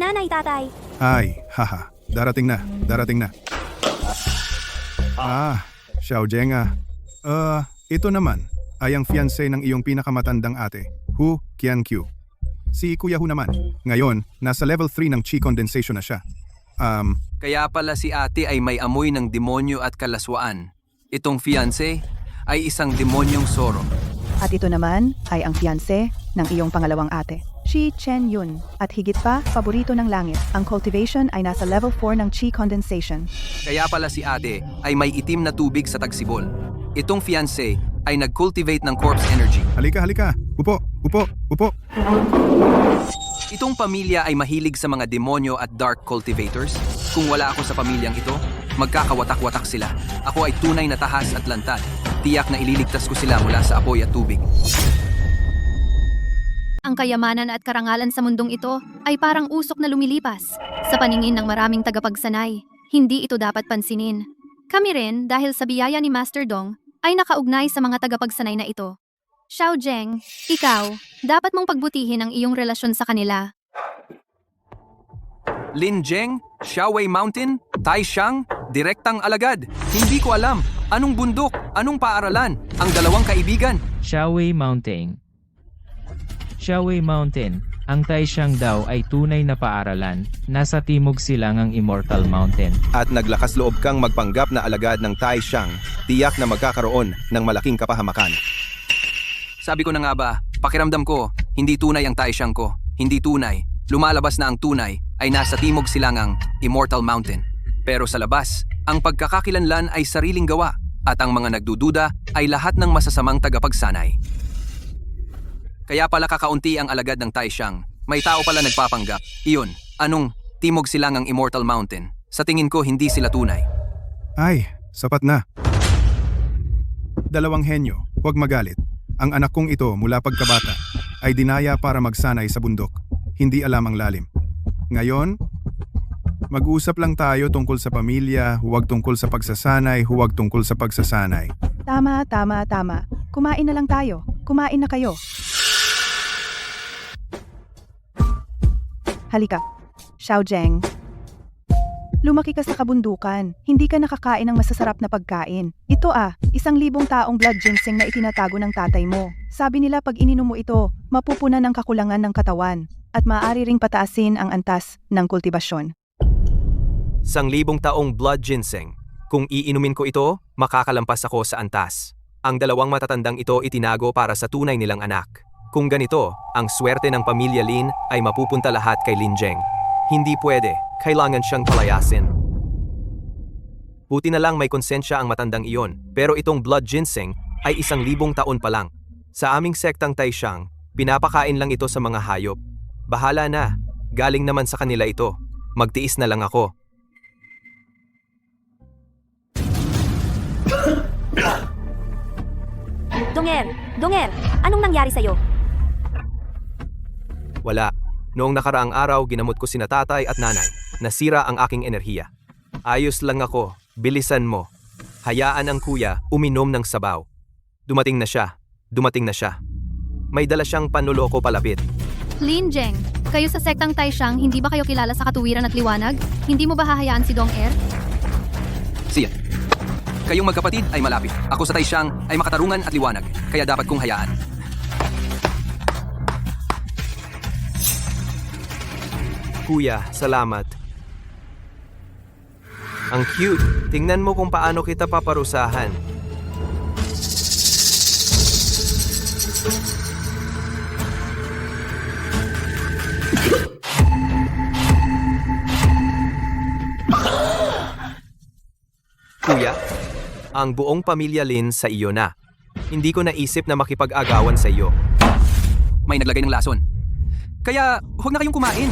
Nanay, tatay. Ay, haha. Darating na, darating na. Xiao Zheng ah. Ito naman ay ang fiancé ng iyong pinakamatandang ate, Hu Qianqiu. Si Kuya Hu naman, ngayon, nasa level 3 ng chi condensation na siya. Kaya pala si ate ay may amoy ng demonyo at kalaswaan. Itong fiancé ay isang demonyong soro. At ito naman ay ang fiancé ng iyong pangalawang ate, Shi Chen Yun. At higit pa, paborito ng langit. Ang cultivation ay nasa level 4 ng chi condensation. Kaya pala si ate ay may itim na tubig sa tagsibol. Itong fiancé ay nag-cultivate ng corpse energy. Halika, halika. Upo, upo, upo. Itong pamilya ay mahilig sa mga demonyo at dark cultivators. Kung wala ako sa pamilyang ito, magkakawatak-watak sila. Ako ay tunay na tahas at lantad. Tiyak na ililigtas ko sila mula sa apoy at tubig. Ang kayamanan at karangalan sa mundong ito ay parang usok na lumilipas. Sa paningin ng maraming tagapagsanay, hindi ito dapat pansinin. Kami rin, dahil sa biyaya ni Master Dong, ay nakaugnay sa mga tagapagsanay na ito. Xiao Zheng, ikaw, dapat mong pagbutihin ang iyong relasyon sa kanila. Lin Zheng, Xiaowei Mountain, Taishan, direktang alagad. Hindi ko alam. Anong bundok? Anong paaralan? Ang dalawang kaibigan. Xiaowei Mountain. Xiaowei Mountain, ang Taishan daw ay tunay na paaralan. Nasa timog silangang Immortal Mountain. At naglakas loob kang magpanggap na alagad ng Taishan, tiyak na magkakaroon ng malaking kapahamakan. Sabi ko na nga ba, pakiramdam ko, hindi tunay ang Taishan ko. Hindi tunay. Lumalabas na ang tunay ay nasa timog silangang Immortal Mountain. Pero sa labas, ang pagkakakilanlan ay sariling gawa at ang mga nagdududa ay lahat ng masasamang tagapagsanay. Kaya pala kakaunti ang alagad ng Taishan. May tao pala nagpapanggap. Iyon, anong timog silangang Immortal Mountain? Sa tingin ko hindi sila tunay. Ay, sapat na. Dalawang henyo, huwag magalit. Ang anak kong ito mula pagkabata ay dinaya para magsanay sa bundok. Hindi alam ang lalim. Ngayon, mag-usap lang tayo tungkol sa pamilya, huwag tungkol sa pagsasanay, huwag tungkol sa pagsasanay. Tama, tama, tama. Kumain na lang tayo. Kumain na kayo. Halika, Xiao Zheng. Lumaki ka sa kabundukan. Hindi ka nakakain ng masasarap na pagkain. Ito 1,000 taong blood ginseng na itinatago ng tatay mo. Sabi nila pag ininom mo ito, mapupunan ng kakulangan ng katawan at maaari ring pataasin ang antas ng kultibasyon. 1,000 taong blood ginseng. Kung iinumin ko ito, makakalampas ako sa antas. Ang dalawang matatandang ito itinago para sa tunay nilang anak. Kung ganito, ang swerte ng pamilya Lin ay mapupunta lahat kay Lin Zheng. Hindi pwede, kailangan siyang palayasin. Buti na lang may konsensya ang matandang iyon, pero itong blood ginseng ay 1,000 taon pa lang. Sa aming sektang Taishan, pinapakain lang ito sa mga hayop. Bahala na, galing naman sa kanila ito. Magtiis na lang ako. Donger, anong nangyari sa'yo? Wala. Noong nakaraang araw, ginamot ko sina tatay at nanay. Nasira ang aking enerhiya. Ayos lang ako. Bilisan mo. Hayaan ang kuya uminom ng sabaw. Dumating na siya. May dala siyang panloloko palapit. Lin Zheng, kayo sa sektang Taishan, hindi ba kayo kilala sa katuwiran at liwanag? Hindi mo ba hahayaan si Dong Er? Siya. Kayong magkapatid ay malapit. Ako sa Taishan ay makatarungan at liwanag, kaya dapat kong hayaan. Kuya, salamat. Ang cute. Tingnan mo kung paano kita paparusahan. Kuya, ang buong pamilya Lin sa iyo na. Hindi ko naisip na makipag-agawan sa iyo. May naglagay ng lason. Kaya huwag na kayong kumain.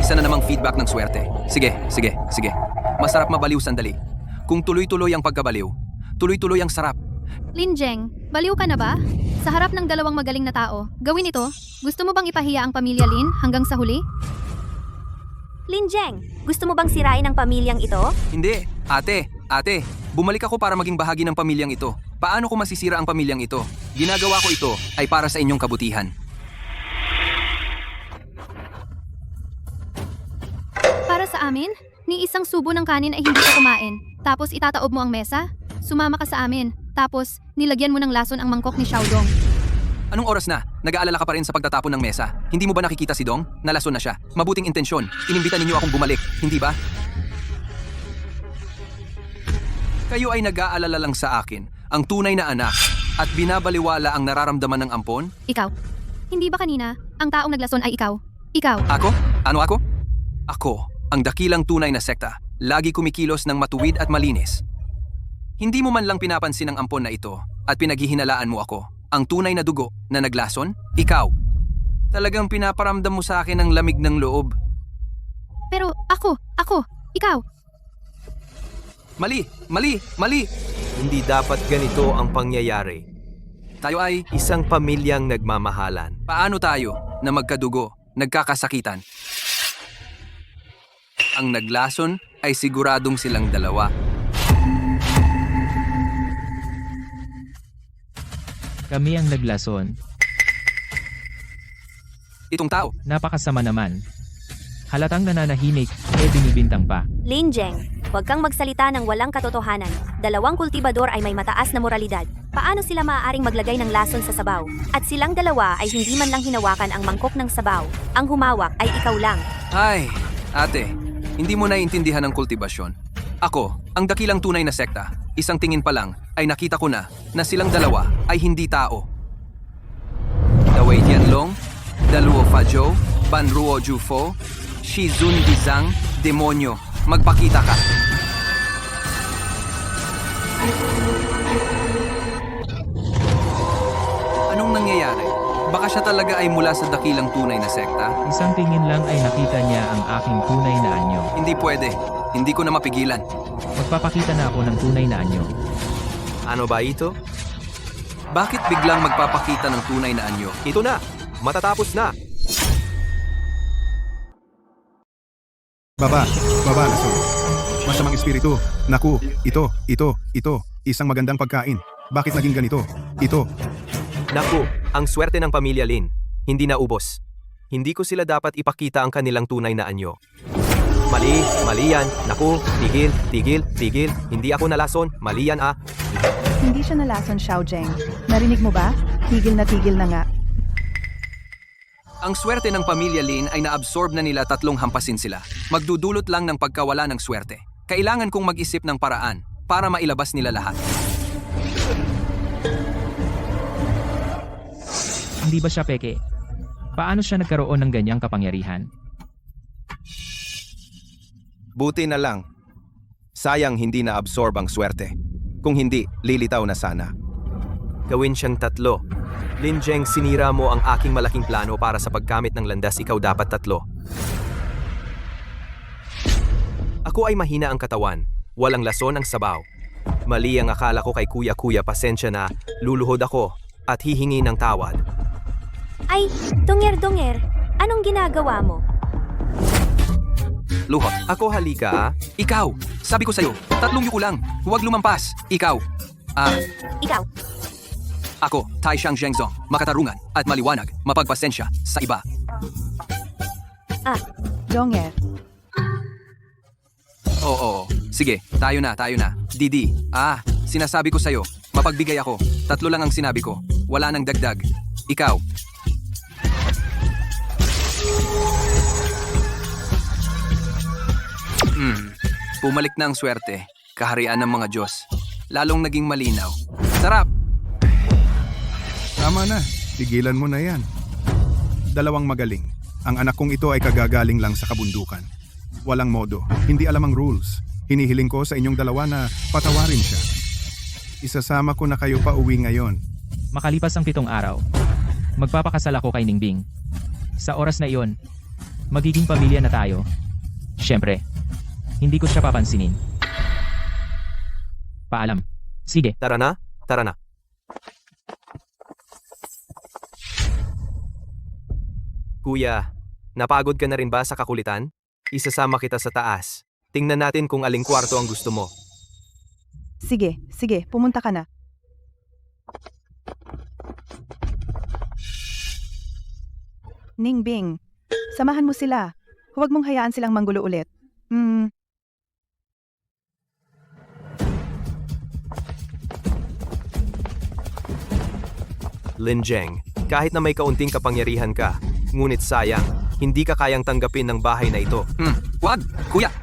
Isa na namang feedback ng swerte. Sige. Masarap mabaliw sandali. Kung tuloy-tuloy ang pagkabaliw, tuloy-tuloy ang sarap. Lin Zheng, baliw ka na ba? Sa harap ng dalawang magaling na tao, gawin ito. Gusto mo bang ipahiya ang pamilya Lin hanggang sa huli? Lin Jeng, gusto mo bang sirain ang pamilyang ito? Hindi. Ate, bumalik ako para maging bahagi ng pamilyang ito. Paano ko masisira ang pamilyang ito? Ginagawa ko ito ay para sa inyong kabutihan. Para sa amin, ni isang subo ng kanin ay hindi ka kumain. Tapos itataob mo ang mesa? Sumama ka sa amin. Tapos, nilagyan mo ng lason ang mangkok ni Xiaodong. Anong oras na? Nag-aalala ka pa rin sa pagtatapon ng mesa. Hindi mo ba nakikita si Dong? Nalason na siya. Mabuting intensyon. Inimbita ninyo akong bumalik, hindi ba? Kayo ay nag-aalala lang sa akin, ang tunay na anak, at binabaliwala ang nararamdaman ng ampon? Ikaw. Hindi ba kanina, ang taong naglason ay ikaw? Ikaw. Ako? Ano ako? Ako, ang dakilang tunay na sekta. Lagi kumikilos ng matuwid at malinis. Hindi mo man lang pinapansin ang ampon na ito at pinaghihinalaan mo ako. Ang tunay na dugo na naglason? Ikaw. Talagang pinaparamdam mo sa akin ang lamig ng loob. Pero ako, ikaw. Mali! Hindi dapat ganito ang pangyayari. Tayo ay, Isang pamilyang nagmamahalan. paano tayo na magkadugo, nagkakasakitan? Ang naglason ay siguradong silang dalawa. Kami ang naglason. Itong tao, Napakasama naman. Halatang nananahimik, binibintang pa. Lin Jeng, huwag kang magsalita ng walang katotohanan. Dalawang kultibador ay may mataas na moralidad. Paano sila maaaring maglagay ng lason sa sabaw? At silang dalawa ay hindi man lang hinawakan ang mangkok ng sabaw. Ang humawak ay ikaw lang. ay, ate, hindi mo naiintindihan ang kultibasyon. Ako, ang dakilang tunay na sekta, isang tingin pa lang ay nakita ko na silang dalawa ay hindi tao. Dawei Tianlong, Daluo Fazhou, Banruo Jufo, Shizun Dizang, Demonyo, magpakita ka. Anong nangyayari? Baka siya talaga ay mula sa dakilang tunay na sekta? Isang tingin lang ay nakita niya ang aking tunay na anyo. Hindi pwede. Hindi ko na mapigilan. Magpapakita na ako ng tunay na anyo. Ano ba ito? Bakit biglang magpapakita ng tunay na anyo? Ito na! Matatapos na! Baba, lason. Masamang espiritu. Naku, ito. Isang magandang pagkain. Bakit naging ganito? Ito. Naku, ang swerte ng pamilya Lin. Hindi na ubos. Hindi ko sila dapat ipakita ang kanilang tunay na anyo. Mali yan. Naku, tigil. Hindi ako nalason. Mali yan ah. Hindi siya nalason, Xiaojeng. Narinig mo ba? Tigil na nga. Ang swerte ng pamilya Lin ay naabsorb na nila tatlong hampasin sila. Magdudulot lang ng pagkawala ng swerte. Kailangan kong mag-isip ng paraan para mailabas nila lahat. Hindi ba siya peke? Paano siya nagkaroon ng ganyang kapangyarihan? Buti na lang. Sayang hindi na-absorb ang swerte. Kung hindi, lilitaw na sana. Gawin siyang tatlo. Lin Jeng, sinira mo ang aking malaking plano para sa pagkamit ng landas, ikaw dapat tatlo. Ako ay mahina ang katawan. Walang lason ang sabaw. Mali ang akala ko kay kuya, pasensya na. Luluhod ako at hihingi ng tawad. Ay, Donger, anong ginagawa mo? Luhot. Ako halika ah. Ikaw! Sabi ko sa'yo, tatlong yuko lang. Huwag lumampas. Ikaw. Ikaw. Ako, Tai Xiang Zhengzong, makatarungan at maliwanag, mapagpasensya sa iba. Donger, Oo. Sige, tayo na. Didi. Sinasabi ko sa'yo, mapagbigay ako. Tatlo lang ang sinabi ko. Wala nang dagdag. Ikaw. Pumalik na ang swerte, kaharian ng mga Diyos. Lalong naging malinaw. Sarap! Tama na. Tigilan mo na yan. Dalawang magaling. Ang anak kong ito ay kagagaling lang sa kabundukan. Walang modo. Hindi alam ang rules. Hinihiling ko sa inyong dalawa na patawarin siya. Isasama ko na kayo pa uwi ngayon. Makalipas ang 7 araw, magpapakasal ako kay Ningbing. Sa oras na iyon, magiging pamilya na tayo. Siyempre, hindi ko siya papansinin. Paalam. Sige. Tara na. Kuya, napagod ka na rin ba sa kakulitan? Isasama kita sa taas. Tingnan natin kung aling kwarto ang gusto mo. Sige, pumunta ka na. Ningbing, samahan mo sila. Huwag mong hayaan silang manggulo ulit. Linjeng, kahit na may kaunting kapangyarihan ka, ngunit sayang, hindi ka kayang tanggapin ng bahay na ito. Wag! Kuya!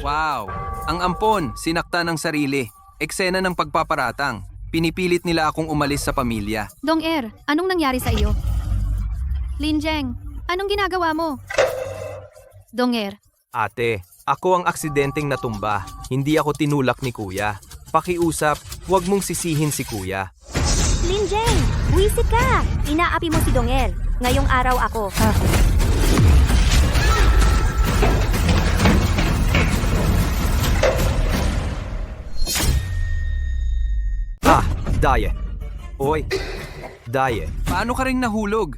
Wow! Ang ampon, sinakta ng sarili. Eksena ng pagpaparatang. Pinipilit nila akong umalis sa pamilya. Dong-er, anong nangyari sa iyo? Linjeng, anong ginagawa mo? Dong-er, Ate, ako ang aksidenteng natumba. Hindi ako tinulak ni Kuya. Pakiusap, huwag mong sisihin si Kuya. Linjeng, buwisit ka! Inaapi mo si Dong-er. Ngayong araw ako. Daye. Oy, Daye. Paano ka ring nahulog?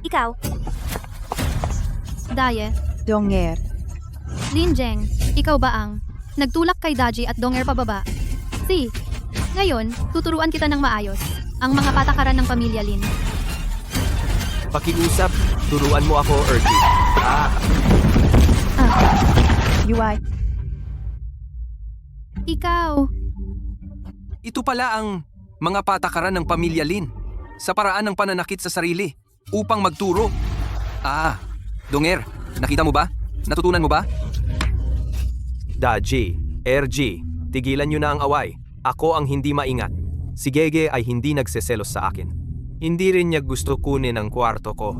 Ikaw, Daye, Dong-er, Linjeng, ikaw ba ang nagtulak kay Daji at Dong-er pababa? Si, ngayon, tuturuan kita ng maayos. Ang mga patakaran ng pamilya Lin. Pakiusap, turuan mo ako, Erky. UI, Ikaw, Ito pala ang mga patakaran ng pamilya Lin sa paraan ng pananakit sa sarili upang magturo. Dong-er, nakita mo ba? Natutunan mo ba? Daji, RG, tigilan nyo na ang away. Ako ang hindi maingat. Si Gege ay hindi nagseselos sa akin. Hindi rin niya gusto kunin ang kwarto ko.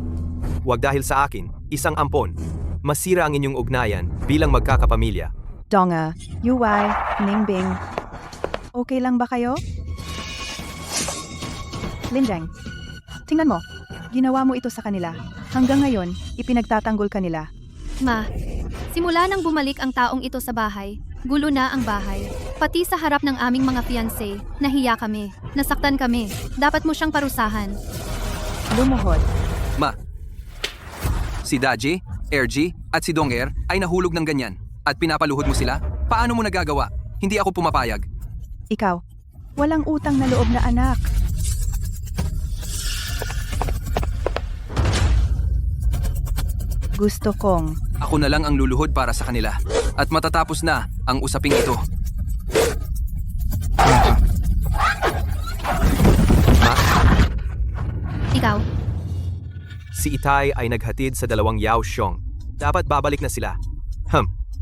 Huwag dahil sa akin, isang ampon. Masira ang inyong ugnayan bilang magkakapamilya. Donga, UI, Ningbing. Okay lang ba kayo? Linjeng, tingnan mo. Ginawa mo ito sa kanila. Hanggang ngayon, ipinagtatanggol ka nila. Ma, simula nang bumalik ang taong ito sa bahay, gulo na ang bahay. Pati sa harap ng aming mga fiancé, nahiya kami, nasaktan kami. Dapat mo siyang parusahan. Lumuhod. Ma, si Daji, RG, at si Dong-er ay nahulog ng ganyan at pinapaluhod mo sila? Paano mo nagagawa? Hindi ako pumapayag. Ikaw, walang utang na loob na anak. Gusto kong Ako na lang ang luluhod para sa kanila at matatapos na ang usaping ito. Ikaw, Si Itay ay naghatid sa dalawang Yao Xiong. Dapat babalik na sila.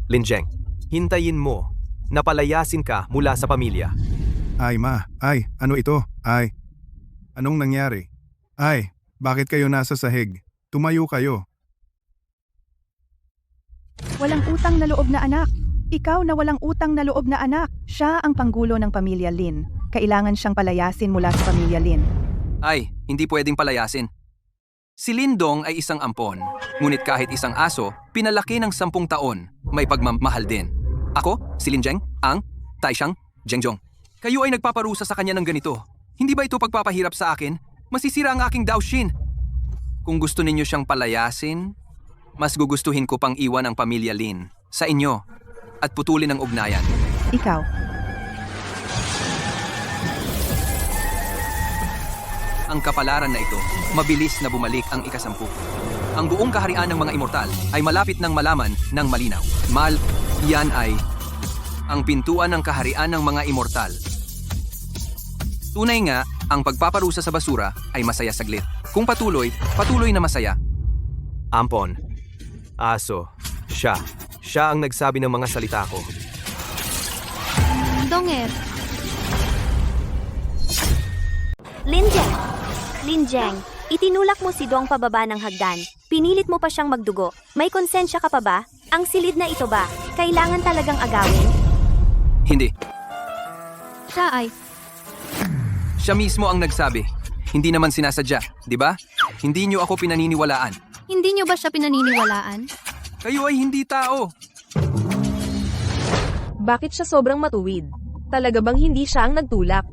Linjeng, hintayin mo. Napalayasin ka mula sa pamilya. Ay ma, ano ito? Anong nangyari? Bakit kayo nasa sahig? Tumayo kayo. walang utang na loob na anak. Ikaw na walang utang na loob na anak. Siya ang panggulo ng pamilya Lin. Kailangan siyang palayasin mula sa pamilya Lin. Hindi pwedeng palayasin. Si Lindong ay isang ampon, ngunit kahit isang aso, pinalaki ng 10 taon, may pagmamahal din. Ako, si Linjeng, ang Taishang, Jengjong. Kayo ay nagpaparusa sa kanya ng ganito. Hindi ba ito pagpapahirap sa akin? Masisira ang aking Daoshin. Kung gusto ninyo siyang palayasin, mas gugustuhin ko pang iwan ang pamilya Lin sa inyo at putulin ang ugnayan. Ikaw, Ang kapalaran na ito, mabilis na bumalik ang ika-10. Ang buong kaharian ng mga immortal ay malapit ng malaman ng malinaw. Yan ay ang pintuan ng kaharian ng mga immortal. Tunay nga, ang pagpaparusa sa basura ay masaya saglit. Kung patuloy na masaya. Ampon. Aso. Siya ang nagsabi ng mga salita ko. Dong-er, Linjeng, itinulak mo si Dong pababa ng hagdan. Pinilit mo pa siyang magdugo. May konsensya ka pa ba? Ang silid na ito ba? Kailangan talagang agawin? Hindi. siya Siya mismo ang nagsabi. Hindi naman sinasadya, di ba? Hindi niyo ako pinaniniwalaan. Hindi niyo ba siya pinaniniwalaan? Kayo ay hindi tao. Bakit siya sobrang matuwid? Talaga bang hindi siya ang nagtulak?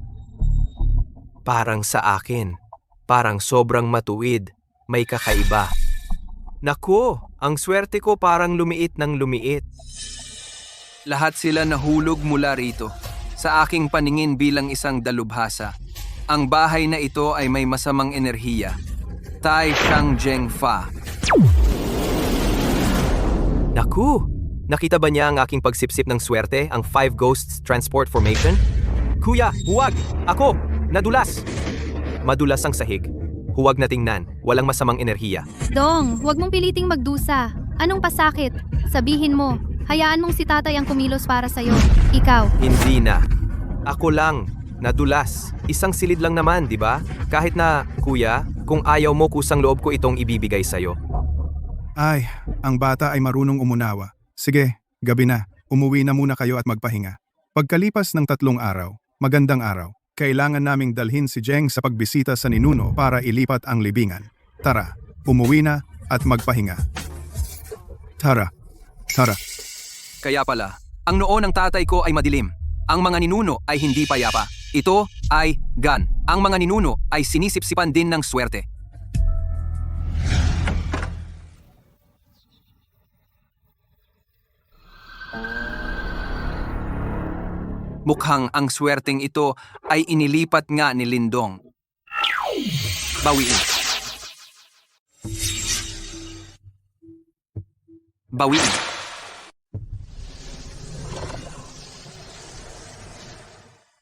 Parang sa akin. Parang sobrang matuwid. May kakaiba. Naku, ang swerte ko parang lumiit ng lumiit. Lahat sila nahulog mula rito. Sa aking paningin bilang isang dalubhasa. Ang bahay na ito ay may masamang enerhiya. Tai Xiangjeng Fa. Naku! Nakita ba niya ang aking pagsipsip ng swerte, ang 5 Ghosts Transport Formation? Kuya, huwag! Ako! Nadulas! Madulas ang sahig. Huwag na tingnan. Walang masamang enerhiya. Dong, huwag mong piliting magdusa. Anong pasakit? Sabihin mo, hayaan mong si tatay ang kumilos para sa'yo. Ikaw. Hindi na. Ako lang. Nadulas. Isang silid lang naman, di ba? Kahit na, kuya, kung ayaw mo kusang loob ko itong ibibigay sa'yo. Ay, ang bata ay marunong umunawa. Sige, gabi na. Umuwi na muna kayo at magpahinga. Pagkalipas ng 3 araw, magandang araw. Kailangan naming dalhin si Jeng sa pagbisita sa ninuno para ilipat ang libingan. Tara, umuwi na at magpahinga. Tara. Kaya pala, ang noo ng tatay ko ay madilim. Ang mga ninuno ay hindi payapa. Ito ay gan. Ang mga ninuno ay sinisipsipan din ng swerte. Mukhang ang swerteng ito ay inilipat nga ni Lindong. Bawiin. Bawiin.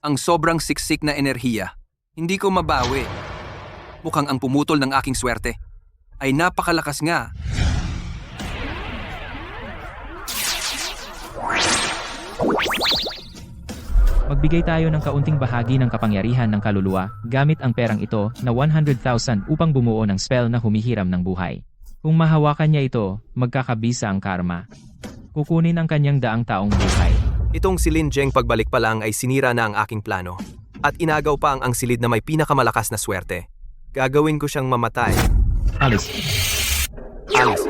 Ang sobrang siksik na enerhiya. Hindi ko mabawi. Mukhang ang pumutol ng aking swerte ay napakalakas nga. Magbigay tayo ng kaunting bahagi ng kapangyarihan ng kaluluwa gamit ang perang ito na 100,000 upang bumuo ng spell na humihiram ng buhay. Kung mahawakan niya ito, magkakabisa ang karma. Kukunin ang kanyang daang taong buhay. Itong si Lin Jeng pagbalik pa lang ay sinira na ang aking plano. At inagaw pa ang silid na may pinakamalakas na swerte. Gagawin ko siyang mamatay. Alice. Alice.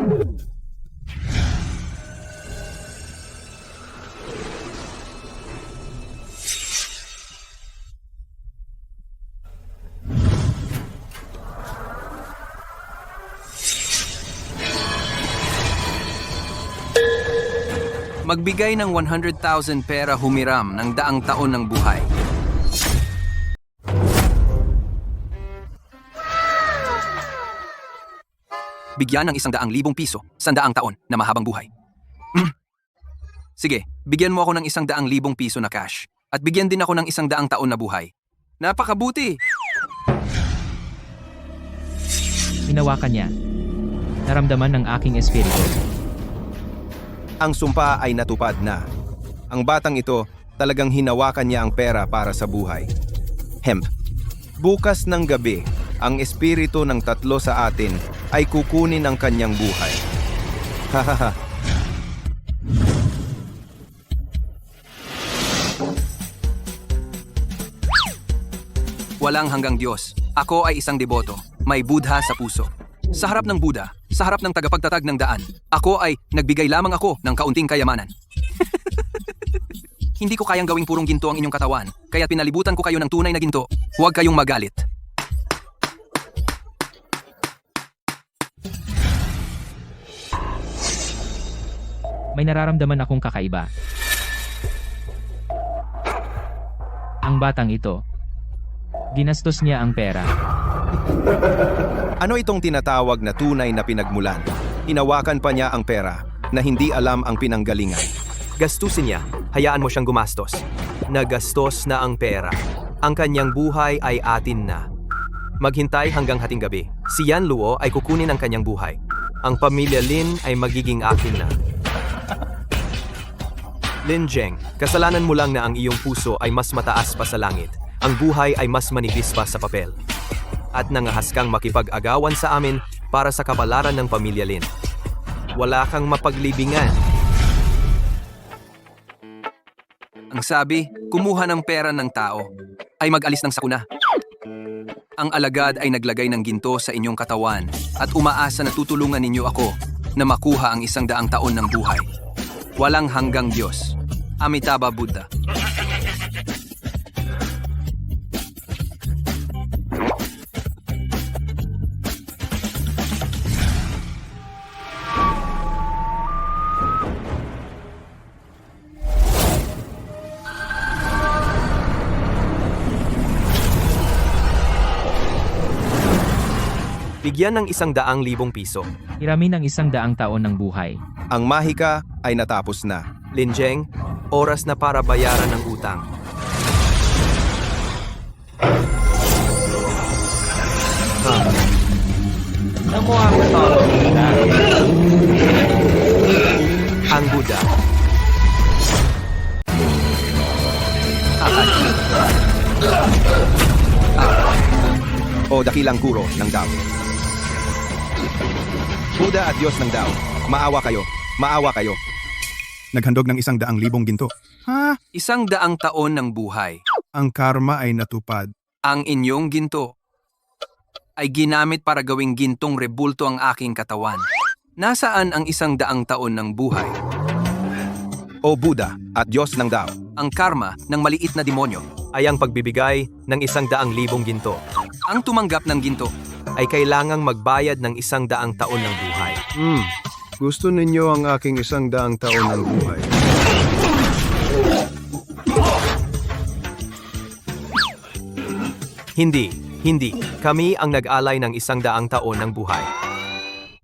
Magbigay ng 100,000 pera humiram ng daang taon ng buhay. Bigyan ng 100,000 piso, 100 taon na mahabang buhay. Sige, bigyan mo ako ng 100,000 piso na cash. At bigyan din ako ng 100 taon na buhay. Napakabuti! Hinawakan niya. Naramdaman ng aking espiritu. Ang sumpa ay natupad na. Ang batang ito, talagang hinawakan niya ang pera para sa buhay. Hemp. Bukas ng gabi, ang espiritu ng 3 sa atin ay kukunin ang kanyang buhay. Hahaha. Walang hanggang Diyos. Ako ay isang deboto. May Buddha sa puso. Sa harap ng Buddha, sa harap ng tagapagtatag ng daan, ako ay nagbigay lamang ako ng kaunting kayamanan. Hindi ko kayang gawing purong ginto ang inyong katawan, kaya pinalibutan ko kayo ng tunay na ginto. Huwag kayong magalit. May nararamdaman akong kakaiba. Ang batang ito. Ginastos niya ang pera. Ano itong tinatawag na tunay na pinagmulan? Hinawakan pa niya ang pera na hindi alam ang pinanggalingan. Gastusin niya. Hayaan mo siyang gumastos. Nagastos na ang pera. Ang kanyang buhay ay atin na. Maghintay hanggang hating gabi. Si Yan Luo ay kukunin ang kanyang buhay. Ang pamilya Lin ay magiging akin na. Lin Jeng, kasalanan mo lang na ang iyong puso ay mas mataas pa sa langit. Ang buhay ay mas manipis pa sa papel. At nangahas kang makipag-agawan sa amin para sa kapalaran ng pamilya Lin. Wala kang mapaglibingan. Ang sabi, kumuha ng pera ng tao, ay mag-alis ng sakuna. Ang alagad ay naglagay ng ginto sa inyong katawan at umaasa na tutulungan ninyo ako na makuha ang 100 taon ng buhay. Walang hanggang Diyos. Amitabha Buddha. Bigyan ng 100,000 piso. Hiramin ang 100 taon ng buhay. Ang mahika ay natapos na. Linjeng, oras na para bayaran ng utang. Ang Buddha. O dakilang guro ng Dao. Buddha at Diyos ng Dao, maawa kayo, maawa kayo. Naghandog ng 100,000 ginto. Ha? 100 taon ng buhay. Ang karma ay natupad. Ang inyong ginto ay ginamit para gawing gintong rebulto ang aking katawan. Nasaan ang 100 taon ng buhay? O Buddha at Diyos ng Dao. Ang karma ng maliit na demonyo. Ay ang pagbibigay ng 100,000 ginto. Ang tumanggap ng ginto. Ay kailangang magbayad ng 100 taon ng buhay. Gusto ninyo ang aking 100 taon ng buhay. Hindi. Kami ang nag-alay ng 100 taon ng buhay.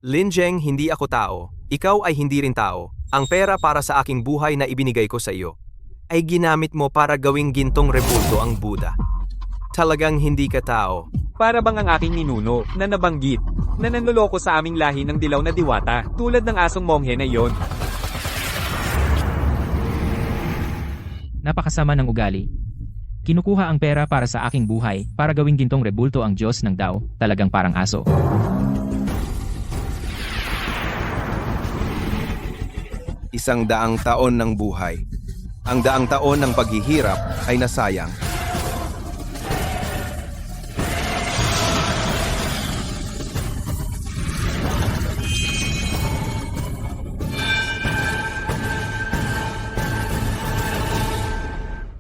Linjeng, hindi ako tao. Ikaw ay hindi rin tao. Ang pera para sa aking buhay na ibinigay ko sa iyo ay ginamit mo para gawing gintong rebulto ang Buddha. Talagang hindi ka tao. Para bang ang aking ninuno na nabanggit na nanloloko sa aming lahi ng dilaw na diwata tulad ng asong monghe na iyon. Napakasama ng ugali. Kinukuha ang pera para sa aking buhay para gawing gintong rebulto ang Diyos ng Dao, talagang parang aso. Isang 100 taon ng buhay. Ang 100 taon ng paghihirap ay nasayang.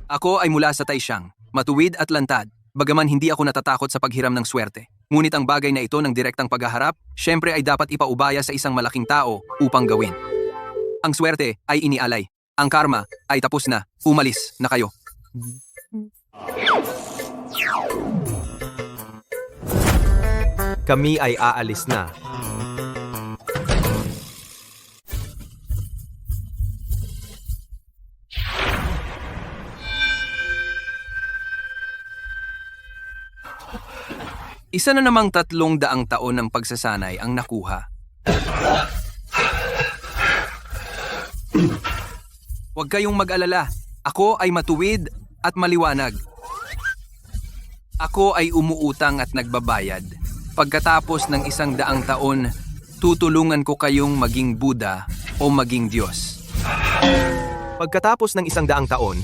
Ako ay mula sa Taishan, matuwid at lantad, bagaman hindi ako natatakot sa paghiram ng swerte. Ngunit ang bagay na ito ng direktang paghaharap, syempre ay dapat ipaubaya sa isang malaking tao upang gawin. Ang swerte ay inialay. Ang karma ay tapos na. Umalis na kayo. Kami ay aalis na. Isa na namang 300 taon ng pagsasanay ang nakuha. Huwag kayong mag-alala. Ako ay matuwid at maliwanag. Ako ay umuutang at nagbabayad. Pagkatapos ng 100 taon, tutulungan ko kayong maging Buddha o maging Diyos. Pagkatapos ng 100 taon,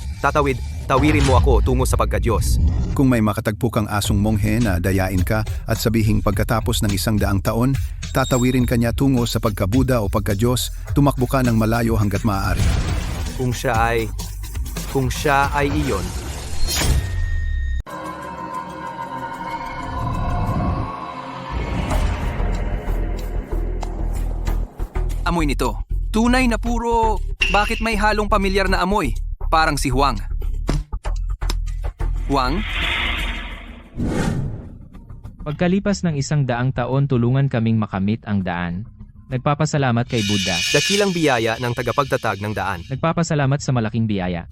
tawirin mo ako tungo sa pagka-Diyos. Kung may makatagpo kang asong monghe na dayain ka at sabihing pagkatapos ng 100 taon, tatawirin ka niya tungo sa pagka-Buddha o pagka-Diyos, tumakbo ka ng malayo hanggat maaari. Kung siya ay iyon. Amoy nito. Tunay na puro, bakit may halong pamilyar na amoy? Parang si Huang. Huang? Pagkalipas ng 100 taon tulungan kaming makamit ang daan. Nagpapasalamat kay Buddha. Dakilang biyaya ng tagapagtatag ng daan. Nagpapasalamat sa malaking biyaya.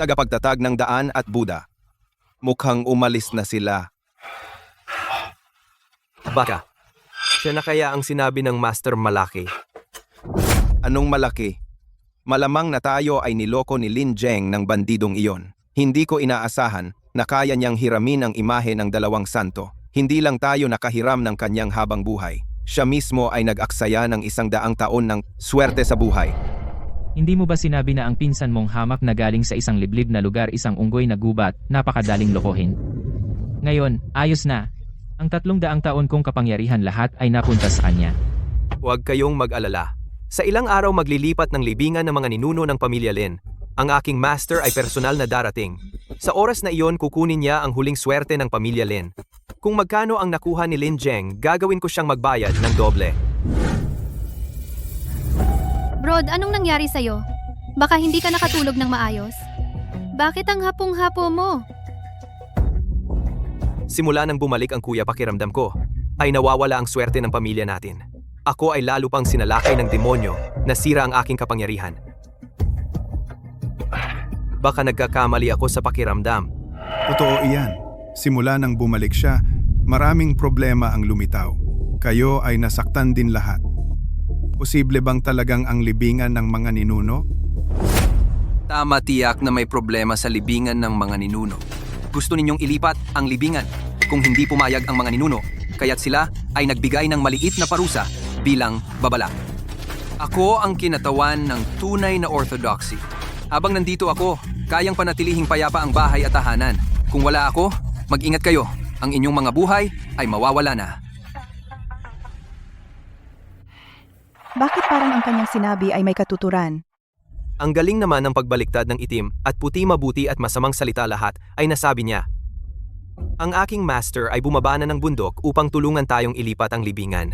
Tagapagtatag ng daan at Buddha. Mukhang umalis na sila. Baka. Siya na kaya ang sinabi ng Master Malaki. Anong malaki? Malamang na tayo ay niloko ni Lin Zheng ng bandidong iyon. Hindi ko inaasahan na kaya niyang hiramin ang imahe ng dalawang santo. Hindi lang tayo nakahiram ng kanyang habang buhay. Siya mismo ay nag-aksaya ng 100 taon ng swerte sa buhay. Hindi mo ba sinabi na ang pinsan mong hamak na galing sa isang liblib na lugar isang unggoy na gubat, napakadaling lokohin? Ngayon, ayos na. Ang 300 taon kong kapangyarihan lahat ay napunta sa kanya. Huwag kayong mag-alala. Sa ilang araw maglilipat ng libingan ng mga ninuno ng pamilya Lin. Ang aking master ay personal na darating. Sa oras na iyon kukunin niya ang huling swerte ng pamilya Lin. Kung magkano ang nakuha ni Lin Zheng, gagawin ko siyang magbayad ng doble. Brod, anong nangyari sa'yo? Baka hindi ka nakatulog ng maayos? Bakit ang hapong-hapo mo? Simula nang bumalik ang kuya pakiramdam ko, ay nawawala ang swerte ng pamilya natin. Ako ay lalo pang sinalakay ng demonyo, nasira ang aking kapangyarihan. Baka nagkakamali ako sa pakiramdam. Totoo iyan. Simula nang bumalik siya, maraming problema ang lumitaw. Kayo ay nasaktan din lahat. Posible bang talagang ang libingan ng mga ninuno? Tama tiyak na may problema sa libingan ng mga ninuno. Gusto ninyong ilipat ang libingan kung hindi pumayag ang mga ninuno, kaya't sila ay nagbigay ng maliit na parusa bilang babala. Ako ang kinatawan ng tunay na orthodoxy. Habang nandito ako, kayang panatilihing payapa ang bahay at tahanan. Kung wala ako, mag-ingat kayo. Ang inyong mga buhay ay mawawala na. Bakit parang ang kanyang sinabi ay may katuturan? Ang galing naman ng pagbaliktad ng itim at puti mabuti at masamang salita lahat ay nasabi niya. Ang aking master ay bumaba na ng bundok upang tulungan tayong ilipat ang libingan.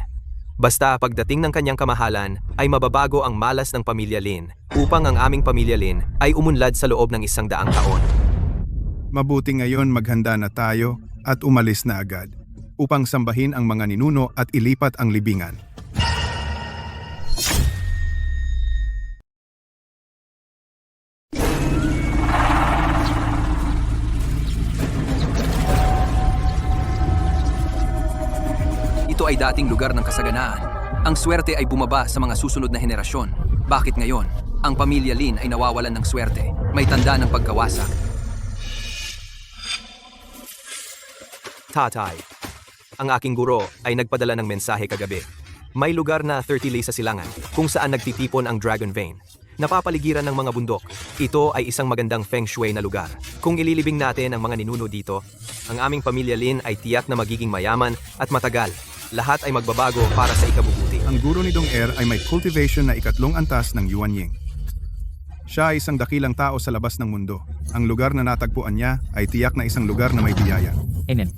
Basta pagdating ng kanyang kamahalan ay mababago ang malas ng pamilya Lin upang ang aming pamilya Lin ay umunlad sa loob ng 100 taon. Mabuti ngayon maghanda na tayo at umalis na agad upang sambahin ang mga ninuno at ilipat ang libingan. Ito ay dating lugar ng kasaganaan. Ang swerte ay bumaba sa mga susunod na henerasyon. Bakit ngayon? Ang pamilya Lin ay nawawalan ng swerte. May tanda ng pagkawasak. Tatay, ang aking guro ay nagpadala ng mensahe kagabi. May lugar na 30 li sa silangan kung saan nagtitipon ang Dragon Vein. Napapaligiran ng mga bundok. Ito ay isang magandang feng shui na lugar. Kung ililibing natin ang mga ninuno dito, ang aming pamilya Lin ay tiyak na magiging mayaman at matagal. Lahat ay magbabago para sa ikabubuti. Ang guro ni Dong Er ay may cultivation na 3 antas ng Yuanying. Siya ay isang dakilang tao sa labas ng mundo. Ang lugar na natagpuan niya ay tiyak na isang lugar na may biyaya. Enen.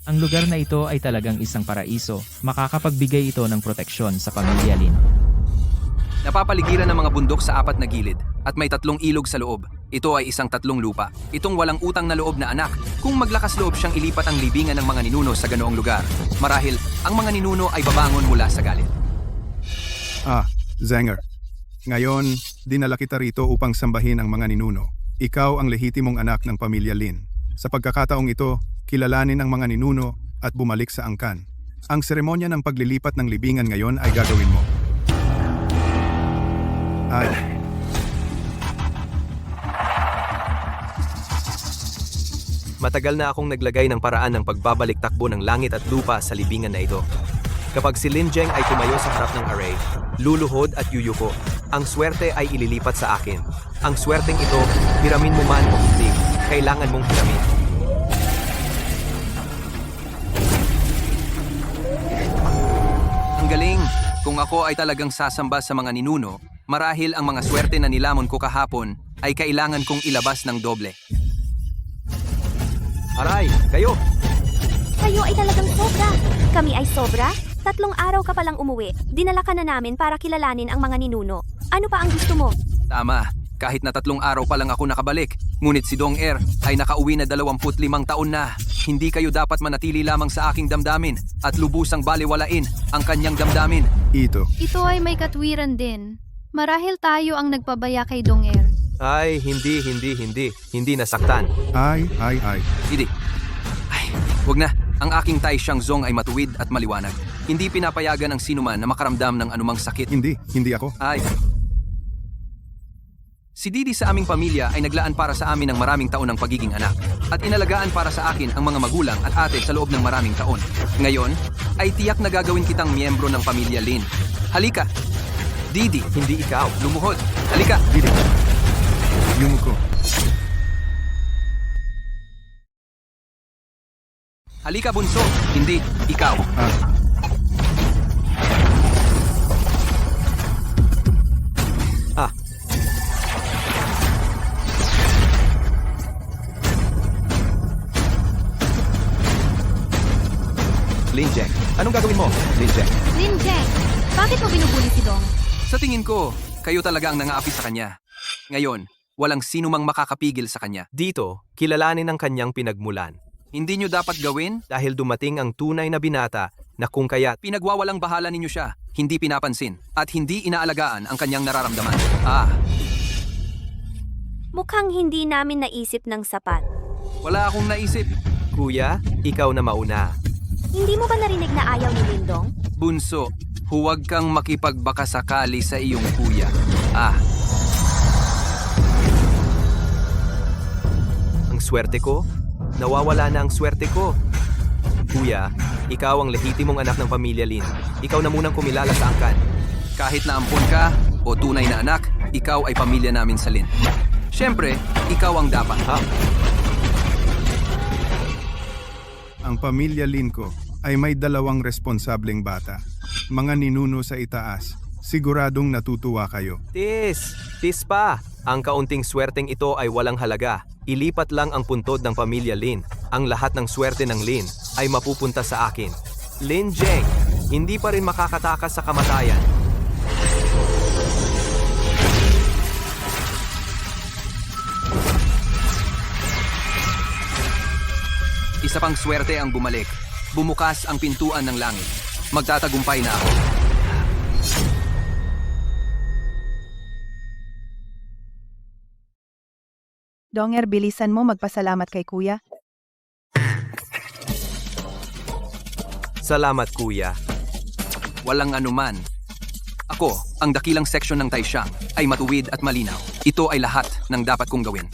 Ang lugar na ito ay talagang isang paraiso, makakapagbigay ito ng proteksyon sa pamilya Lin. Napapaligiran ng mga bundok sa 4 na gilid at may 3 ilog sa loob. Ito ay isang 3 lupa. Itong walang utang na loob na anak. Kung maglakas loob siyang ilipat ang libingan ng mga ninuno sa ganoong lugar, marahil ang mga ninuno ay babangon mula sa galit. Zenger. Ngayon, dinala kita rito upang sambahin ang mga ninuno. Ikaw ang lehitimong anak ng pamilya Lin. Sa pagkakataong ito, kilalanin ang mga ninuno at bumalik sa angkan. Ang seremonya ng paglilipat ng libingan ngayon ay gagawin mo. Matagal na akong naglagay ng paraan ng pagbabalik takbo ng langit at lupa sa libingan na ito. Kapag si Lin Jeng ay tumayo sa harap ng array, luluhod at yuyuko, ang swerte ay ililipat sa akin. Ang swerteng ito, hiramin mo man o hindi, kailangan mong hiramin. Ang galing! Kung ako ay talagang sasamba sa mga ninuno, marahil ang mga swerte na nilamon ko kahapon ay kailangan kong ilabas ng doble. Aray, kayo! Kayo ay talagang sobra. Kami ay sobra? 3 araw ka palang umuwi. Dinala ka na namin para kilalanin ang mga ninuno. Ano pa ang gusto mo? Tama, kahit na 3 araw pa lang ako nakabalik, ngunit si Dong Er ay nakauwi na 25 taon na. Hindi kayo dapat manatili lamang sa aking damdamin at lubusang baliwalain ang kanyang damdamin. Ito. Ito ay may katwiran din. Marahil tayo ang nagpabaya kay Dong Er. Ay, hindi nasaktan. Ay. Hindi. Ay, wag na. Ang aking Tai Xiangzong ay matuwid at maliwanag. Hindi pinapayagan ng sinuman na makaramdam ng anumang sakit. Hindi ako. Ay. Si Didi sa aming pamilya ay naglaan para sa amin ng maraming taon ng pagiging anak at inalagaan para sa akin ang mga magulang at ate sa loob ng maraming taon. Ngayon, ay tiyak na gagawin kitang miyembro ng pamilya Lin. Halika. Didi, Hindi ikaw. lumuhod. Halika. Didi. Yumuko. Halika bunso. Hindi, ikaw. Lin Jeng, anong gagawin mo? Lin Jeng. Lin Jeng, bakit mo binubuli si Dong? Sa tingin ko, kayo talaga ang nangaapi sa kanya. Ngayon, walang sino mang makakapigil sa kanya. Dito, kilalanin ang kanyang pinagmulan. Hindi nyo dapat gawin? Dahil dumating ang tunay na binata na kung kaya't Pinagwawalang bahala ninyo siya, hindi pinapansin, at hindi inaalagaan ang kanyang nararamdaman. Mukhang hindi namin naisip ng sapat. Wala akong naisip. Kuya, ikaw na mauna. Hindi mo ba narinig na ayaw ni Lindong? Bunso, huwag kang makipagbakasakali sa iyong kuya. Ang swerte ko? Nawawala na ang swerte ko. Kuya, ikaw ang lehitimong anak ng pamilya Lin. Ikaw na munang kumilala sa angkan. Kahit na ampon ka o tunay na anak, ikaw ay pamilya namin sa Lin. Siyempre, ikaw ang dapat. Ang pamilya Linko ay may dalawang responsableng bata. Mga ninuno sa itaas, siguradong natutuwa kayo. Tis pa. Ang kaunting swerteng ito ay walang halaga. Ilipat lang ang puntod ng pamilya Lin. Ang lahat ng swerte ng Lin ay mapupunta sa akin. Lin Jeng, hindi pa rin makakatakas sa kamatayan. Isa pang swerte ang bumalik. Bumukas ang pintuan ng langit. Magtatagumpay na ako. Donger, bilisan mo magpasalamat kay kuya. Salamat, kuya. Walang anuman. Ako, ang dakilang seksyon ng Taishan, ay matuwid at malinaw. Ito ay lahat ng dapat kong gawin.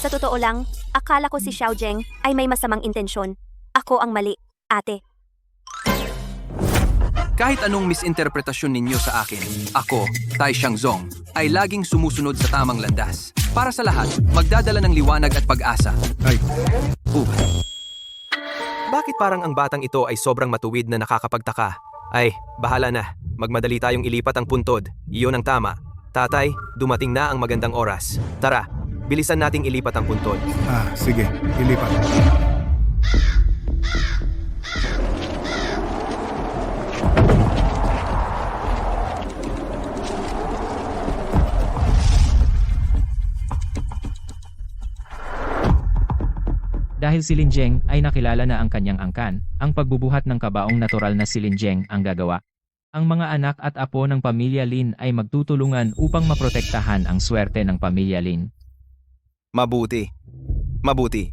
Sa totoo lang, akala ko si Xiao Zheng ay may masamang intensyon. Ako ang mali, ate. Kahit anong misinterpretasyon ninyo sa akin, ako, Tai Xiangzong, ay laging sumusunod sa tamang landas. Para sa lahat, magdadala ng liwanag at pag-asa. Ay, Bakit parang ang batang ito ay sobrang matuwid na nakakapagtaka? Ay, bahala na. Magmadali tayong ilipat ang puntod. Iyon ang tama. Tatay, dumating na ang magandang oras. Tara, bilisan nating ilipat ang puntod. sige, ilipat. Dahil si Lin Jeng ay nakilala na ang kanyang angkan, ang pagbubuhat ng kabaong natural na si Lin Jeng ang gagawa. Ang mga anak at apo ng pamilya Lin ay magtutulungan upang maprotektahan ang swerte ng pamilya Lin. Mabuti. Mabuti.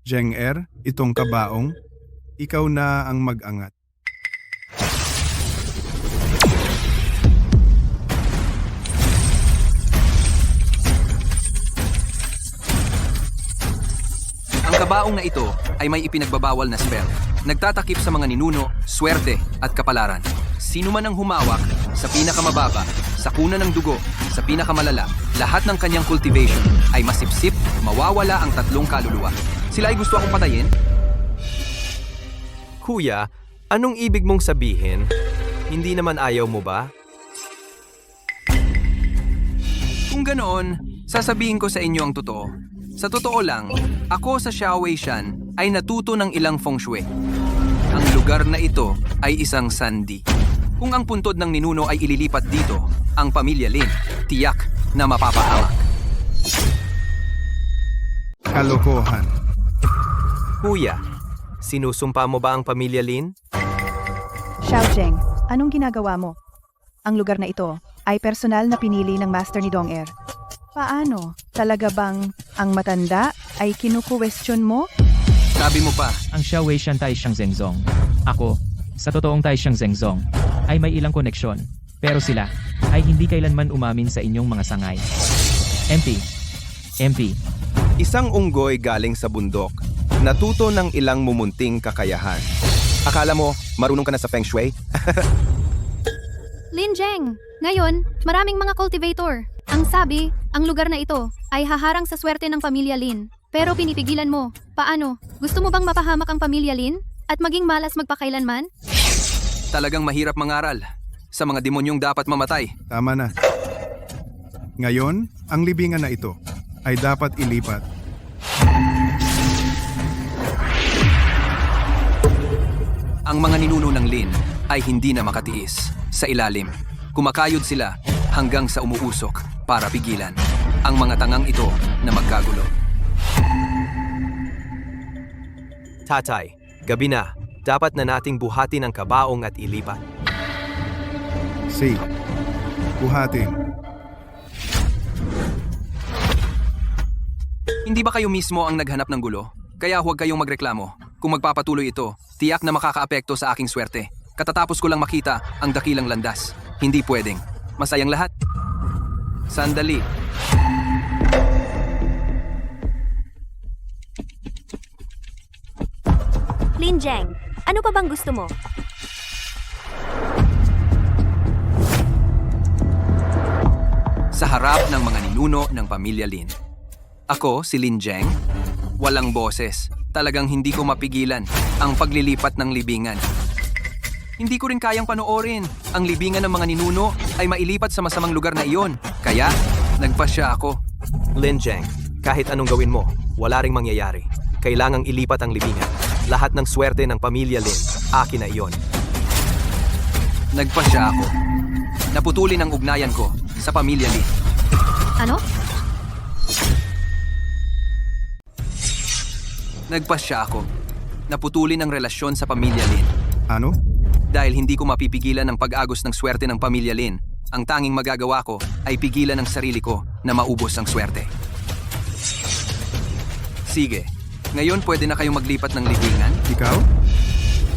Jeng itong kabaong, ikaw na ang mag-angat. Ang kabaong na ito ay may ipinagbabawal na spell. Nagtatakip sa mga ninuno, swerte at kapalaran. Sino man ang humawak, sa pinakamababa, sa kuna ng dugo, sa pinakamalala, lahat ng kanyang cultivation ay masipsip, mawawala ang tatlong kaluluwa. Sila ay gusto akong patayin? Kuya, anong ibig mong sabihin? Hindi naman ayaw mo ba? Kung ganoon, sasabihin ko sa inyo ang totoo. Sa totoo lang, ako sa Xiaoweishan ay natuto ng ilang feng shui. Ang lugar na ito ay isang sandi. Kung ang puntod ng ninuno ay ililipat dito, ang pamilya Lin, tiyak na mapapahamak. Kalokohan. Kuya, sinusumpa mo ba ang pamilya Lin? Xiao Zheng, anong ginagawa mo? Ang lugar na ito ay personal na pinili ng master ni Donger. Paano? Talaga bang ang matanda ay kinukuwestiyon mo? Sabi mo pa, Ang Xiaoweishan Tai Xiangzong. Ako, sa totoong Tai Xiangzong, ay may ilang koneksyon. Pero sila, ay hindi kailanman umamin sa inyong mga sangay. MP. Isang unggoy galing sa bundok, natuto ng ilang mumunting kakayahan. Akala mo, marunong ka na sa feng shui? Lin Jeng, ngayon, maraming mga cultivator. Ang sabi, ang lugar na ito ay haharang sa swerte ng pamilya Lin. Pero pinipigilan mo. Paano? Gusto mo bang mapahamak ang pamilya Lin? At maging malas magpakailanman? talagang mahirap mangaral. Sa mga demonyong dapat mamatay. Tama na. Ngayon, ang libingan na ito ay dapat ilipat. Ang mga ninuno ng Lin ay hindi na makatiis. Sa ilalim, kumakayod sila hanggang sa umuusok para pigilan ang mga tangang ito na magkagulo. Tatay, gabi na. Dapat na nating buhatin ang kabaong at ilipat. Si, buhatin. Hindi ba kayo mismo ang naghanap ng gulo? Kaya huwag kayong magreklamo. Kung magpapatuloy ito, tiyak na makakaapekto sa aking swerte. Katatapos ko lang makita ang dakilang landas. Hindi pwedeng. Masayang lahat. Sandali. Lin Jeng, ano pa bang gusto mo? Sa harap ng mga ninuno ng pamilya Lin. Ako, si Lin Jeng. Walang boses. Talagang hindi ko mapigilan ang paglilipat ng libingan. Hindi ko rin kayang panoorin. Ang libingan ng mga ninuno ay mailipat sa masamang lugar na iyon. Kaya, nagpasya ako. Lin Jeng, kahit anong gawin mo, wala ring mangyayari. Kailangang ilipat ang libingan. Lahat ng swerte ng pamilya Lin, akin na iyon. Nagpasya ako. Naputulin ang ugnayan ko sa pamilya Lin. Ano? Nagpasya ako. Naputulin ang relasyon sa pamilya Lin. Ano? Dahil hindi ko mapipigilan ang pag-agos ng swerte ng pamilya Lin, ang tanging magagawa ko ay pigilan ang sarili ko na maubos ang swerte. Sige, ngayon pwede na kayong maglipat ng libingan? Ikaw?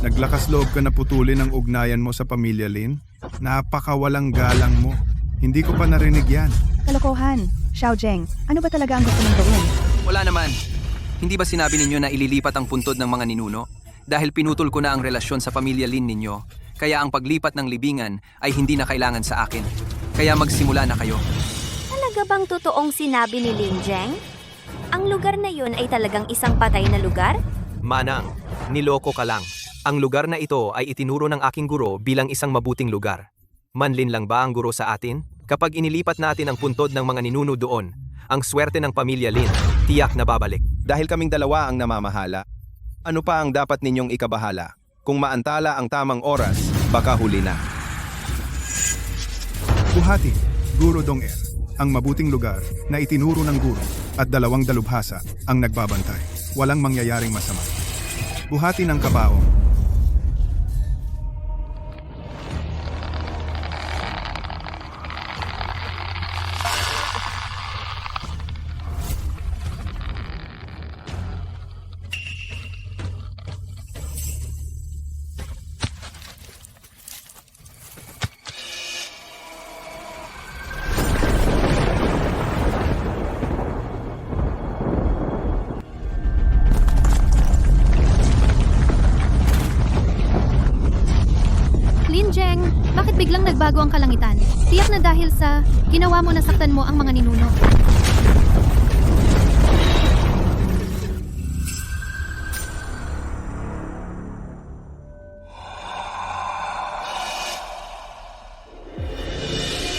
Naglakas loob ka na putulin ang ugnayan mo sa pamilya Lin? Napakawalang galang mo. Hindi ko pa narinig yan. Kalokohan. Xiao Jeng, ano ba talaga ang gusto mong gawin? Wala naman. Hindi ba sinabi ninyo na ililipat ang puntod ng mga ninuno? Dahil pinutol ko na ang relasyon sa pamilya Lin ninyo, kaya ang paglipat ng libingan ay hindi na kailangan sa akin. Kaya magsimula na kayo. Talaga bang totoong sinabi ni Lin Jeng? Ang lugar na yun ay talagang isang patay na lugar? Manang, niloko ka lang. Ang lugar na ito ay itinuro ng aking guro bilang isang mabuting lugar. Manlin lang ba ang guro sa atin? Kapag inilipat natin ang puntod ng mga ninuno doon, ang swerte ng pamilya Lin, tiyak na babalik. Dahil kaming dalawa ang namamahala, ano pa ang dapat ninyong ikabahala? Kung maantala ang tamang oras, baka huli na. Buhati, Guro Dong-er, ang mabuting lugar na itinuro ng guro at 2 dalubhasa ang nagbabantay. Walang mangyayaring masama. Buhati ng kabaong. Lin Jeng, bakit biglang nagbago ang kalangitan? Tiyak na dahil sa ginawa mo na saktan mo ang mga ninuno.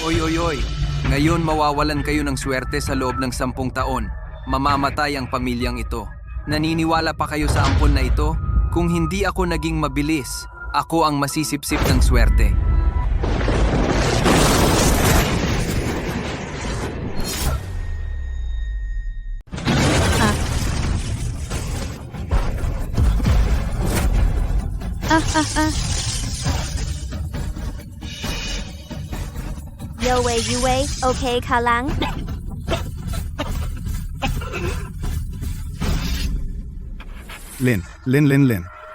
Oy. Ngayon mawawalan kayo ng swerte sa loob ng 10 taon. Mamamatay ang pamilyang ito. Naniniwala pa kayo sa ampon na ito? Kung hindi ako naging mabilis, ako ang masisipsip ng swerte. Yue, okay ka lang? Lin.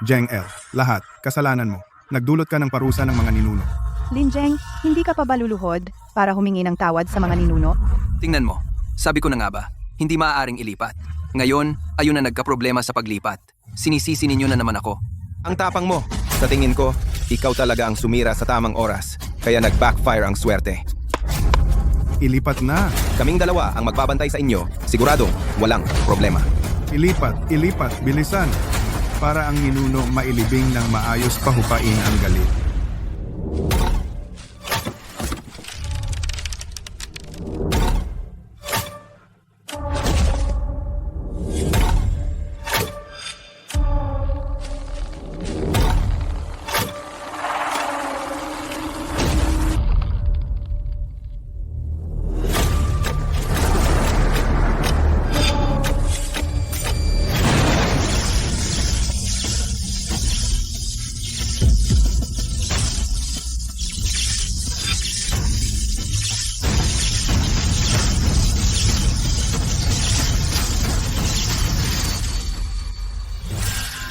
Jeng El, lahat, kasalanan mo. Nagdulot ka ng parusa ng mga ninuno. Lin Jeng, hindi ka pa ba luluhod para humingi ng tawad sa mga ninuno? Tingnan mo, sabi ko na nga ba, hindi maaaring ilipat. Ngayon, ayun na nagkaproblema sa paglipat. Sinisisi ninyo na naman ako. Ang tapang mo. Sa tingin ko, ikaw talaga ang sumira sa tamang oras. Kaya nag-backfire ang swerte. Ilipat na. Kaming dalawa ang magbabantay sa inyo. Siguradong walang problema. Ilipat, bilisan. Para ang ninuno mailibing ng maayos pahupain ang galit.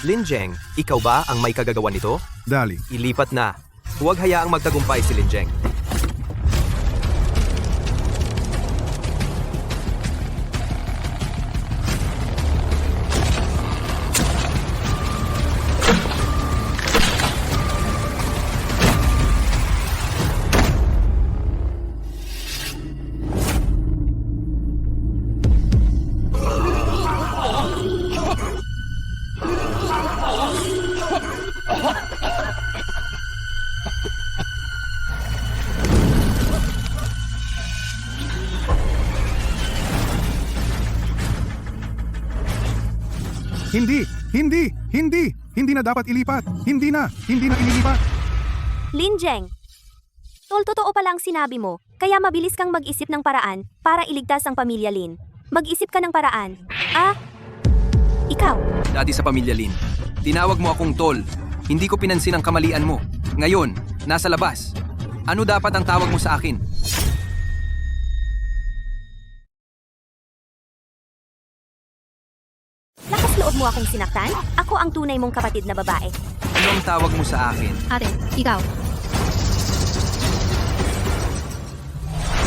Lin Jeng, ikaw ba ang may kagagawan nito? Dali. Ilipat na. Huwag hayaang magtagumpay si Lin Jeng. Hindi! Hindi! Hindi! Hindi na dapat ilipat! Hindi na! Hindi na ililipat! Lin Jeng, totoo pala ang sinabi mo, kaya mabilis kang mag-isip ng paraan para iligtas ang pamilya Lin. Mag-isip ka ng paraan. Ikaw. Dati sa pamilya Lin, tinawag mo akong tol. Hindi ko pinansin ang kamalian mo. Ngayon, nasa labas. Ano dapat ang tawag mo sa akin? Lakas loob mo akong sinaktan? Ako ang tunay mong kapatid na babae. Ano ang tawag mo sa akin? Ate, ikaw.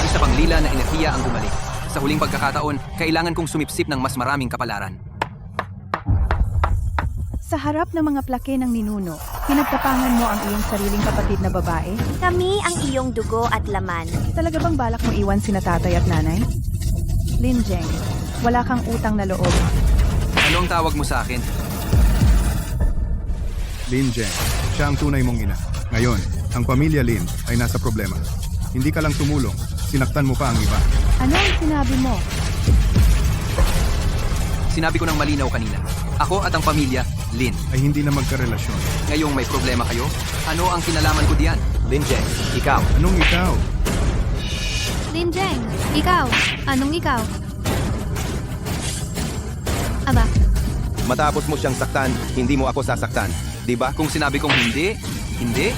Isa pang lila na enerhiya ang bumalik. Sa huling pagkakataon, kailangan kong sumipsip ng mas maraming kapalaran. Sa harap ng mga plake ng ninuno, pinagtapangan mo ang iyong sariling kapatid na babae? Kami ang iyong dugo at laman. Talaga bang balak mo iwan sina tatay at nanay? Lin Jeng, wala kang utang na loob. Ano ang tawag mo sa akin? Lin Jeng, siya ang tunay mong ina. Ngayon, ang pamilya Lin ay nasa problema. Hindi ka lang tumulong, sinaktan mo pa ang iba. Ano ang sinabi mo? Sinabi ko ng malinaw kanina. Ako at ang pamilya, Lin. Ay hindi na magkarelasyon. Ngayong may problema kayo, ano ang kinalaman ko diyan? Lin Jeng, ikaw. Anong ikaw? Lin Jeng, ikaw. Anong ikaw? Aba, Matapos mo siyang saktan, hindi mo ako sasaktan. Di ba? Kung sinabi kong hindi, hindi,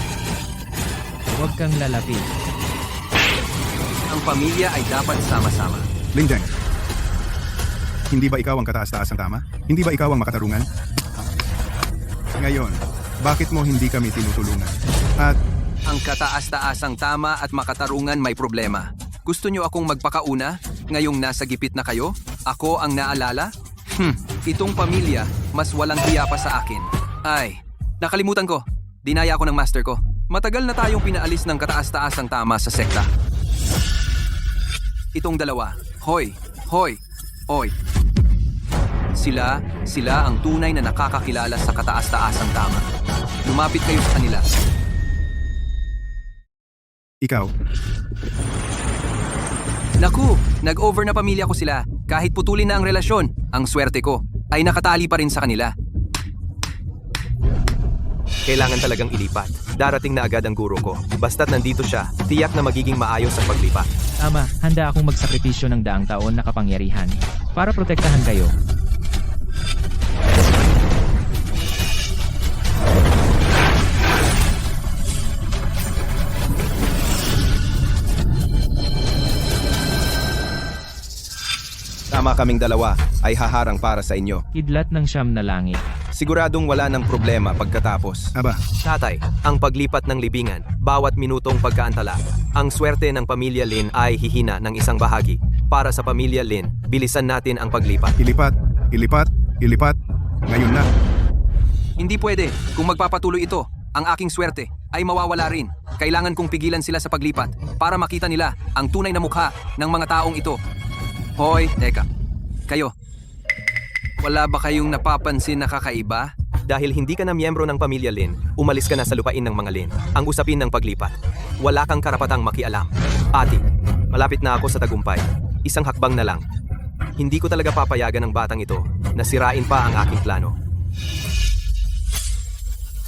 Huwag kang lalapit. ang pamilya ay dapat sama-sama. Lin Jeng, hindi ba ikaw ang kataas-taas ang tama? Hindi ba ikaw ang makatarungan? Ngayon, bakit mo hindi kami tinutulungan? At Ang kataas-taasang tama at makatarungan may problema. Gusto nyo akong magpakauna? Ngayong nasa gipit na kayo? Ako ang naalala? Itong pamilya, mas walang hiya pa sa akin. Ay, nakalimutan ko. Dinaya ako ng master ko. Matagal na tayong pinaalis ng kataas-taasang tama sa sekta. Itong dalawa, hoy, oy. Sila ang tunay na nakakakilala sa kataas-taasang tama. Lumapit kayo sa kanila. ikaw, Naku, nag-over na pamilya ko sila. Kahit putulin na ang relasyon, ang swerte ko ay nakatali pa rin sa kanila. Kailangan talagang ilipat. Darating na agad ang guro ko. Basta't nandito siya, tiyak na magiging maayos ang paglipat. Ama, handa akong magsakripisyo ng daang taon na kapangyarihan para protektahan kayo. Tama kaming dalawa ay haharang para sa inyo. Kidlat ng siyam na langit. Siguradong wala ng problema pagkatapos. aba, Tatay, ang paglipat ng libingan, bawat minutong pagkaantala. Ang swerte ng pamilya Lin ay hihina ng isang bahagi. Para sa pamilya Lin, bilisan natin ang paglipat. ilipat, ngayon na. Hindi pwede. Kung magpapatuloy ito, ang aking swerte ay mawawala rin. Kailangan kong pigilan sila sa paglipat para makita nila ang tunay na mukha ng mga taong ito. Hoy, teka. Kayo. Wala ba kayong napapansin na kakaiba? Dahil hindi ka na miyembro ng pamilya Lin, umalis ka na sa lupain ng mga Lin. Ang usapin ng paglipat. Wala kang karapatang makialam. Ati, malapit na ako sa tagumpay. Isang hakbang na lang. Hindi ko talaga papayagan ng batang ito na sirain pa ang aking plano.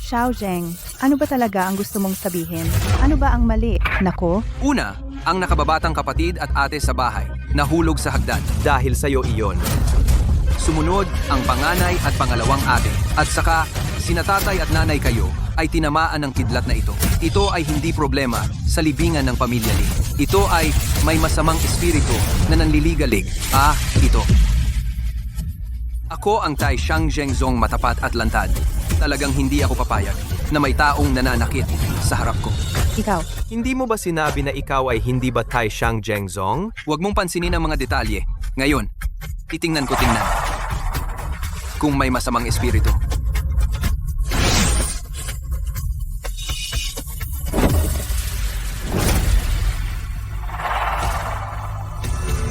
Xiao Zheng, ano ba talaga ang gusto mong sabihin? Ano ba ang mali? Nako, Una, ang nakababatang kapatid at ate sa bahay, nahulog sa hagdan. Dahil sa'yo iyon. Sumunod ang panganay at pangalawang ate. At saka, sina tatay at nanay kayo ay tinamaan ng kidlat na ito. Ito ay hindi problema sa libingan ng pamilya Lee. Ito ay may masamang espiritu na nanliligalig. Ito. Ako ang Tai Xiang Zhengzong matapat at lantad. Talagang hindi ako papayag na may taong nananakit sa harap ko. Ikaw, Hindi mo ba sinabi na ikaw ay hindi ba Tai Xiang Zhengzong? Huwag mong pansinin ang mga detalye. Ngayon, titingnan ko tingnan. Kung may masamang espiritu.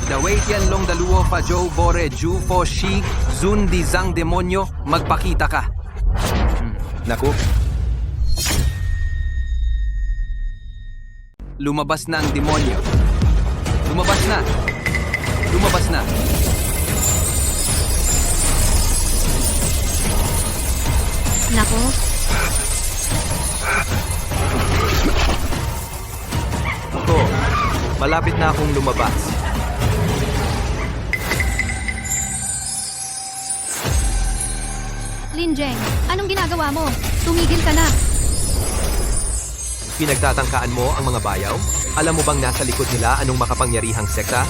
Dawei Tianlong Daluo Pa Zhou Bore Ju Fo Shi Zun Di Zhang Demonyo, magpakita ka. Naku, Lumabas na ang demonyo. Lumabas na. Lumabas na. Nako, Ako, malapit na akong lumabas. Lin Jeng, anong ginagawa mo? Tumigil ka na. Pinagtatangkaan mo ang mga bayaw? Alam mo bang nasa likod nila anong makapangyarihang sekta?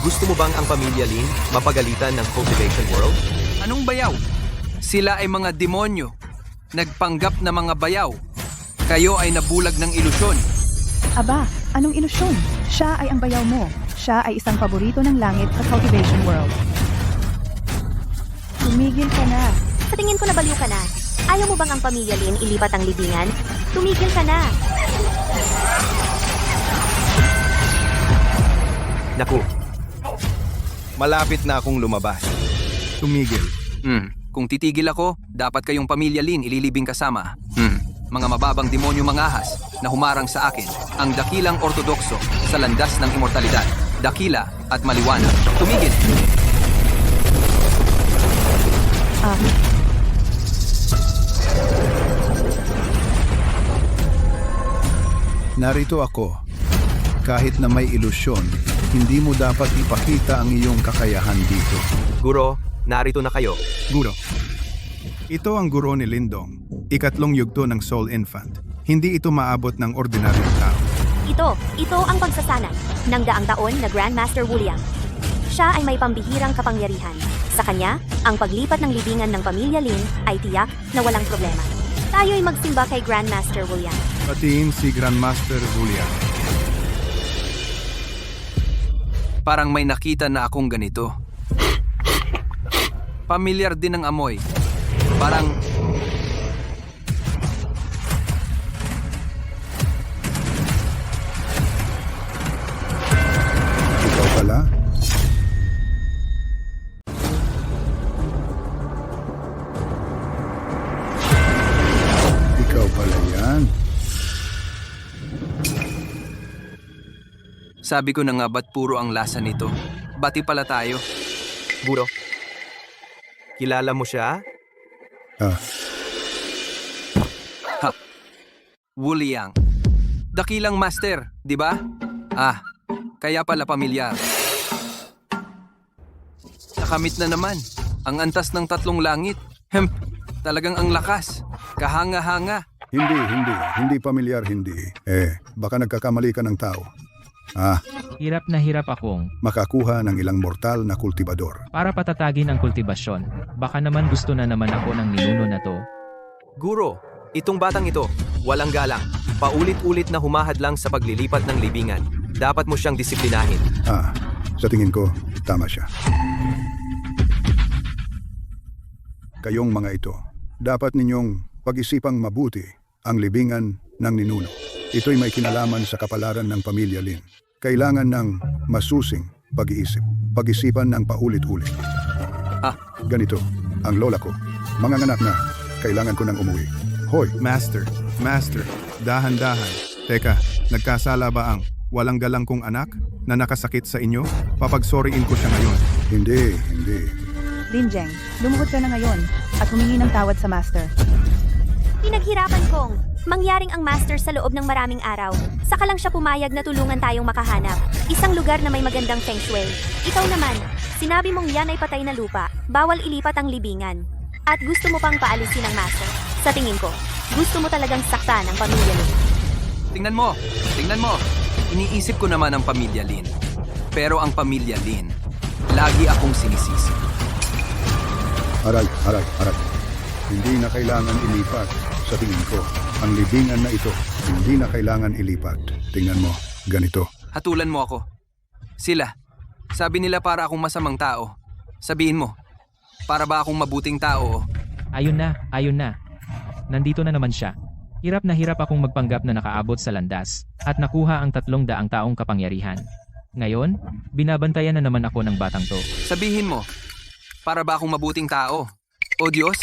Gusto mo bang ang pamilya Lin mapagalitan ng Cultivation World? Anong bayaw? Sila ay mga demonyo. Nagpanggap na mga bayaw. Kayo ay nabulag ng ilusyon. aba, anong ilusyon? Siya ay ang bayaw mo. Siya ay isang paborito ng langit sa Cultivation World. Tumigil ka na. Sa tingin ko nabaliw ka na. Ayaw mo bang ang pamilya Lin ilipat ang libingan? Tumigil ka na. Naku, malapit na akong lumabas. Tumigil. Kung titigil ako, dapat kayong pamilya Lin ililibing kasama. Mga mababang demonyo mangahas na humarang sa akin. Ang dakilang ortodokso sa landas ng imortalidad. Dakila at maliwanag. Tumigil! Narito ako. Kahit na may ilusyon, hindi mo dapat ipakita ang iyong kakayahan dito. Guro, narito na kayo. Guro. Ito ang guro ni Lindong, ikatlong yugto ng Soul Infant. Hindi ito maabot ng ordinaryong tao. Ito ang pagsasanay ng daang taon na Grandmaster Wuliang. Siya ay may pambihirang kapangyarihan. Sa kanya, ang paglipat ng libingan ng pamilya Lin ay tiyak na walang problema. Tayo'y magsimba kay Grandmaster Wuliang. Patiin si Grandmaster Julia. Parang may nakita na akong ganito. Pamilyar din ang amoy. Parang... Ikaw pala? Ikaw pala yan? Sabi ko na nga ba't puro ang lasa nito? Bati pala tayo. Guro, kilala mo siya? Wuliang. Dakilang master, di ba? Kaya pala pamilyar. Nakamit na naman. Ang antas ng tatlong langit. Talagang ang lakas. Kahanga-hanga. Hindi pamilyar, hindi. Baka nagkakamali ka ng tao. Hirap na hirap akong Makakuha ng ilang mortal na kultibador. para patatagin ang kultibasyon. Baka naman gusto na naman ako ng ninuno na to. Guro, itong batang ito, walang galang. Paulit-ulit na humahadlang sa paglilipat ng libingan. Dapat mo siyang disiplinahin. Sa tingin ko, tama siya. Kayong mga ito, dapat ninyong pag-isipang mabuti ang libingan ng ninuno. Ito'y may kinalaman sa kapalaran ng pamilya Lin. Kailangan ng masusing pag-iisip. Pag-isipan ng paulit-ulit. Ganito, ang lola ko, manganganak na, kailangan ko nang umuwi. Hoy! Master, dahan-dahan. Teka, nagkasala ba ang walang galang kong anak na nakasakit sa inyo? Papagsoriin ko siya ngayon. Hindi. Lin Jeng, lumuhod ka na ngayon at humingi ng tawad sa Master. Pinaghirapan kong mangyaring ang master sa loob ng maraming araw. Saka lang siya pumayag na tulungan tayong makahanap. Isang lugar na may magandang feng shui. Ikaw naman, sinabi mong yan ay patay na lupa. Bawal ilipat ang libingan. At gusto mo pang paalisin ang master. Sa tingin ko, gusto mo talagang saktan ang pamilya Lin. Tingnan mo. Iniisip ko naman ang pamilya Lin. Pero ang pamilya Lin, lagi akong sinisisi. Aray. Hindi na kailangan ilipat. Sa tingin ko, ang libingan na ito, hindi na kailangan ilipat. Tingnan mo, ganito. Hatulan mo ako. Sila. Sabi nila para akong masamang tao. Sabihin mo, para ba akong mabuting tao? Ayun na. Nandito na naman siya. Hirap na hirap akong magpanggap na nakaabot sa landas at nakuha ang 300 taong kapangyarihan. Ngayon, binabantayan na naman ako ng batang to. Sabihin mo, para ba akong mabuting tao? O Diyos?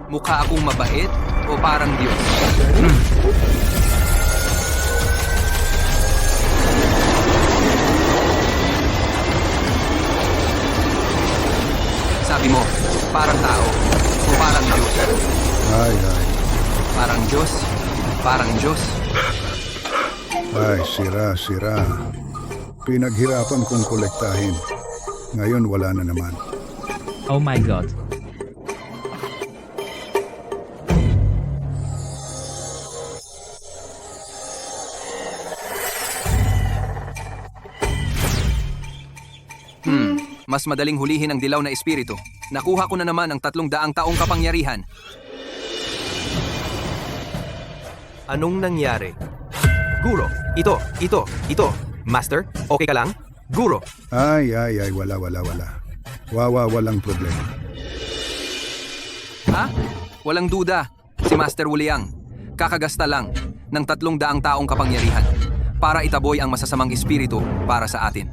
Mukha akong mabait o parang Diyos? Sabi mo, parang tao o parang Diyos? Ay. Parang Diyos? Parang Diyos? Ay, sira. Pinaghirapan kong kolektahin. Ngayon wala na naman. Oh my God. Mas madaling hulihin ang dilaw na espiritu. Nakuha ko na naman ang 300 taong kapangyarihan. Anong nangyari? Guro, ito. Master, okay ka lang? Guro, Ay, wala. Walang problema. Ha? Walang duda. Si Master Wuliang. Kakagasta lang ng 300 taong kapangyarihan para itaboy ang masasamang espiritu para sa atin.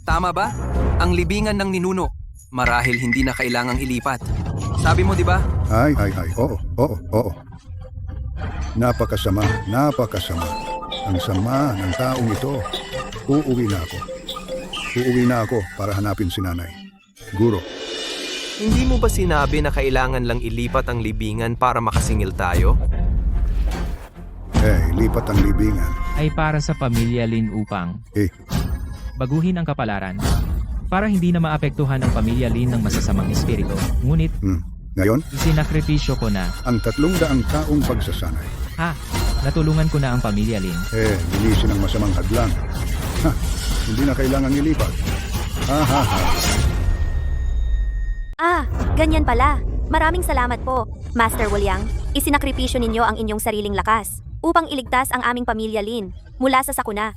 Tama ba? Ang libingan ng ninuno. Marahil hindi na kailangang ilipat. Sabi mo, di ba? Ay, oo. Napakasama. Ang sama ng taong ito. Uuwi na ako para hanapin si nanay. Guro, hindi mo ba sinabi na kailangan lang ilipat ang libingan para makasingil tayo? lipat ang libingan. Ay para sa pamilya Lin upang baguhin ang kapalaran para hindi na maapektuhan ang pamilya Lin ng masasamang espiritu. Ngunit, Ngayon, isinakripisyo ko na, ang 300 taong pagsasanay. natulungan ko na ang pamilya Lin. Linisin ang masamang hadlang. Hindi na kailangang ilipat. Ganyan pala. Maraming salamat po, Master Wuliang. Isinakripisyo ninyo ang inyong sariling lakas upang iligtas ang aming pamilya Lin mula sa sakuna.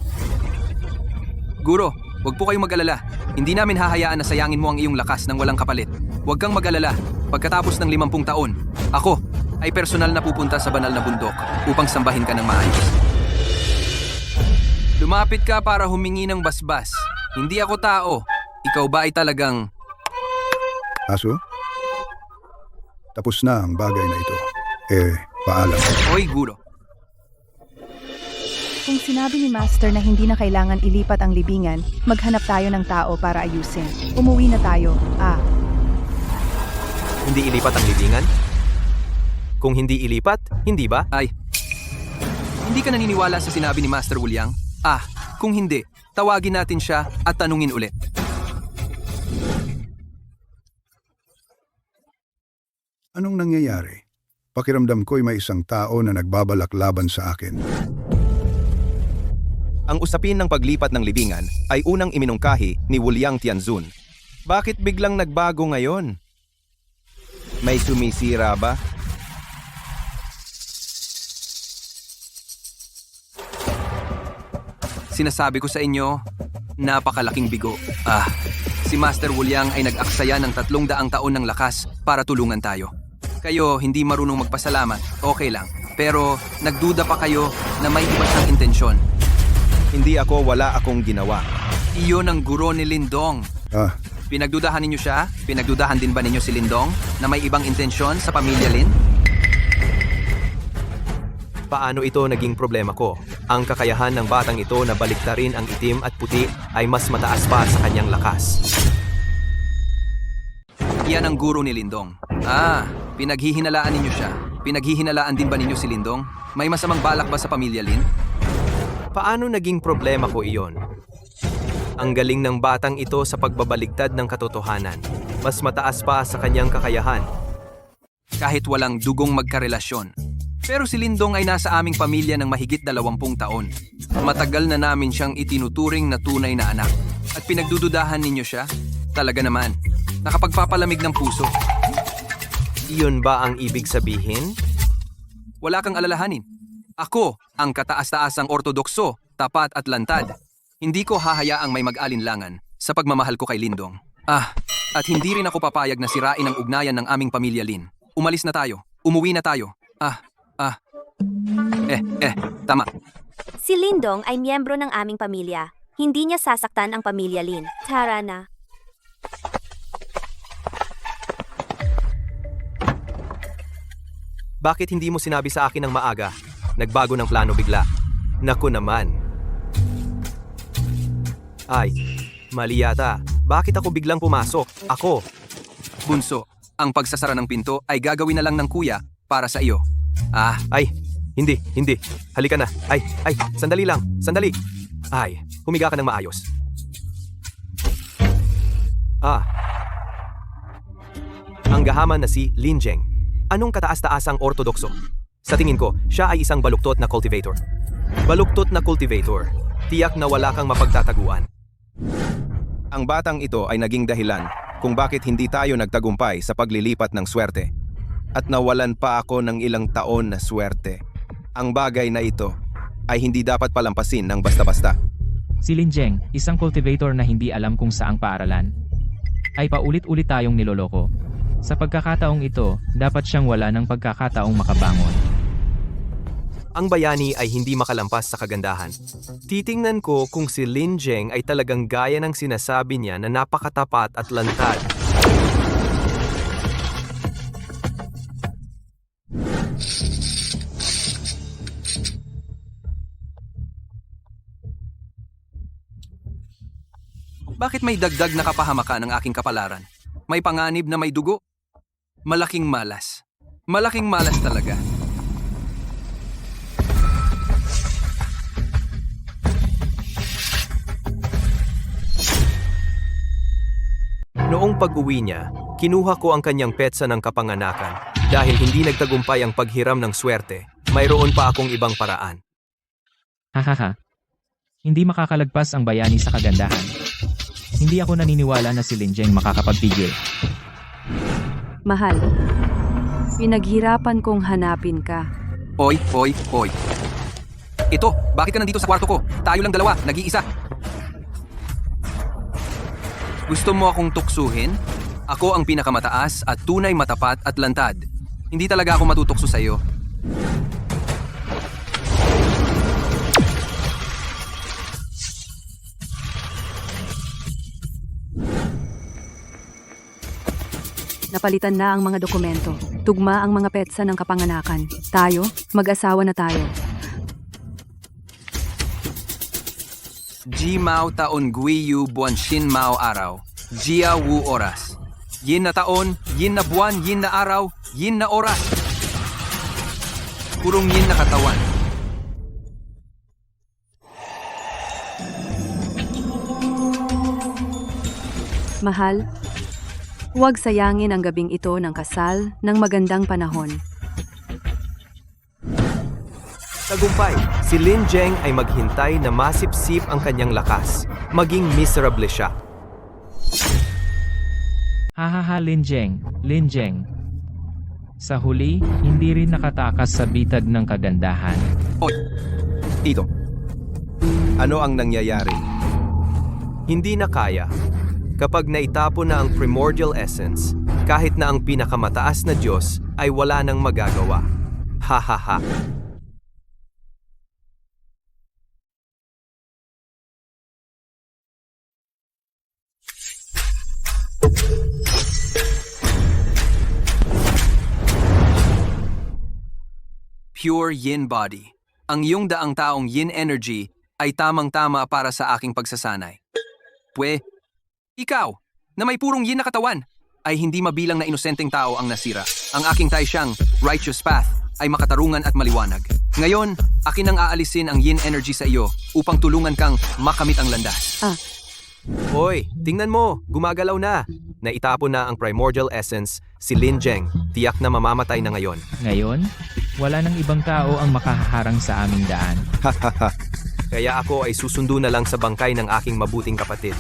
Guro, huwag po kayong mag-alala. Hindi namin hahayaan na sayangin mo ang iyong lakas ng walang kapalit. Huwag kang mag-alala. Pagkatapos ng 50 taon, ako ay personal na pupunta sa banal na bundok upang sambahin ka ng maayos. Lumapit ka para humingi ng basbas. Hindi ako tao. Ikaw ba ay talagang... Aso? Tapos na ang bagay na ito. Paalam. Hoy, Guro. Kung sinabi ni Master na hindi na kailangan ilipat ang libingan, maghanap tayo ng tao para ayusin. Umuwi na tayo. Hindi ilipat ang libingan? Kung hindi ilipat, hindi ba? Hindi ka naniniwala sa sinabi ni Master Wuliang? Kung hindi, tawagin natin siya at tanungin ulit. Anong nangyayari? Pakiramdam ko'y may isang tao na nagbabalak laban sa akin. Ang usapin ng paglipat ng libingan ay unang iminungkahi ni Wuliang Tianzun. Bakit biglang nagbago ngayon? May sumisira ba? Sinasabi ko sa inyo, napakalaking bigo. Si Master Wuliang ay nag-aksaya ng 300 taon ng lakas para tulungan tayo. Kayo hindi marunong magpasalamat, okay lang. Pero nagduda pa kayo na may iba siyang intensyon. Hindi ako, wala akong ginawa. Iyon ang guro ni Lindong. Pinagdudahan ninyo siya? Pinagdudahan din ba ninyo si Lindong na may ibang intensyon sa pamilya Lin? Paano ito naging problema ko? Ang kakayahan ng batang ito na baliktarin ang itim at puti ay mas mataas pa sa kanyang lakas. Iyan ang guro ni Lindong. Pinaghihinalaan ninyo siya. Pinaghihinalaan din ba ninyo si Lindong? May masamang balak ba sa pamilya Lin? Paano naging problema ko iyon? Ang galing ng batang ito sa pagbabaligtad ng katotohanan. Mas mataas pa sa kanyang kakayahan. Kahit walang dugong magkarelasyon. Pero si Lindong ay nasa aming pamilya ng mahigit 20 taon. Matagal na namin siyang itinuturing na tunay na anak. At pinagdududahan ninyo siya? Talaga naman. Nakapagpapalamig ng puso. Iyon ba ang ibig sabihin? Wala kang alalahanin. Ako ang kataas-taasang ortodokso, tapat at lantad. Hindi ko hahayaang may mag-alinlangan sa pagmamahal ko kay Lindong. At hindi rin ako papayag na sirain ang ugnayan ng aming pamilya, Lin. Umalis na tayo. Umuwi na tayo. Tama. Si Lindong ay miyembro ng aming pamilya. Hindi niya sasaktan ang pamilya Lin. Tara na. Bakit hindi mo sinabi sa akin ng maaga? Nagbago ng plano bigla. Naku naman. Ay, mali yata. Bakit ako biglang pumasok? Ako. Bunso, ang pagsasara ng pinto ay gagawin na lang ng kuya para sa iyo. Ay, hindi. Halika na. Ay, sandali lang. Sandali. Ay, humiga ka ng maayos. Ang gahaman na si Lin Jeng. Anong kataas-taasang ortodokso? Sa tingin ko, siya ay isang baluktot na cultivator. Baluktot na cultivator. Tiyak na wala kang mapagtataguan. Ang batang ito ay naging dahilan kung bakit hindi tayo nagtagumpay sa paglilipat ng swerte. At nawalan pa ako ng ilang taon na swerte. Ang bagay na ito ay hindi dapat palampasin ng basta-basta. Si Lin Jeng, isang cultivator na hindi alam kung saang paaralan, ay paulit-ulit tayong niloloko. Sa pagkakataong ito, dapat siyang wala ng pagkakataong makabangon. Ang bayani ay hindi makalampas sa kagandahan. Titingnan ko kung si Lin Jeng ay talagang gaya ng sinasabi niya na napakatapat at lantad. Bakit may dagdag na kapahamakan ang aking kapalaran? May panganib na may dugo? Malaking malas. Malaking malas talaga. Noong pag-uwi niya, kinuha ko ang kanyang petsa ng kapanganakan. Dahil hindi nagtagumpay ang paghiram ng swerte, mayroon pa akong ibang paraan. Hahaha. Hindi makakalagpas ang bayani sa kagandahan. Hindi ako naniniwala na si Lin Jeng makakapagpigil. Mahal, pinaghirapan kong hanapin ka. Oy. Ito, bakit ka nandito sa kwarto ko? Tayo lang dalawa, nag-iisa. Gusto mo akong tuksuhin? Ako ang pinakamataas at tunay matapat at lantad. Hindi talaga ako matutukso sa iyo. Napalitan na ang mga dokumento. Tugma ang mga petsa ng kapanganakan. Tayo, mag-asawa na tayo. Ji Mao taon Guiyu buwan Shin Mao araw. Jia Wu oras. Yin na taon, yin na buwan, yin na araw, yin na oras. Purong yin na katawan. Mahal, huwag sayangin ang gabing ito ng kasal ng magandang panahon. Tagumpay, si Lin Jeng ay maghintay na masipsip ang kanyang lakas. Maging miserable siya. Hahaha Lin Jeng. Sa huli, hindi rin nakatakas sa bitag ng kagandahan. Ito. Ano ang nangyayari? Hindi na kaya. Kapag naitapon na ang primordial essence, kahit na ang pinakamataas na Diyos ay wala nang magagawa. Hahaha. Pure yin body. Ang iyong daang taong yin energy ay tamang-tama para sa aking pagsasanay. Ikaw, na may purong yin na katawan, ay hindi mabilang na inosenteng tao ang nasira. Ang aking Taishyang righteous path ay makatarungan at maliwanag. Ngayon, akin ang aalisin ang yin energy sa iyo upang tulungan kang makamit ang landas. Hoy, tingnan mo, gumagalaw na. Naitapon na ang primordial essence, si Lin Jeng, tiyak na mamamatay na ngayon. Ngayon, wala nang ibang tao ang makahaharang sa aming daan. Kaya ako ay susundo na lang sa bangkay ng aking mabuting kapatid.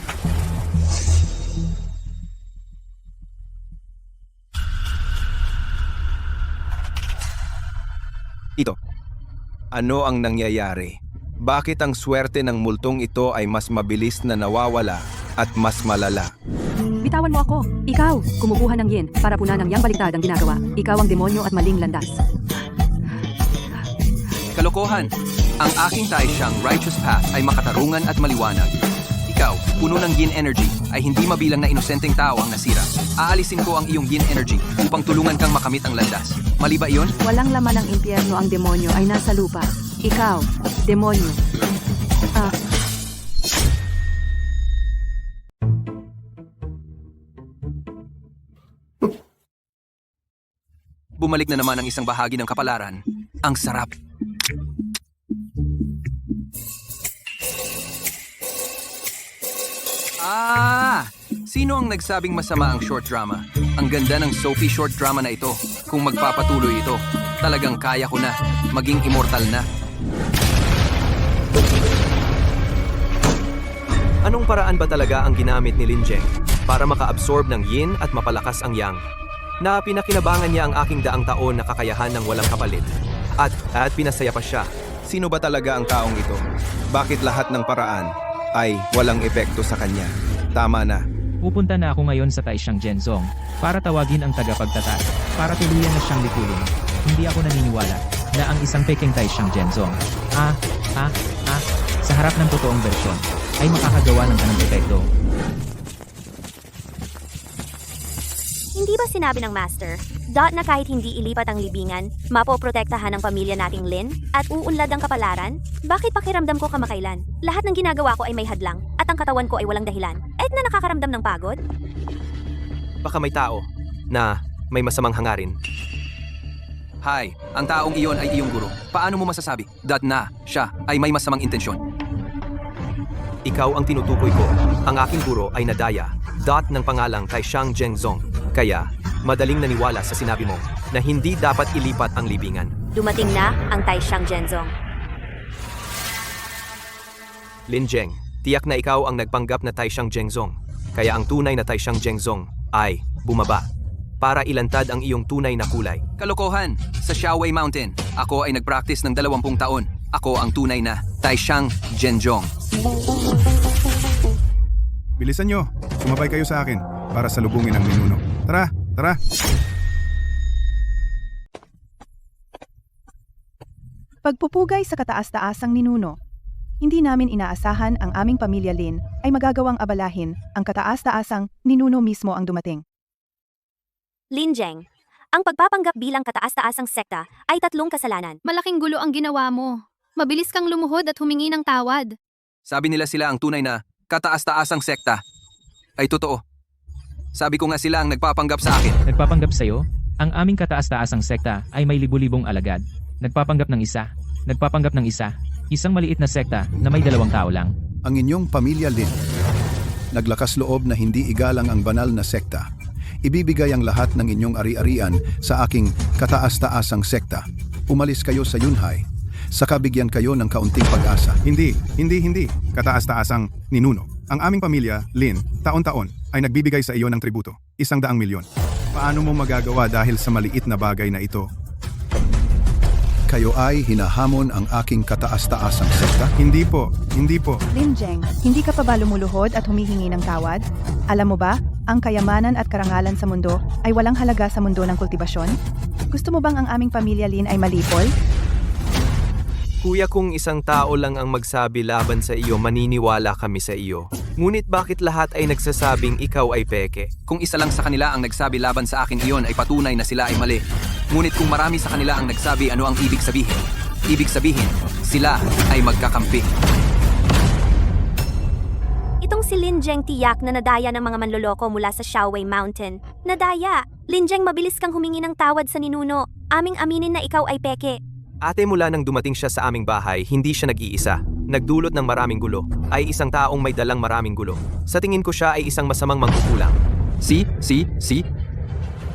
Ito. Ano ang nangyayari? Bakit ang swerte ng multong ito ay mas mabilis na nawawala at mas malala? Bitawan mo ako. Ikaw, kumukuha ng yin para punan ng yang baliktad ang ginagawa. Ikaw ang demonyo at maling landas. Kalokohan! Ang aking Taishyang righteous path ay makatarungan at maliwanag. Ikaw, puno ng yin energy, ay hindi mabilang na inosenteng tao ang nasira. Aalisin ko ang iyong yin energy upang tulungan kang makamit ang landas. Mali ba iyon? Walang laman ng impyerno, ang demonyo ay nasa lupa. Ikaw, demonyo. Bumalik na naman ang isang bahagi ng kapalaran. Ang sarap. Sino ang nagsabing masama ang short drama? Ang ganda ng Sophie short drama na ito. Kung magpapatuloy ito, talagang kaya ko na. Maging immortal na. Anong paraan ba talaga ang ginamit ni Lin Jeng para maka-absorb ng yin at mapalakas ang yang? Na pinakinabangan niya ang aking daang taon na kakayahan ng walang kapalit. At pinasaya pa siya. Sino ba talaga ang taong ito? Bakit lahat ng paraan ay walang epekto sa kanya? Tama na. Pupunta na ako ngayon sa Taishyang Genzong para tawagin ang tagapagtatas para tuluyan na siyang likulin. Hindi ako naniniwala na ang isang peking Taishyang Genzong sa harap ng totoong bersyon ay makakagawa ng anong epekto. Hindi ba sinabi ng Master, na kahit hindi ilipat ang libingan, mapoprotektahan ng pamilya nating Lin at uunlad ang kapalaran? Bakit pakiramdam ko kamakailan? Lahat ng ginagawa ko ay may hadlang at ang katawan ko ay walang dahilan. Na nakakaramdam ng pagod? Baka may tao na may masamang hangarin. Hi, ang taong iyon ay iyong guro. Paano mo masasabi na siya ay may masamang intensyon? Ikaw ang tinutukoy ko. Ang aking guro ay nadaya. Ng pangalang Taishyang Genzong. Kaya, madaling naniwala sa sinabi mo na hindi dapat ilipat ang libingan. Dumating na ang Taishyang Genzong. Lin Jeng, tiyak na ikaw ang nagpanggap na Taishyang Genzong. Kaya ang tunay na Taishyang Genzong ay bumaba para ilantad ang iyong tunay na kulay. Kalokohan! Sa Xiaowei Mountain, ako ay nag-practice ng 20 taon. Ako ang tunay na Taishyang Genzong. Bilisan nyo, sumabay kayo sa akin para salubungin ang ninuno. Tara, tara! Pagpupugay sa kataas-taasang ninuno. Hindi namin inaasahan ang aming pamilya Lin ay magagawang abalahin ang kataas-taasang ninuno mismo ang dumating. Lin Jeng, ang pagpapanggap bilang kataas-taasang sekta ay 3 kasalanan. Malaking gulo ang ginawa mo. Mabilis kang lumuhod at humingi ng tawad. Sabi nila sila ang tunay na kataas-taasang sekta. Ay totoo. Sabi ko nga sila ang nagpapanggap sa akin. Nagpapanggap sa'yo? Ang aming kataas-taasang sekta ay may libu-libong alagad. Nagpapanggap ng isa. Isang maliit na sekta na may 2 tao lang. Ang inyong pamilya Lin, naglakas loob na hindi igalang ang banal na sekta. Ibibigay ang lahat ng inyong ari-arian sa aking kataas-taasang sekta. Umalis kayo sa Yunhai. Saka bigyan kayo ng kaunting pag-asa. Hindi. Kataas-taasang ninuno. Ang aming pamilya, Lin, taon-taon ay nagbibigay sa iyo ng tributo. 100 milyon. Paano mo magagawa dahil sa maliit na bagay na ito? Kayo ay hinahamon ang aking kataas-taasang sekta? Hindi po. Lin Jeng, hindi ka pa ba lumuluhod at humihingi ng tawad? Alam mo ba, ang kayamanan at karangalan sa mundo ay walang halaga sa mundo ng kultibasyon? Gusto mo bang ang aming pamilya Lin ay malipol? Kuya, kung isang tao lang ang magsabi laban sa iyo, maniniwala kami sa iyo. Ngunit bakit lahat ay nagsasabing ikaw ay peke? Kung isa lang sa kanila ang nagsabi laban sa akin iyon ay patunay na sila ay mali. Ngunit kung marami sa kanila ang nagsabi ano ang ibig sabihin, sila ay magkakampi. Itong si Lin Jeng tiyak na nadaya ng mga manloloko mula sa Xiaowei Mountain. Nadaya! Lin Jeng, mabilis kang humingi ng tawad sa ninuno. Aming aminin na ikaw ay peke. Ate, mula nang dumating siya sa aming bahay, hindi siya nag-iisa. Nagdulot ng maraming gulo. Ay isang taong may dalang maraming gulo. Sa tingin ko siya ay isang masamang mangkukulam. Si.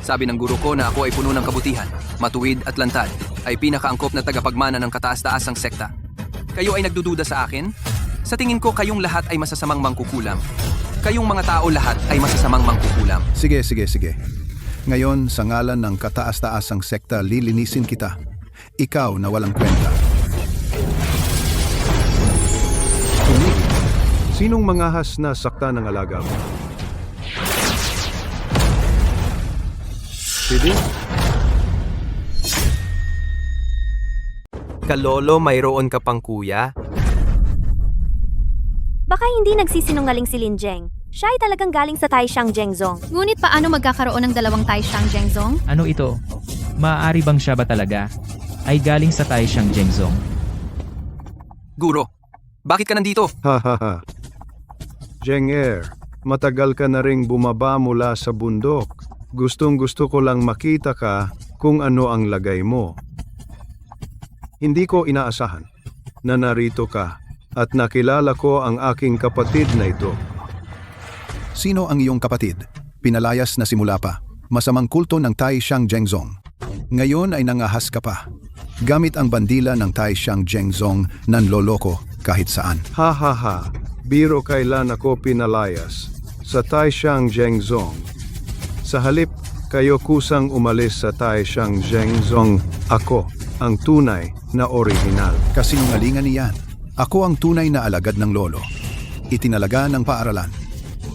Sabi ng guro ko na ako ay puno ng kabutihan, matuwid at lantad, ay pinakaangkop na tagapagmana ng kataas-taasang sekta. Kayo ay nagdududa sa akin? Sa tingin ko kayong lahat ay masasamang mangkukulam. Kayong mga tao lahat ay masasamang mangkukulam. Sige. Ngayon, sa ngalan ng kataas-taasang sekta, lilinisin kita. Ikaw na walang kwenta. Tumigil. Sinong mangahas na sakta ng alaga mo? Pwede? Kalolo, mayroon ka pang kuya? Baka hindi nagsisinungaling si Lin Jeng. Siya ay talagang galing sa Taishan Zhengzong. Ngunit paano magkakaroon ng dalawang Taishan Zhengzong? Ano ito? Maaari bang siya ba talaga ay galing sa Taishan Zhengzong? Guro, bakit ka nandito? Hahaha. Jenger, matagal ka na ring bumaba mula sa bundok. Gustong-gusto ko lang makita ka kung ano ang lagay mo. Hindi ko inaasahan na narito ka at nakilala ko ang aking kapatid na ito. Sino ang iyong kapatid? Pinalayas na simula pa. Masamang kulto ng Taishan Zhengzong. Ngayon ay nangahas ka pa. Gamit ang bandila ng Taishan Zhengzong nanloloko kahit saan. Hahaha, biro kailan ako pinalayas sa Taishan Zhengzong. Sa halip, kayo kusang umalis sa Taishan Zhengzong. Ako ang tunay na orihinal. Kasinungalingan niyan. Ako ang tunay na alagad ng lolo. Itinalaga ng paaralan.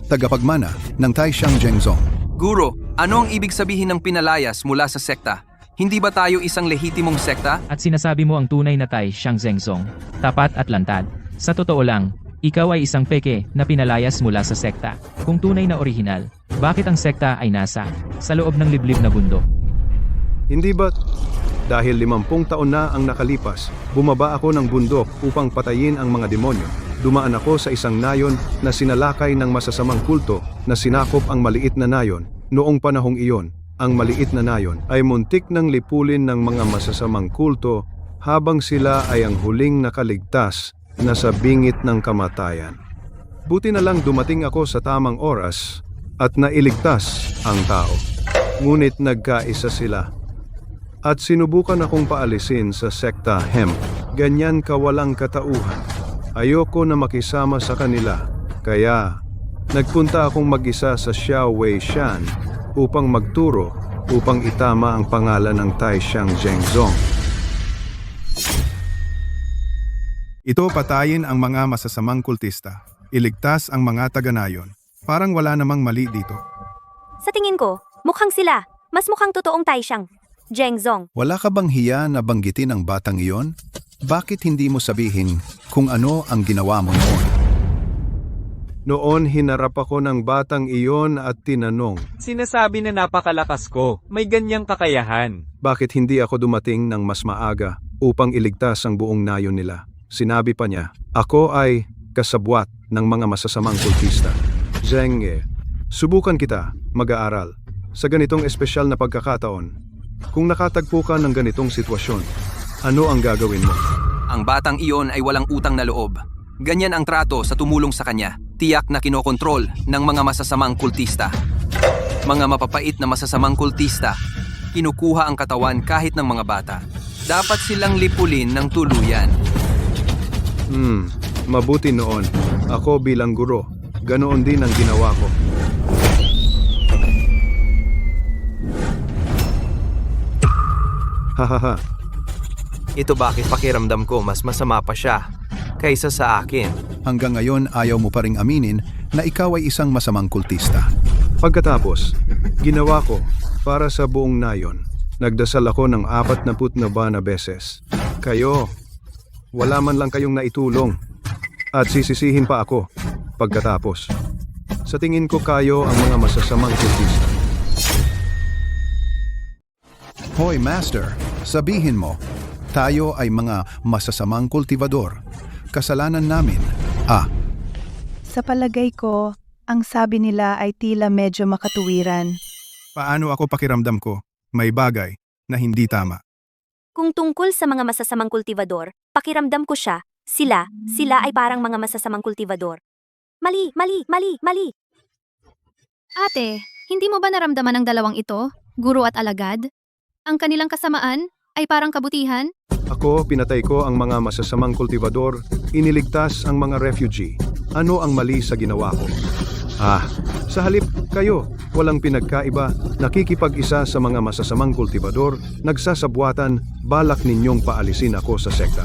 Tagapagmana ng Taishan Zhengzong. Guro, ano ang ibig sabihin ng pinalayas mula sa sekta? Hindi ba tayo isang lehitimong sekta? At sinasabi mo ang tunay na Taishan Zhengzong, tapat at lantad. Sa totoo lang, ikaw ay isang peke na pinalayas mula sa sekta. Kung tunay na orihinal, bakit ang sekta ay nasa sa loob ng liblib na bundok? Hindi ba dahil 50 taon na ang nakalipas, bumaba ako ng bundok upang patayin ang mga demonyo. Dumaan ako sa isang nayon na sinalakay ng masasamang kulto na sinakop ang maliit na nayon. Noong panahong iyon, ang maliit na nayon ay muntik ng lipulin ng mga masasamang kulto habang sila ay ang huling nakaligtas na sa bingit ng kamatayan. Buti na lang dumating ako sa tamang oras at nailigtas ang tao. Ngunit nagkaisa sila. At sinubukan akong paalisin sa sekta hemp. Ganyan kawalang katauhan. Ayoko na makisama sa kanila. Kaya, nagpunta akong mag-isa sa Xiao Wei Shan upang magturo upang itama ang pangalan ng Taishan Zhengzong. Ito patayin ang mga masasamang kultista. Iligtas ang mga taga-nayon. Parang wala namang mali dito. Sa tingin ko, mukhang sila. Mas mukhang totoong Taishan Zhengzong. Wala ka bang hiya na banggitin ang batang iyon? Bakit hindi mo sabihin kung ano ang ginawa mo noon? Noon hinarap ako ng batang iyon at tinanong, Sinasabi na napakalakas ko, may ganyang kakayahan. bakit hindi ako dumating ng mas maaga upang iligtas ang buong nayon nila? Sinabi pa niya, ako ay kasabwat ng mga masasamang kultista. Zheng, subukan kita mag-aaral sa ganitong espesyal na pagkakataon. Kung nakatagpo ka ng ganitong sitwasyon, ano ang gagawin mo? Ang batang iyon ay walang utang na loob. Ganyan ang trato sa tumulong sa kanya. Tiyak na kinokontrol ng mga masasamang kultista. Mga mapapait na masasamang kultista, kinukuha ang katawan kahit ng mga bata. Dapat silang lipulin ng tuluyan. Mabuti noon. Ako bilang guro, ganoon din ang ginawa ko. Hahaha. Ito bakit pakiramdam ko mas masama pa siya kaysa sa akin. Hanggang ngayon ayaw mo pa ring aminin na ikaw ay isang masamang kultista. Pagkatapos, ginawa ko para sa buong nayon. Nagdasal ako ng 40 na beses. Kayo, wala man lang kayong naitulong. At sisisihin pa ako pagkatapos. Sa tingin ko kayo ang mga masasamang kultista. Hoy Master, sabihin mo, tayo ay mga masasamang kultivador. Kasalanan namin. Sa palagay ko, ang sabi nila ay tila medyo makatuwiran. Paano ako pakiramdam ko? May bagay na hindi tama. Kung tungkol sa mga masasamang kultivador, pakiramdam ko sila ay parang mga masasamang kultivador. Mali. Ate, hindi mo ba naramdaman ang dalawang ito, guro at alagad? Ang kanilang kasamaan ay parang kabutihan? Ako, pinatay ko ang mga masasamang kultivador, iniligtas ang mga refugee. Ano ang mali sa ginawa ko? Sa halip kayo, walang pinagkaiba, nakikipag-isa sa mga masasamang kultibador, nagsasabwatan, balak ninyong paalisin ako sa sekta.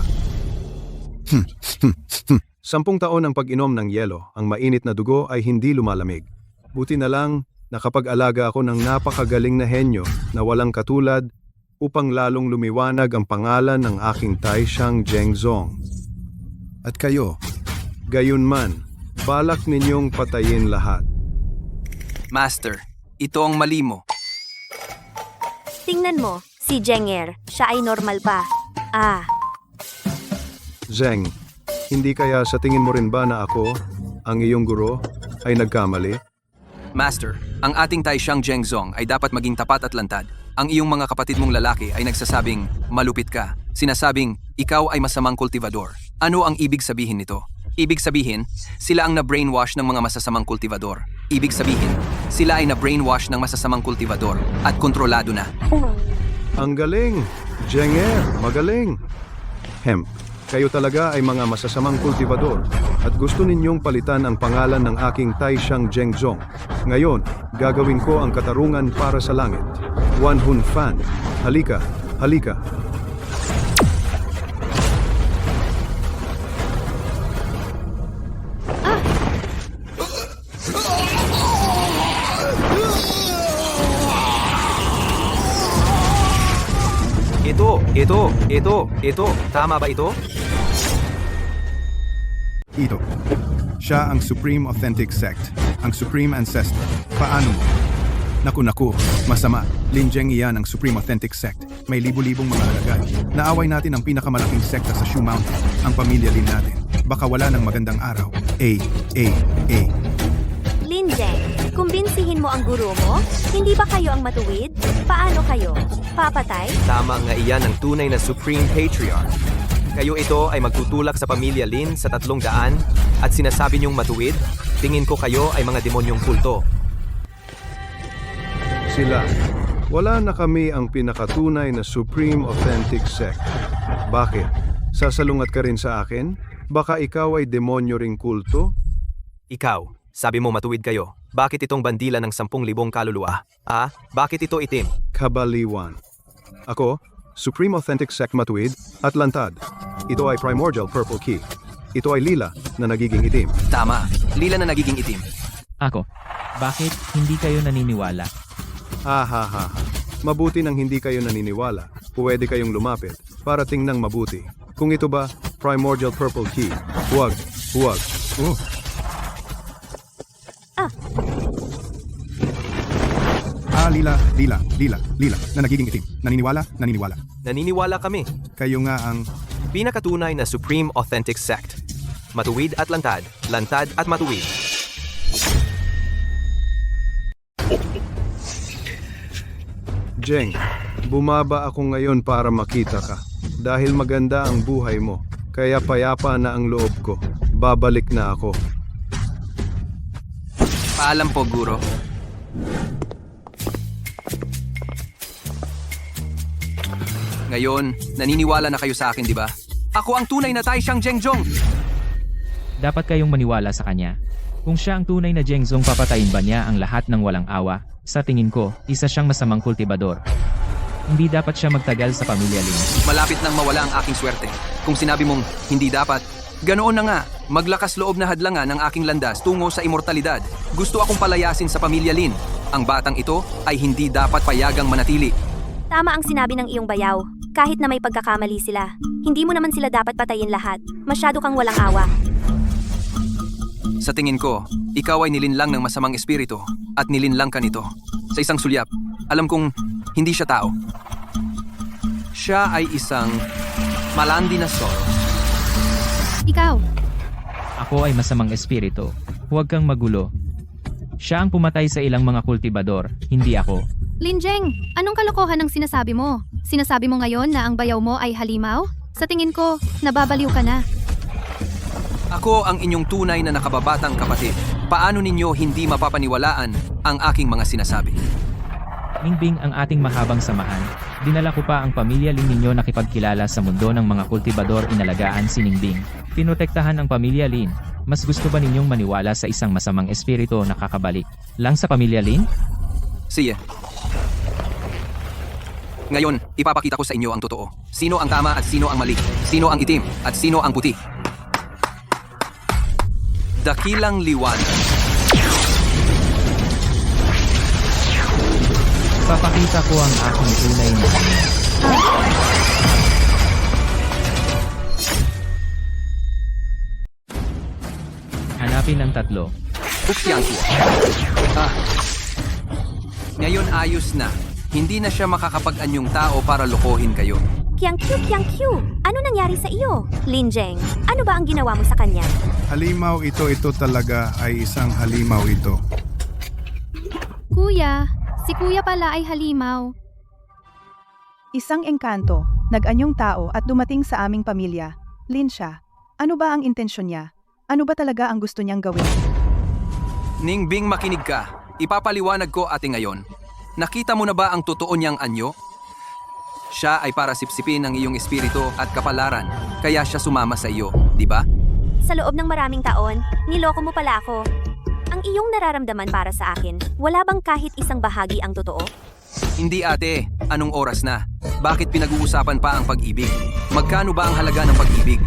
10 taon ang pag-inom ng yelo, ang mainit na dugo ay hindi lumalamig. Buti na lang, nakapag-alaga ako ng napakagaling na henyo na walang katulad upang lalong lumiwanag ang pangalan ng aking Taishan Zhengzong. At kayo, gayunman, balak ninyong patayin lahat. Master, ito ang mali mo. Tingnan mo, si Jenger, siya ay normal pa. Zheng, hindi kaya sa tingin mo rin ba na ako, ang iyong guro, ay nagkamali? Master, ang ating Taishan Zhengzong ay dapat maging tapat at lantad. Ang iyong mga kapatid mong lalaki ay nagsasabing, malupit ka. Sinasabing, ikaw ay masamang kultivador. Ano ang ibig sabihin nito? Ibig sabihin, sila ang na-brainwash ng mga masasamang kultivador. Ibig sabihin, sila ay na-brainwash ng masasamang kultivador at kontrolado na. Ang galing! Jenger, magaling! Kayo talaga ay mga masasamang kultivador at gusto ninyong palitan ang pangalan ng aking Taishan Zhengzong. Ngayon, gagawin ko ang katarungan para sa langit. Wan Hun Fan, halika, halika. Ito. Tama ba ito? Ito. Siya ang Supreme Authentic Sect, ang Supreme Ancestor. Paano mo? Naku, masama. Lin Zheng iyan ang Supreme Authentic Sect. May libu-libong mga alagad. Naaway natin ang pinakamalaking sekta sa Shu Mountain, ang pamilya Lin natin. Baka wala ng magandang araw. Lin Zheng, kumbinsihin mo ang guro mo? Hindi ba kayo ang matuwid? Paano kayo? Papatay? Tama nga iyan ang tunay na Supreme Patriarch. Kayo ito ay magtutulak sa pamilya Lin sa 300 at sinasabi niyong matuwid? Tingin ko kayo ay mga demonyong kulto. Sila. Wala na kami ang pinakatunay na Supreme Authentic Sect. Bakit? Sasalungat ka rin sa akin? Baka ikaw ay demonyo ring kulto? Ikaw, sabi mo matuwid kayo. Bakit itong bandila ng 10,000 kaluluwa? Bakit ito itim? Kabaliwan. Ako, Supreme Authentic Sect Matuwid at Lantad. Ito ay Primordial Purple Key. Ito ay lila na nagiging itim. Tama, lila na nagiging itim. Ako, bakit hindi kayo naniniwala? Mabuti nang hindi kayo naniniwala. Pwede kayong lumapit para tingnang mabuti. Kung ito ba, Primordial Purple Key. Huwag. Lila na nagiging itim. Naniniwala? Naniniwala kami. Kayo nga ang... Pinakatunay na Supreme Authentic Sect. Matuwid at lantad. Lantad at matuwid. Zheng, bumaba ako ngayon para makita ka. Dahil maganda ang buhay mo, kaya payapa na ang loob ko. Babalik na ako. Paalam po, guro. Ngayon, naniniwala na kayo sa akin, di ba? Ako ang tunay na Taishan Zhengzong! Dapat kayong maniwala sa kanya. Kung siya ang tunay na Zhengzong, papatayin ba niya ang lahat ng walang awa? Sa tingin ko, isa siyang masamang kultibador. Hindi dapat siya magtagal sa pamilya Lin. Malapit nang mawala ang aking swerte. Kung sinabi mong hindi dapat, ganoon na nga, maglakas loob na hadlangan ang aking landas tungo sa immortalidad. Gusto akong palayasin sa pamilya Lin. Ang batang ito ay hindi dapat payagang manatili. Tama ang sinabi ng iyong bayaw. Kahit na may pagkakamali sila, hindi mo naman sila dapat patayin lahat. Masyado kang walang awa. Sa tingin ko, ikaw ay nilinlang ng masamang espiritu at nilinlang ka nito. Sa isang sulyap, alam kong hindi siya tao. Siya ay isang malandi na soro. Ikaw, Ako ay masamang espiritu. Huwag kang magulo. Siya ang pumatay sa ilang mga kultibador, hindi ako. Lin Zheng, anong kalokohan ang sinasabi mo? Sinasabi mo ngayon na ang bayaw mo ay halimaw? Sa tingin ko, nababaliw ka na. Ako ang inyong tunay na nakababatang kapatid. Paano ninyo hindi mapapaniwalaan ang aking mga sinasabi? Mingbing ang ating mahabang samahan. Dinala ko pa ang pamilya Lin ninyo nakipagkilala sa mundo ng mga kultibador inalagaan si Ningbing. Pinotektahan ang pamilya Lin. Mas gusto ba ninyong maniwala sa isang masamang espiritu na kakabalik lang sa pamilya Lin? Sige. Ngayon, ipapakita ko sa inyo ang totoo. Sino ang tama at sino ang mali? Sino ang itim at sino ang puti? Dakilang liwanag. Papakita ko ang aking tunay na anyo. Hanapin ang tatlo. Buksiyangko. Ah. Ngayon ayos na. Hindi na siya makakapag-anyong tao para lokohin kayo. Kyang Q. Ano nangyari sa iyo? Lin Jeng, ano ba ang ginawa mo sa kanya? Halimaw ito talaga ay isang halimaw ito. Kuya, si kuya pala ay halimaw. Isang engkanto, nag-anyong tao at dumating sa aming pamilya. Lin siya. Ano ba ang intensyon niya? Ano ba talaga ang gusto niyang gawin? Ningbing, makinig ka. Ipapaliwanag ko ate ngayon. Nakita mo na ba ang totoo niyang anyo? Siya ay para sipsipin ng iyong espiritu at kapalaran, kaya siya sumama sa iyo, di ba? Sa loob ng maraming taon, niloko mo pala ako. Ang iyong nararamdaman para sa akin, wala bang kahit isang bahagi ang totoo? Hindi ate, anong oras na? Bakit pinag-uusapan pa ang pag-ibig? Magkano ba ang halaga ng pag-ibig?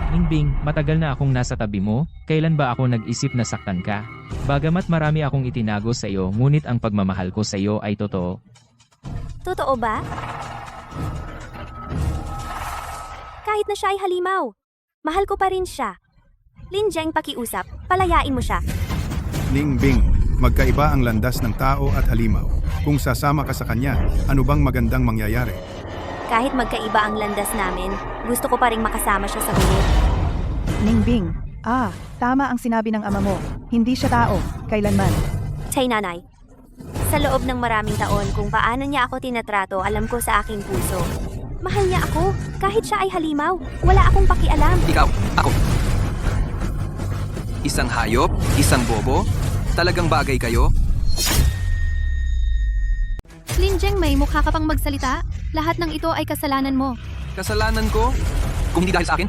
Ningbing, matagal na akong nasa tabi mo, kailan ba ako nag-isip na saktan ka? Bagamat marami akong itinago sa iyo, ngunit ang pagmamahal ko sa iyo ay totoo. Totoo ba? Kahit na siya ay halimaw, mahal ko pa rin siya. Lin Jeng, pakiusap, palayain mo siya. Ningbing, magkaiba ang landas ng tao at halimaw. Kung sasama ka sa kanya, ano bang magandang mangyayari? Kahit magkaiba ang landas namin, gusto ko pa rin makasama siya sa huli. Ningbing, tama ang sinabi ng ama mo. Hindi siya tao, kailanman. Tay nanay, sa loob ng maraming taon kung paano niya ako tinatrato, alam ko sa aking puso. Mahal niya ako, kahit siya ay halimaw. Wala akong pakialam. Ikaw, ako. Isang hayop? Isang bobo? Talagang bagay kayo? Lin Jeng, may mukha ka pang magsalita? Lahat ng ito ay kasalanan mo. Kasalanan ko? Kung hindi dahil sa akin?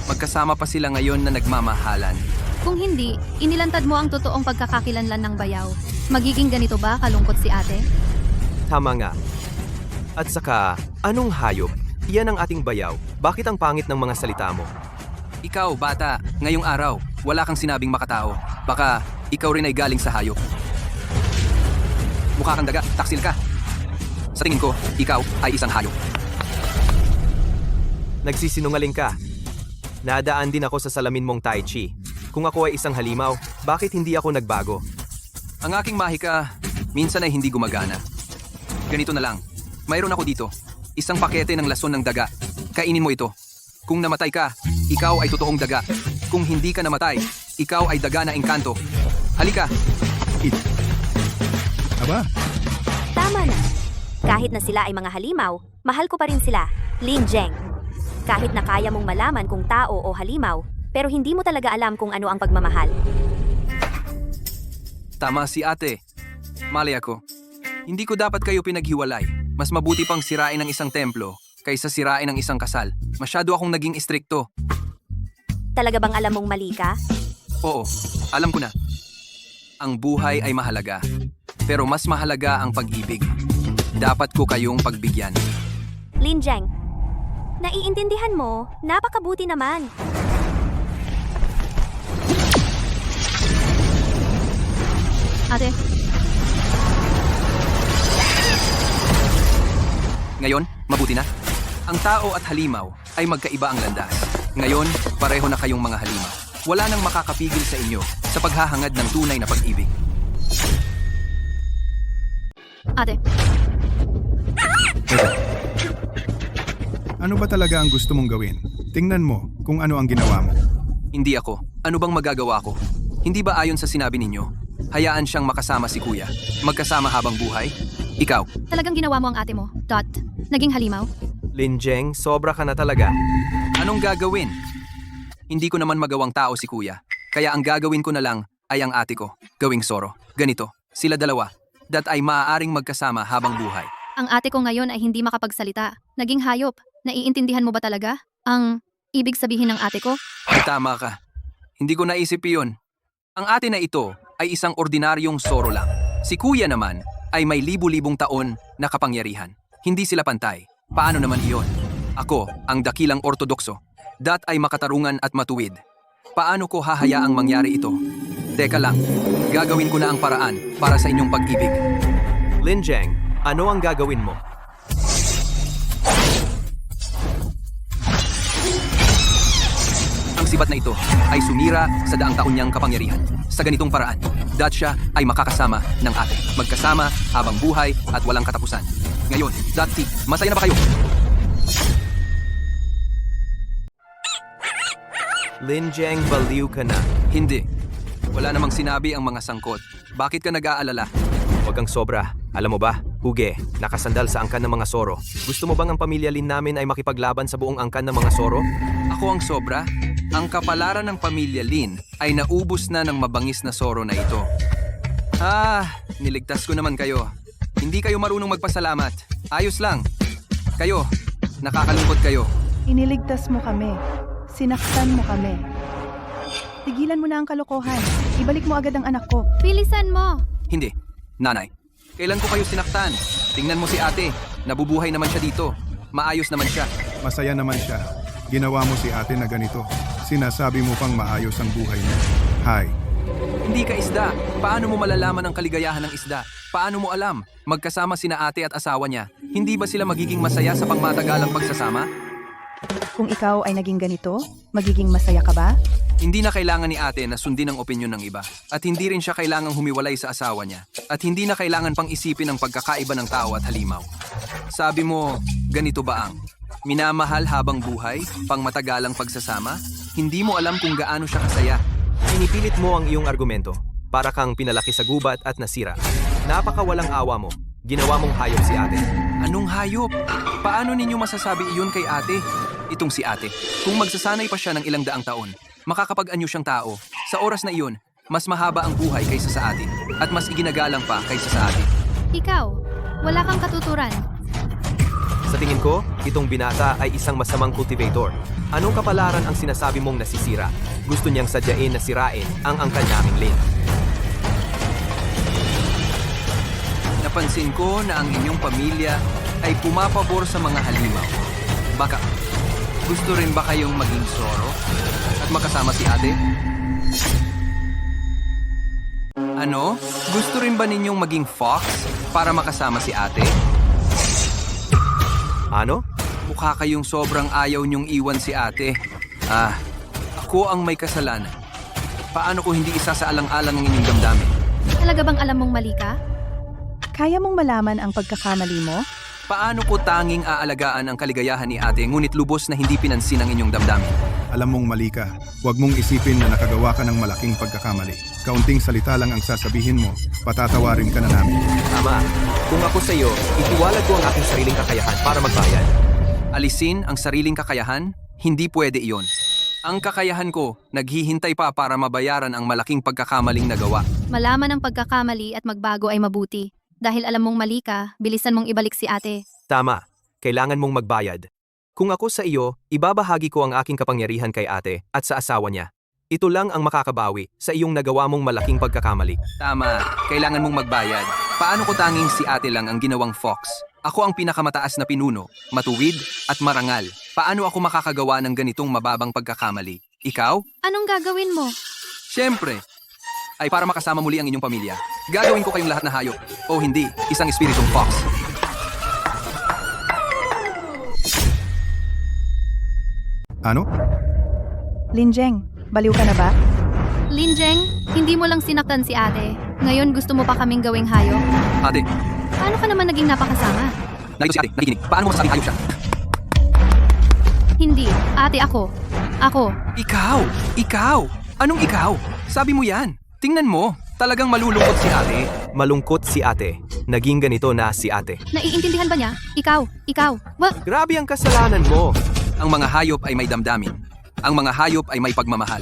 Magkasama pa sila ngayon na nagmamahalan. Kung hindi, inilantad mo ang totoong pagkakakilanlan ng bayaw. Magiging ganito ba kalungkot si ate? Tama nga. At saka, anong hayop? Iyan ang ating bayaw. Bakit ang pangit ng mga salita mo? Ikaw, bata, ngayong araw, wala kang sinabing makatao. Baka, ikaw rin ay galing sa hayop. Mukha kang daga, taksil ka. Sa tingin ko, ikaw ay isang hayop. Nagsisinungaling ka. Nadaan din ako sa salamin mong Tai Chi. Kung ako ay isang halimaw, bakit hindi ako nagbago? Ang aking mahika, minsan ay hindi gumagana. Ganito na lang, mayroon ako dito. Isang pakete ng lason ng daga. Kainin mo ito. Kung namatay ka, ikaw ay totoong daga. Kung hindi ka namatay, ikaw ay daga na engkanto. Halika! Aba, Tama na. Kahit na sila ay mga halimaw, mahal ko pa rin sila. Lin Jeng. Kahit na kaya mong malaman kung tao o halimaw, pero hindi mo talaga alam kung ano ang pagmamahal. Tama si ate. Mali ako. Hindi ko dapat kayo pinaghiwalay. Mas mabuti pang sirain ang isang templo kaysa sirain ang isang kasal. Masyado akong naging istrikto. Talaga bang alam mong mali ka? Oo, alam ko na. Ang buhay ay mahalaga. Pero mas mahalaga ang pag-ibig. Dapat ko kayong pagbigyan. Lin Jeng, naiintindihan mo, napakabuti naman. Ate, Ngayon, mabuti na. Ang tao at halimaw ay magkaiba ang landas. Ngayon, pareho na kayong mga halimaw. Wala nang makakapigil sa inyo sa paghahangad ng tunay na pag-ibig. ate, ano ba talaga ang gusto mong gawin? Tingnan mo kung ano ang ginawa mo. Hindi ako. Ano bang magagawa ko? Hindi ba ayon sa sinabi ninyo? Hayaan siyang makasama si kuya. Magkasama habang buhay? Ikaw, talagang ginawa mo ang ate mo. Dot, naging halimaw? Lin Jeng, sobra ka na talaga. anong gagawin? Hindi ko naman magawang tao si kuya. Kaya ang gagawin ko na lang ay ang ate ko. Gawing soro. Ganito, sila dalawa. Dat ay maaaring magkasama habang buhay. Ang ate ko ngayon ay hindi makapagsalita. Naging hayop. Naiintindihan mo ba talaga? Ang ibig sabihin ng ate ko? Ay tama ka. Hindi ko naisip iyon. Ang ate na ito ay isang ordinaryong Zoro lang. Si kuya naman ay may libu-libong taon na kapangyarihan. Hindi sila pantay. Paano naman iyon? Ako, ang dakilang ortodokso. Dat ay makatarungan at matuwid. Paano ko hahayaang mangyari ito? Teka lang, gagawin ko na ang paraan para sa inyong pag-ibig. Lin Jiang, ano ang gagawin mo? Ang sibat na ito ay sumira sa daang taon niyang kapangyarihan. Sa ganitong paraan, dat siya ay makakasama ng ate. Magkasama habang buhay at walang katapusan. Ngayon, Dati, masaya na ba kayo? Lin Jiang, baliw ka na. Hindi. Wala namang sinabi ang mga sangkot. Bakit ka nag-aalala? Huwag kang sobra. Alam mo ba, Huge, nakasandal sa angkan ng mga Zoro. Gusto mo bang ang pamilya Lin namin ay makipaglaban sa buong angkan ng mga Zoro? Ako ang sobra. Ang kapalaran ng pamilya Lin ay naubos na ng mabangis na Zoro na ito. Niligtas ko naman kayo. Hindi kayo marunong magpasalamat. Ayos lang. Kayo, nakakalungkot kayo. Iniligtas mo kami. Sinaktan mo kami. Tigilan mo na ang kalokohan. Ibalik mo agad ang anak ko. Bilisan mo! Hindi. Nanay, kailan ko kayo sinaktan? Tingnan mo si ate. Nabubuhay naman siya dito. Maayos naman siya. Masaya naman siya. Ginawa mo si ate na ganito. Sinasabi mo pang maayos ang buhay niya. Hi. Hindi ka isda. Paano mo malalaman ang kaligayahan ng isda? Paano mo alam? Magkasama sina ate at asawa niya. Hindi ba sila magiging masaya sa pangmatagalang pagsasama? Kung ikaw ay naging ganito, magiging masaya ka ba? Hindi na kailangan ni ate na sundin ang opinyon ng iba. At hindi rin siya kailangang humiwalay sa asawa niya. At hindi na kailangan pang isipin ang pagkakaiba ng tao at halimaw. Sabi mo, ganito ba ang minamahal habang buhay, pangmatagalang pagsasama? Hindi mo alam kung gaano siya kasaya. Pinipilit mo ang iyong argumento. Para kang pinalaki sa gubat at nasira. Napakawalang awa mo. Ginawa mong hayop si ate. Anong hayop? Paano ninyo masasabi iyon kay ate? Itong si ate. Kung magsasanay pa siya ng ilang daang taon, makakapag-anyo siyang tao. Sa oras na iyon, mas mahaba ang buhay kaysa sa atin. At mas iginagalang pa kaysa sa atin. Ikaw, wala kang katuturan. Sa tingin ko, itong binata ay isang masamang cultivator. Anong kapalaran ang sinasabi mong nasisira? Gusto niyang sadyain na sirain ang angkan naming Lin. Napansin ko na ang inyong pamilya ay pumapabor sa mga halimaw. Baka, gusto rin ba kayong maging Zoro? At makasama si ate? Ano? Gusto rin ba ninyong maging Fox para makasama si ate? Ano? Mukha kayong sobrang ayaw niyong iwan si ate. Ako ang may kasalanan. Paano ko hindi isa sa alang-alang ng inyong damdamin? Talaga bang alam mong mali ka? Kaya mong malaman ang pagkakamali mo? Paano ko tanging aalagaan ang kaligayahan ni ate ngunit lubos na hindi pinansin ang inyong damdamin? Alam mong mali ka. Huwag mong isipin na nakagawa ka ng malaking pagkakamali. Kaunting salita lang ang sasabihin mo, patatawarin ka na namin. Tama. Kung ako sa iyo, itiwalag ko ang aking sariling kakayahan para magbayad. Alisin ang sariling kakayahan? Hindi pwede iyon. Ang kakayahan ko, naghihintay pa para mabayaran ang malaking pagkakamaling nagawa. Malaman ang pagkakamali at magbago ay mabuti. Dahil alam mong mali ka, bilisan mong ibalik si ate. Tama. Kailangan mong magbayad. Kung ako sa iyo, ibabahagi ko ang aking kapangyarihan kay ate at sa asawa niya. Ito lang ang makakabawi sa iyong nagawa mong malaking pagkakamali. Tama, kailangan mong magbayad. Paano ko tanging si ate lang ang ginawang Fox? Ako ang pinakamataas na pinuno, matuwid at marangal. Paano ako makakagawa ng ganitong mababang pagkakamali? Ikaw? Anong gagawin mo? Siyempre, ay para makasama muli ang inyong pamilya. Gagawin ko kayong lahat na hayop. O hindi, isang espiritong Fox. Ano? Lin Jiang, baliw ka na ba? Lin Jiang, hindi mo lang sinaktan si ate. Ngayon gusto mo pa kaming gawing hayop? Ate, Paano ka naman naging napakasama? narito si ate, nakikinig. Paano mo masasabing hayop siya? Hindi, ate ako. Ako. Ikaw! Anong ikaw? Sabi mo yan. Tingnan mo, talagang malulungkot si ate. Malungkot si ate. Naging ganito na si ate. Naiintindihan ba niya? Ikaw. Grabe ang kasalanan mo. Ang mga hayop ay may damdamin. Ang mga hayop ay may pagmamahal.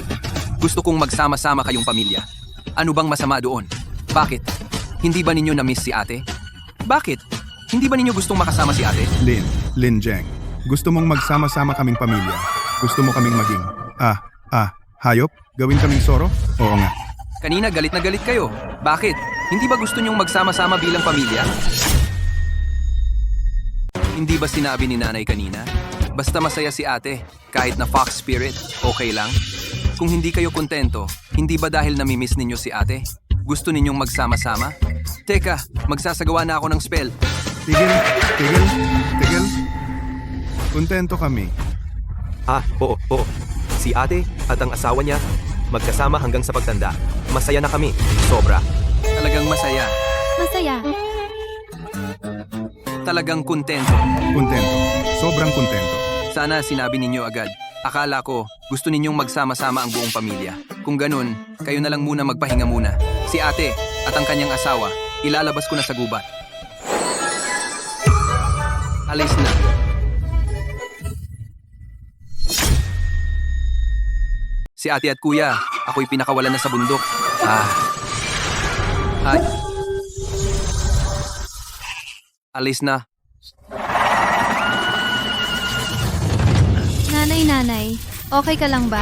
Gusto kong magsama-sama kayong pamilya. Ano bang masama doon? Bakit? Hindi ba ninyo na-miss si ate? Bakit? Hindi ba ninyo gustong makasama si ate? Lin Jeng, gusto mong magsama-sama kaming pamilya? Gusto mo kaming maging, hayop? Gawin kaming soro? Oo nga. Kanina galit na galit kayo. Bakit? Hindi ba gusto nyong magsama-sama bilang pamilya? Hindi ba sinabi ni nanay kanina? Basta masaya si ate, kahit na fox spirit, okay lang? Kung hindi kayo kontento, hindi ba dahil namimiss ninyo si ate? Gusto ninyong magsama-sama? Teka, magsasagawa na ako ng spell. Tigil. Kontento kami. Oo. Si ate at ang asawa niya, magkasama hanggang sa pagtanda. Masaya na kami. Sobra. Talagang masaya. Masaya. Talagang kontento. Kontento. Sobrang kontento. Sana sinabi ninyo agad. Akala ko, gusto ninyong magsama-sama ang buong pamilya. Kung ganun, kayo na lang muna magpahinga muna. Si ate at ang kanyang asawa, ilalabas ko na sa gubat. Alis na. Si ate at kuya, ako'y pinakawalan na sa bundok. Alis na. Nanay, okay ka lang ba?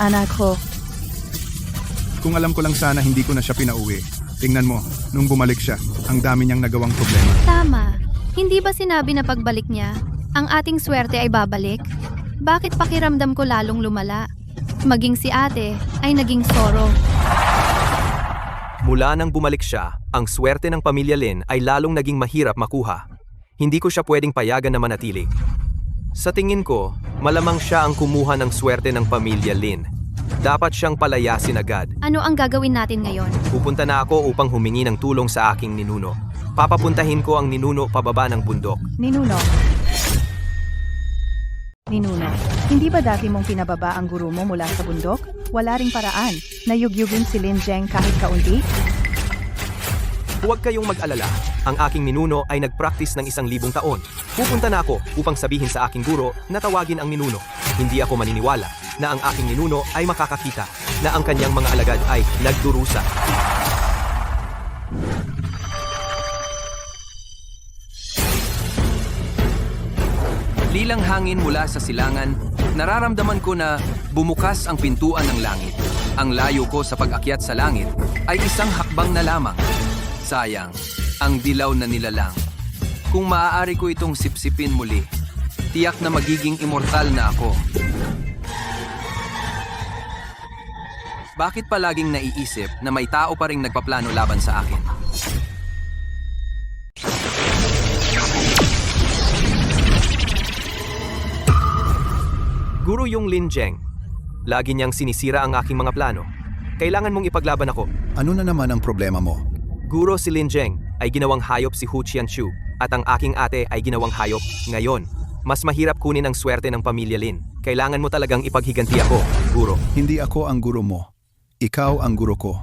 Anak ko, Kung alam ko lang sana hindi ko na siya pinauwi. Tingnan mo, nung bumalik siya, ang dami niyang nagawang problema. Tama. Hindi ba sinabi na pagbalik niya, ang ating swerte ay babalik? Bakit pakiramdam ko lalong lumala? Maging si ate ay naging soro. Mula nang bumalik siya, ang swerte ng pamilya Lin ay lalong naging mahirap makuha. Hindi ko siya pwedeng payagan na manatili. Sa tingin ko, malamang siya ang kumuha ng swerte ng pamilya Lin. Dapat siyang palayasin agad. Ano ang gagawin natin ngayon? Pupunta na ako upang humingi ng tulong sa aking ninuno. Papapuntahin ko ang ninuno pababa ng bundok. Ninuno, hindi ba dati mong pinababa ang guro mo mula sa bundok? Wala ring paraan. Nayugyugin si Lin Jeng kahit kaunti? Huwag kayong mag-alala. Ang aking ninuno ay nag-practice ng 1,000 taon. Pupunta na ako upang sabihin sa aking guro na tawagin ang ninuno. Hindi ako maniniwala na ang aking ninuno ay makakakita na ang kanyang mga alagad ay nagdurusa. Lilang hangin mula sa silangan, nararamdaman ko na bumukas ang pintuan ng langit. Ang layo ko sa pag-akyat sa langit ay isang hakbang na lamang. Sayang, ang dilaw na nilalang. Kung maaari ko itong sipsipin muli, tiyak na magiging immortal na ako. Bakit palaging naiisip na may tao pa ring nagpaplano laban sa akin? Guro yung Lin Jeng. Lagi niyang sinisira ang aking mga plano. Kailangan mong ipaglaban ako. Ano na naman ang problema mo? Guro si Lin Jeng ay ginawang hayop si Hu Qianchu at ang aking ate ay ginawang hayop. Ngayon, mas mahirap kunin ang swerte ng pamilya Lin. Kailangan mo talagang ipaghiganti ako, guro. Hindi ako ang guro mo. Ikaw ang guro ko.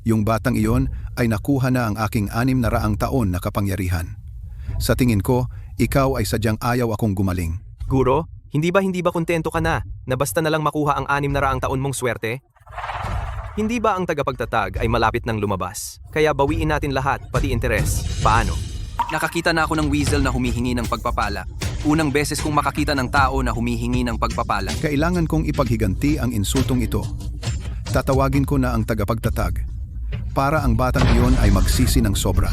Yung batang iyon ay nakuha na ang aking 600 taon na kapangyarihan. Sa tingin ko, ikaw ay sadyang ayaw akong gumaling. Guro, hindi ba kontento ka na basta na lang makuha ang 600 taon mong swerte? Hindi ba ang tagapagtatag ay malapit nang lumabas? Kaya bawiin natin lahat, pati interes. Paano? Nakakita na ako ng weasel na humihingi ng pagpapala. Unang beses kong makakita ng tao na humihingi ng pagpapala. Kailangan kong ipaghiganti ang insultong ito. Tatawagin ko na ang tagapagtatag para ang batang iyon ay magsisi ng sobra.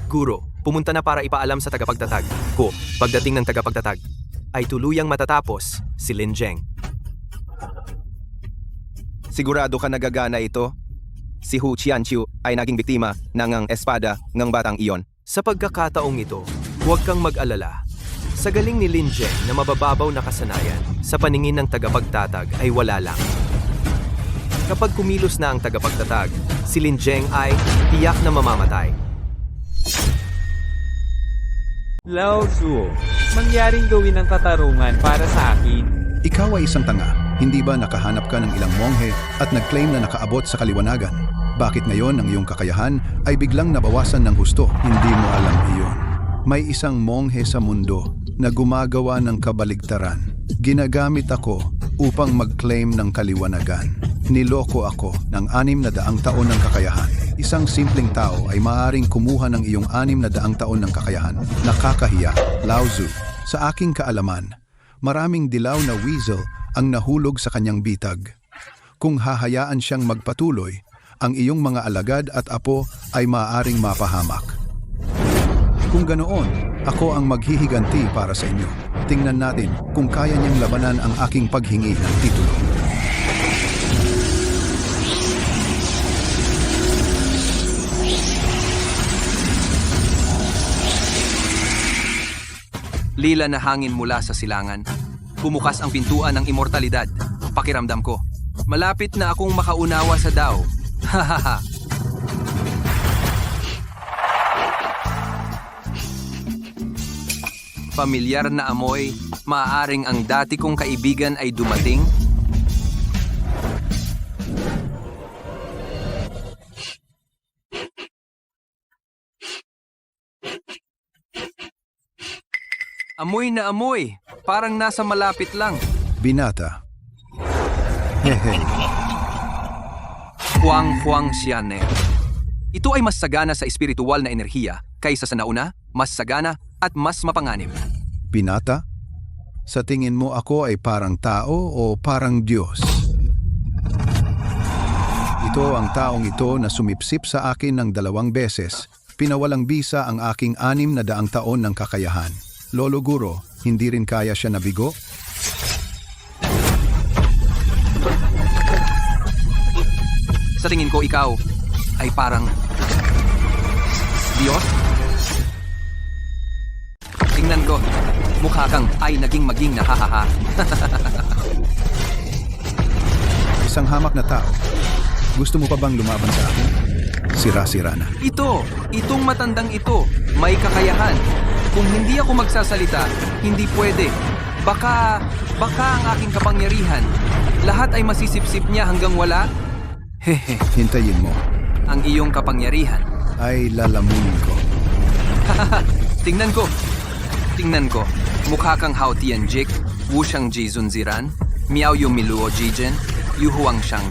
Guro, pumunta na para ipaalam sa tagapagtatag ko, pagdating ng tagapagtatag, ay tuluyang matatapos si Lin Jeng. Sigurado ka nagagana ito? Si Hu Qianchu ay naging biktima ng espada ng batang iyon. Sa pagkakataong ito, huwag kang mag-alala. Sa galing ni Lin Jeng na mabababaw na kasanayan, sa paningin ng tagapagtatag ay wala lang. Kapag kumilos na ang tagapagtatag, si Lin Jeng ay tiyak na mamamatay. Lao Tzu, mangyaring gawin ang katarungan para sa akin. Ikaw ay isang tanga. Hindi ba nakahanap ka ng ilang monghe at nag-claim na nakaabot sa kaliwanagan? Bakit ngayon ang iyong kakayahan ay biglang nabawasan ng husto? Hindi mo alam iyon. May isang monghe sa mundo na gumagawa ng kabaligtaran. Ginagamit ako upang mag-claim ng kaliwanagan. Niloko ako ng 600 taon ng kakayahan. Isang simpleng tao ay maaaring kumuha ng iyong 600 taon ng kakayahan. Nakakahiya, Lao Tzu. Sa aking kaalaman, maraming dilaw na weasel ang nahulog sa kanyang bitag. Kung hahayaan siyang magpatuloy, ang iyong mga alagad at apo ay maaaring mapahamak. Kung ganoon, ako ang maghihiganti para sa inyo. Tingnan natin kung kaya niyang labanan ang aking paghingi ng titulo. Lila na hangin mula sa silangan. Bumukas ang pintuan ng immortalidad. Pakiramdam ko. Malapit na akong makaunawa sa Dao. Hahaha. Pamilyar na amoy, maaaring ang dati kong kaibigan ay dumating. Amoy na amoy, parang nasa malapit lang. Binata. Hehe. Huang Xiane. Ito ay mas sagana sa espiritual na enerhiya kaysa sa nauna, mas sagana at mas mapanganib. Binata? Sa tingin mo ako ay parang tao o parang Diyos? Ito ang taong ito na sumipsip sa akin ng 2 beses. Pinawalang bisa ang aking 600 taon ng kakayahan. Lolo Guro, hindi rin kaya siya nabigo? Sa tingin ko ikaw ay parang Diyos? Tingnan ko, mukha kang ay maging na hahaha. Isang hamak na tao. Gusto mo pa bang lumaban sa akin? Sira-sira na. Itong matandang ito, may kakayahan. Kung hindi ako magsasalita, hindi pwede. Baka ang aking kapangyarihan. Lahat ay masisipsip niya hanggang wala. Hehe, Hintayin mo. ang iyong kapangyarihan. Ay lalamunin ko. Tingnan ko. Mukha kang Hao Tianjik, Wu Shang Jizun Ziran, Miao Yu Miluo Jijen, Yu Huang Shang.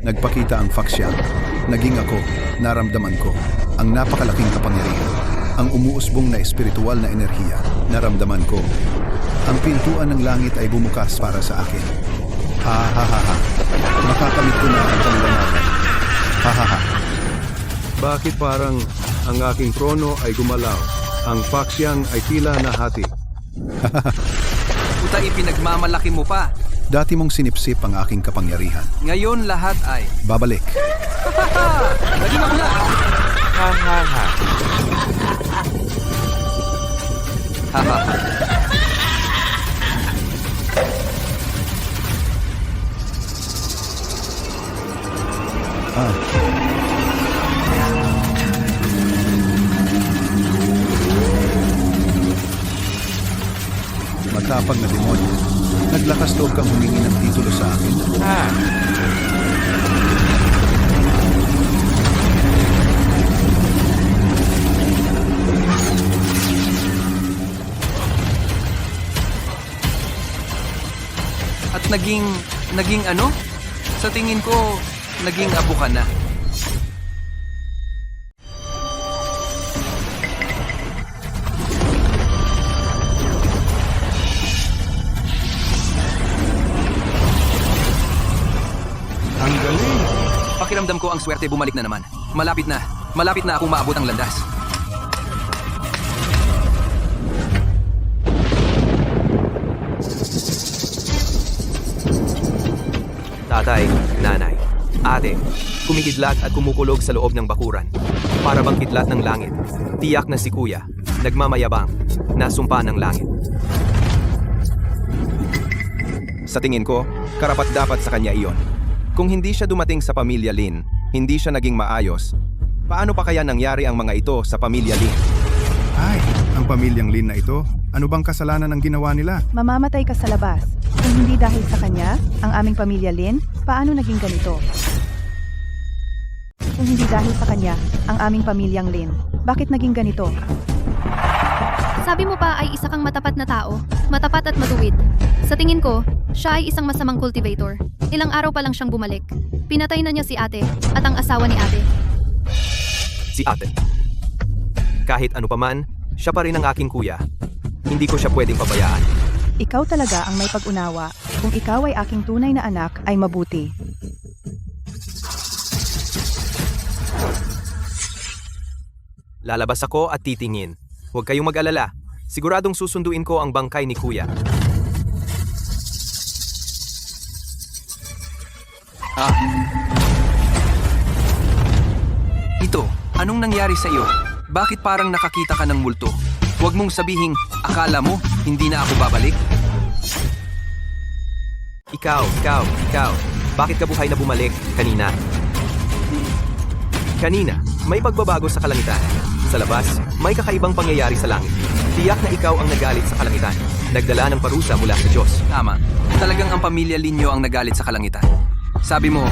Nagpakita ang Faxian. Naging ako, naramdaman ko, ang napakalaking kapangyarihan. Ang umuusbong na espiritual na enerhiya, naramdaman ko. Ang pintuan ng langit ay bumukas para sa akin. Ha ha ha ha. Makakamit ko na ang paliwanagan. Ha ha ha. Bakit parang ang aking trono ay gumalaw? Ang Faxian ay tila nahati. Puta, ipinagmamalaki mo pa. Dati mong sinipsip ang aking kapangyarihan. Ngayon lahat ay... Babalik. Naging ako na! Ha ha ha. Hahaha. Matapang na demonyo. Naglakas loob kang humingi ng titulo sa akin. At naging ano? Sa tingin ko, naging abo ka na. Ang galing! Pakiramdam ko ang swerte bumalik na naman. Malapit na akong maabot ang landas. Tatay, nanay, ate, kumikidlat at kumukulog sa loob ng bakuran. Para bang kidlat ng langit. Tiyak na si kuya, nagmamayabang, nasumpa ng langit. Sa tingin ko, karapat-dapat sa kanya iyon. Kung hindi siya dumating sa pamilya Lin, hindi siya naging maayos, paano pa kaya nangyari ang mga ito sa pamilya Lin? Ay, ang pamilyang Lin na ito, ano bang kasalanan ang ginawa nila? Mamamatay ka sa labas. Kung hindi dahil sa kanya, ang aming pamilya Lin, paano naging ganito? Kung hindi dahil sa kanya, ang aming pamilyang Lin, bakit naging ganito? Sabi mo pa ay isa kang matapat na tao, matapat at matuwid. Sa tingin ko, siya ay isang masamang cultivator. Ilang araw pa lang siyang bumalik. Pinatay na niya si ate at ang asawa ni ate. Si ate. Kahit ano paman, siya pa rin ang aking kuya. Hindi ko siya pwedeng pabayaan. Ikaw talaga ang may pag-unawa. Kung ikaw ay aking tunay na anak, ay mabuti. Lalabas ako at titingin. Huwag kayong mag-alala. Siguradong susunduin ko ang bangkay ni kuya. Ito, anong nangyari sa iyo? Bakit parang nakakita ka ng multo? Huwag mong sabihing, akala mo, hindi na ako babalik? Ikaw. Bakit ka buhay na bumalik kanina? Kanina, may pagbabago sa kalangitan. Sa labas, may kakaibang pangyayari sa langit. Tiyak na ikaw ang nagalit sa kalangitan. Nagdala ng parusa mula sa Diyos. Tama, talagang ang pamilya Linyo ang nagalit sa kalangitan. Sabi mo,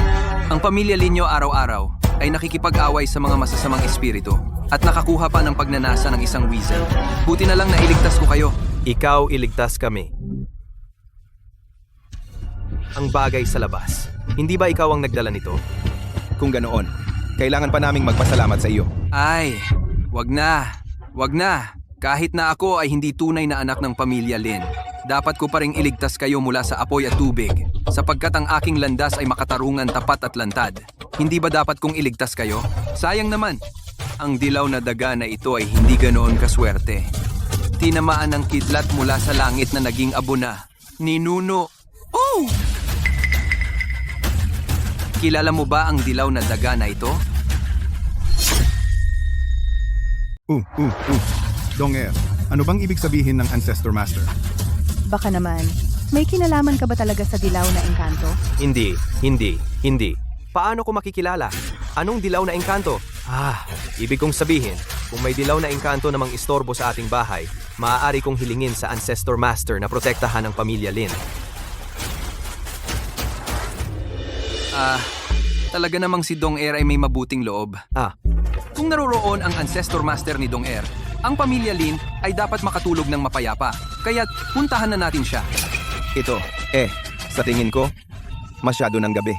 ang pamilya Linyo araw-araw ay nakikipag-away sa mga masasamang espiritu at nakakuha pa ng pagnanasa ng isang wizard. Buti na lang na iligtas ko kayo. Ikaw iligtas kami. Ang bagay sa labas. Hindi ba ikaw ang nagdala nito? Kung ganoon, kailangan pa naming magpasalamat sa iyo. Ay, wag na. Kahit na ako ay hindi tunay na anak ng pamilya Lin, dapat ko pa ring iligtas kayo mula sa apoy at tubig, sapagkat ang aking landas ay makatarungan, tapat at lantad. Hindi ba dapat kong iligtas kayo? Sayang naman, ang dilaw na daga na ito ay hindi ganoon kaswerte. Tinamaan ng kidlat mula sa langit na naging abo na. Ninuno. Oh! Kilala mo ba ang dilaw na daga na ito? Dong-er, ano bang ibig sabihin ng Ancestor Master? Baka naman, may kinalaman ka ba talaga sa dilaw na engkanto? Hindi. Paano ko makikilala? Anong dilaw na engkanto? Ibig kong sabihin, kung may dilaw na engkanto namang istorbo sa ating bahay, maaari kong hilingin sa Ancestor Master na protektahan ang pamilya Lin. Talaga namang si Dong-er ay may mabuting loob. Kung naroroon ang Ancestor Master ni Dong-er, ang pamilya Lin ay dapat makatulog ng mapayapa. Kaya't puntahan na natin siya. Ito, sa tingin ko, masyado ng gabi.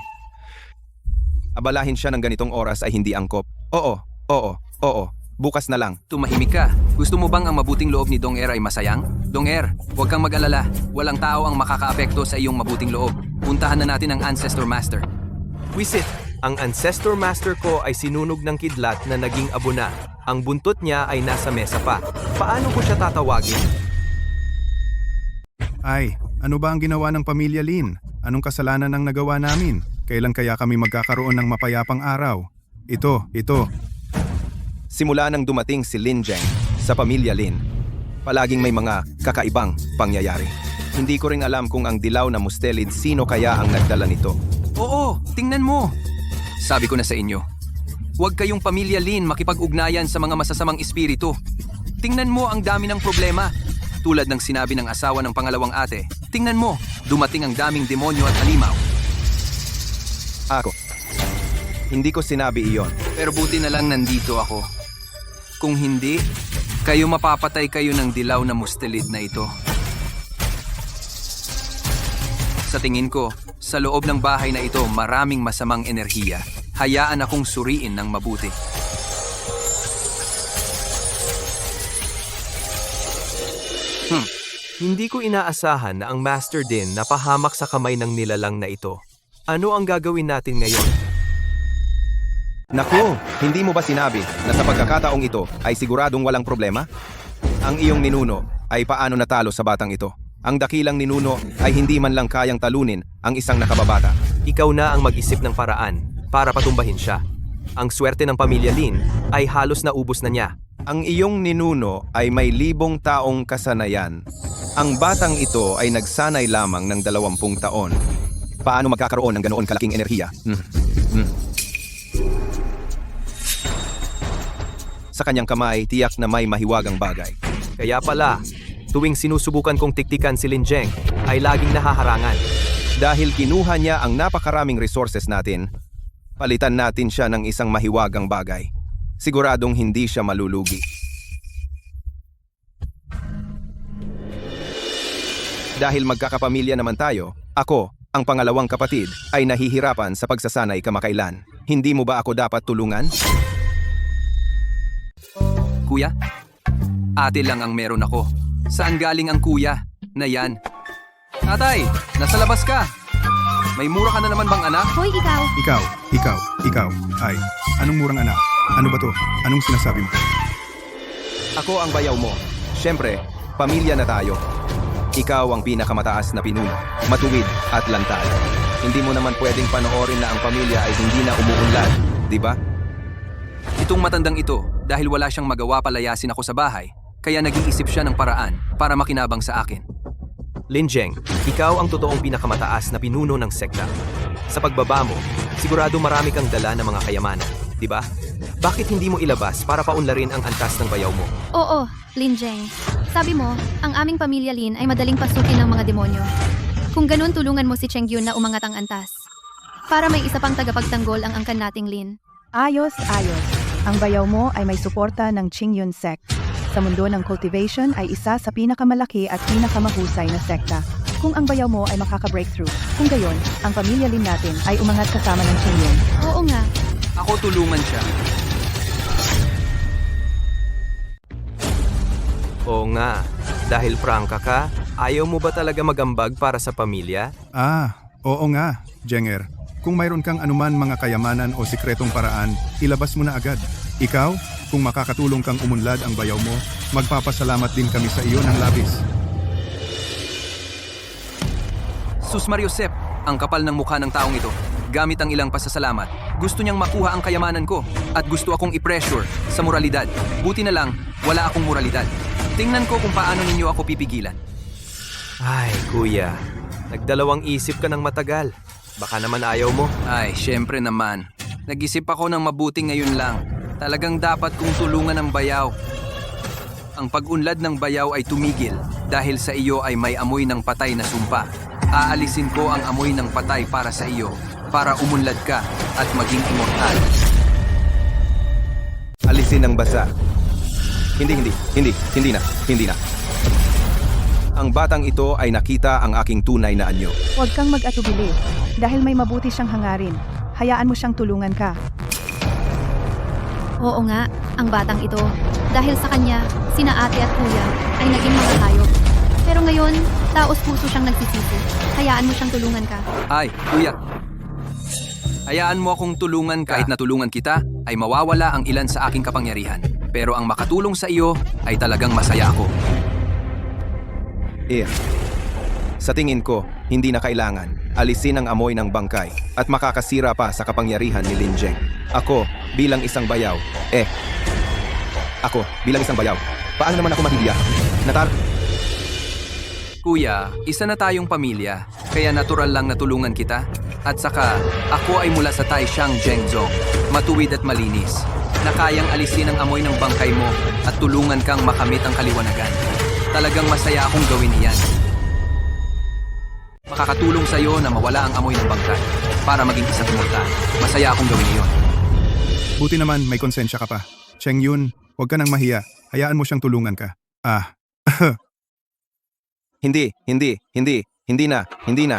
Abalahin siya ng ganitong oras ay hindi angkop. Oo. Bukas na lang. Tumahimik ka. Gusto mo bang ang mabuting loob ni Dong-er ay masayang? Dong-er, huwag kang mag-alala. Walang tao ang makakaapekto sa iyong mabuting loob. Puntahan na natin ang Ancestor Master. Wisit, ang Ancestor Master ko ay sinunog ng kidlat na naging abo na. Ang buntot niya ay nasa mesa pa. Paano ko siya tatawagin? Ay, ano ba ang ginawa ng pamilya Lin? Anong kasalanan ang nagawa namin? Kailan kaya kami magkakaroon ng mapayapang araw? Ito. Simula nang dumating si Lin Zheng sa pamilya Lin, palaging may mga kakaibang pangyayari. Hindi ko ring alam kung ang dilaw na mustelid sino kaya ang nagdala nito. Oo, tingnan mo. Sabi ko na sa inyo, huwag kayong pamilya Lin makipag-ugnayan sa mga masasamang espiritu. Tingnan mo ang dami ng problema. Tulad ng sinabi ng asawa ng pangalawang ate, tingnan mo, dumating ang daming demonyo at halimaw. Hindi ko sinabi iyon. Pero buti na lang nandito ako. Kung hindi, kayo mapapatay kayo ng dilaw na mustelid na ito. Sa tingin ko, sa loob ng bahay na ito maraming masamang enerhiya. Hayaan akong suriin ng mabuti. Hindi ko inaasahan na ang Master din napahamak sa kamay ng nilalang na ito. Ano ang gagawin natin ngayon? Naku, hindi mo ba sinabi na sa pagkakataong ito ay siguradong walang problema? Ang iyong ninuno ay paano natalo sa batang ito? Ang dakilang ninuno ay hindi man lang kayang talunin ang isang nakababata. Ikaw na ang mag-isip ng paraan para patumbahin siya. Ang swerte ng pamilya Lin ay halos naubos na niya. Ang iyong ninuno ay may 1,000 taong kasanayan. Ang batang ito ay nagsanay lamang ng 20 taon. Paano magkakaroon ng ganoon kalaking enerhiya? Sa kanyang kamay, tiyak na may mahiwagang bagay. Kaya pala, tuwing sinusubukan kong tiktikan si Lin Zheng, ay laging nahaharangan. Dahil kinuha niya ang napakaraming resources natin, palitan natin siya ng isang mahiwagang bagay. Siguradong hindi siya malulugi. Dahil magkakapamilya naman tayo, ako, ang pangalawang kapatid, ay nahihirapan sa pagsasanay kamakailan. Hindi mo ba ako dapat tulungan? Kuya? Ate lang ang meron ako. Saan galing ang kuya? Na yan. Tatay, nasa labas ka. May mura ka na naman bang anak? Hoy, ikaw! Ikaw. Ay, anong murang anak? Ano ba to? Anong sinasabi mo? Ako ang bayaw mo. Siyempre, pamilya na tayo. Ikaw ang pinakamataas na pinuno, matuwid at lantad. Hindi mo naman pwedeng panoorin na ang pamilya ay hindi na umuunlad, di ba? Itong matandang ito, dahil wala siyang magawa palayasin ako sa bahay, kaya nag-iisip siya ng paraan para makinabang sa akin. Linjeng, ikaw ang totoong pinakamataas na pinuno ng sekta. Sa pagbaba mo, sigurado marami kang dala ng mga kayamanan, di ba? Bakit hindi mo ilabas para paunlarin ang antas ng bayaw mo? Oo, Lin Jeng. Sabi mo, ang aming pamilya Lin ay madaling pasukin ng mga demonyo. Kung ganun, tulungan mo si Cheng Yun na umangat ang antas. Para may isa pang tagapagtanggol ang angkan nating Lin. Ayos. Ang bayaw mo ay may suporta ng Qingyun sect. Sa mundo ng cultivation ay isa sa pinakamalaki at pinakamahusay na sekta. Kung ang bayaw mo ay makaka-breakthrough, kung gayon, ang pamilya Lin natin ay umangat kasama ng Qingyun. Oo nga. Ako tulungan siya. Oo nga, dahil prangka ka, ayaw mo ba talaga magambag para sa pamilya? Oo nga, Jenger. Kung mayroon kang anuman mga kayamanan o sikretong paraan, ilabas mo na agad. Ikaw, kung makakatulong kang umunlad ang bayaw mo, magpapasalamat din kami sa iyo ng labis. Sus Mariosep, ang kapal ng mukha ng taong ito. Gamit ang ilang pasasalamat, gusto niyang makuha ang kayamanan ko at gusto akong i-pressure sa moralidad. Buti na lang, wala akong moralidad. Tingnan ko kung paano ninyo ako pipigilan. Ay, kuya, nagdalawang isip ka ng matagal. Baka naman ayaw mo. Ay, syempre naman. Nag-isip ako ng mabuti ngayon lang. Talagang dapat kong tulungan ang bayaw. Ang pag-unlad ng bayaw ay tumigil dahil sa iyo ay may amoy ng patay na sumpa. Aalisin ko ang amoy ng patay para sa iyo, para umunlad ka at maging immortal. Alisin ang basa. Hindi na. Ang batang ito ay nakita ang aking tunay na anyo. Huwag kang mag-atubili, dahil may mabuti siyang hangarin. Hayaan mo siyang tulungan ka. Oo nga, ang batang ito. Dahil sa kanya, sina ate at kuya ay naging mga hayop. Pero ngayon, taos puso siyang nagsisisi. Hayaan mo siyang tulungan ka. Ay, kuya. Hayaan mo akong tulungan kahit natulungan kita ay mawawala ang ilan sa aking kapangyarihan. Pero ang makatulong sa iyo ay talagang masaya ako. Sa tingin ko, hindi na kailangan. Alisin ang amoy ng bangkay at makakasira pa sa kapangyarihan ni Lin Jeng. Ako, bilang isang bayaw. Paano naman ako mahihiya? Kuya, isa na tayong pamilya, kaya natural lang na tulungan kita. At saka, ako ay mula sa Taishan Zhengzhou, matuwid at malinis, na kayang alisin ang amoy ng bangkay mo at tulungan kang makamit ang kaliwanagan. Talagang masaya akong gawin iyan. Makakatulong sa iyo na mawala ang amoy ng bangkay para maging isang immortal. Masaya akong gawin iyon. Buti naman may konsensya ka pa. Cheng Yun, huwag ka nang mahiya. Hayaan mo siyang tulungan ka. Hindi na.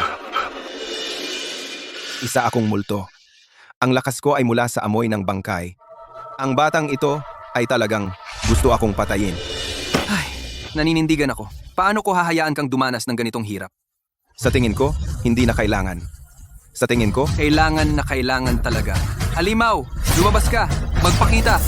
Isa akong multo. Ang lakas ko ay mula sa amoy ng bangkay. Ang batang ito ay talagang gusto akong patayin. Ay, naninindigan ako. Paano ko hahayaan kang dumanas ng ganitong hirap? Sa tingin ko, hindi na kailangan. Sa tingin ko, Kailangan na kailangan talaga. Halimaw, lumabas ka. Magpakita.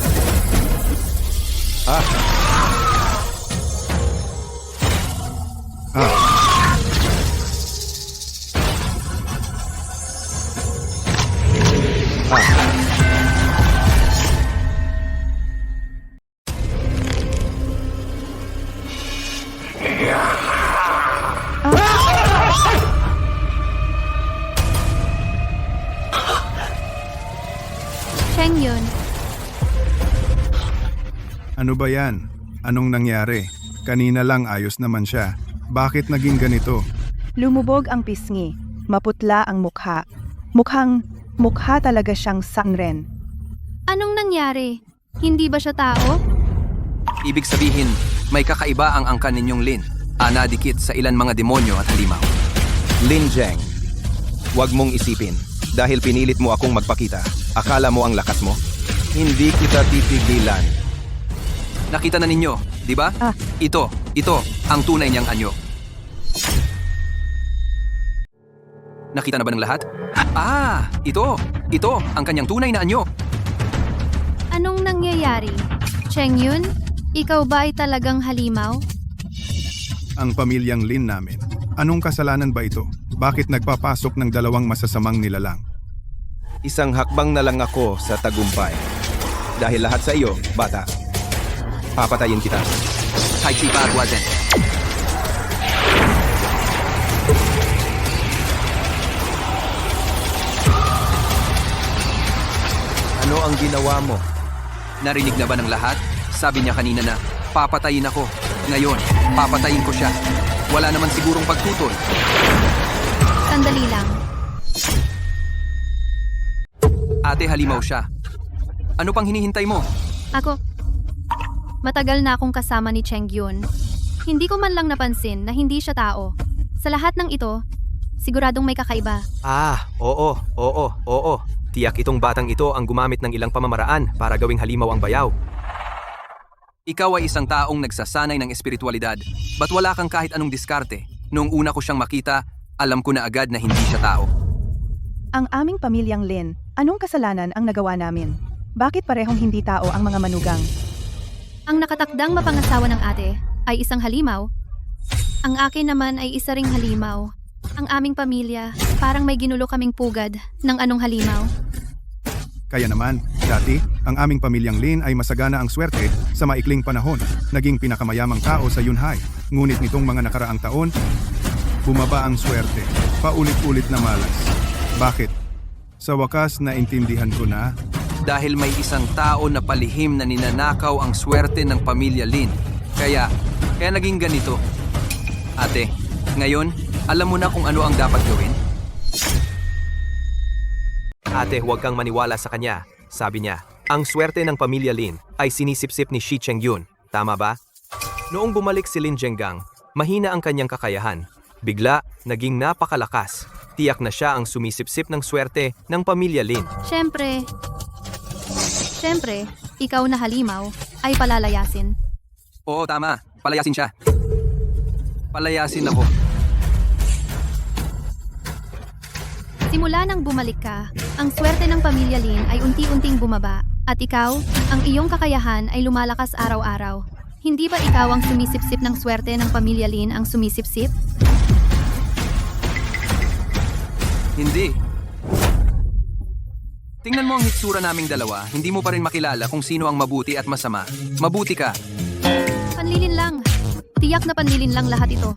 Cheng Yun, Ano ba yan? Anong nangyari? Kanina lang ayos naman siya. Bakit naging ganito? Lumubog ang pisngi. Maputla ang mukha. Mukha talaga siyang Sanren. anong nangyari? Hindi ba siya tao? Ibig sabihin, may kakaiba ang angkan ninyong Lin. Nadikit sa ilan mga demonyo at halimaw. Lin Zheng, huwag mong isipin. Dahil pinilit mo akong magpakita, akala mo ang lakas mo? Hindi kita titigilan. Nakita na ninyo, di ba? Ito, ang tunay niyang anyo. Nakita na ba ng lahat? Ito, ang kanyang tunay na anyo. Anong nangyayari? Cheng Yun, ikaw ba ay talagang halimaw? Ang pamilyang Lin namin. Anong kasalanan ba ito? Bakit nagpapasok ng dalawang masasamang nilalang? Isang hakbang na lang ako sa tagumpay. Dahil lahat sa iyo, bata. Papatayin kita. Tai Chi Bagwazen. Ano ang ginawa mo? Narinig na ba ng lahat? Sabi niya kanina na, papatayin ako. Ngayon, papatayin ko siya. Wala naman sigurong pagtutol. Sandali lang. Ate, halimaw siya. Ano pang hinihintay mo? Ako, matagal na akong kasama ni Cheng Yun. Hindi ko man lang napansin na hindi siya tao. Sa lahat ng ito, siguradong may kakaiba. Oo. Tiyak itong batang ito ang gumamit ng ilang pamamaraan para gawing halimaw ang bayaw. Ikaw ay isang taong nagsasanay ng espiritualidad. Ba't wala kang kahit anong diskarte? Noong una ko siyang makita, alam ko na agad na hindi siya tao. Ang aming pamilyang Lin, anong kasalanan ang nagawa namin? Bakit parehong hindi tao ang mga manugang? Ang nakatakdang mapangasawa ng ate ay isang halimaw. Ang akin naman ay isa ring halimaw. Ang aming pamilya, parang may ginulo kaming pugad ng anong halimaw. Kaya naman, dati, ang aming pamilyang Lin ay masagana ang swerte sa maikling panahon. Naging pinakamayamang tao sa Yunhai. Ngunit nitong mga nakaraang taon, bumaba ang swerte. Paulit-ulit na malas. Bakit? Sa wakas, naintindihan ko na. Dahil may isang tao na palihim na ninanakaw ang swerte ng pamilya Lin. Kaya naging ganito. Ate, ngayon, alam mo na kung ano ang dapat gawin? Ate, huwag kang maniwala sa kanya. Sabi niya, ang swerte ng pamilya Lin ay sinisipsip ni Shi Chengyun. Tama ba? Noong bumalik si Lin Zhengang, mahina ang kanyang kakayahan. Bigla, naging napakalakas. Tiyak na siya ang sumisipsip ng swerte ng pamilya Lin. Siyempre, ikaw na halimaw ay palalayasin. Oo, tama. Palayasin siya. Palayasin ako. Simula nang bumalik ka, ang swerte ng pamilya Lin ay unti-unting bumaba. At ikaw, ang iyong kakayahan ay lumalakas araw-araw. Hindi ba ikaw ang sumisipsip ng swerte ng pamilya Lin ang sumisipsip? Hindi. Tingnan mo ang hitsura naming dalawa, hindi mo pa rin makilala kung sino ang mabuti at masama. Mabuti ka. Panlilin lang. Tiyak na panlilin lang lahat ito.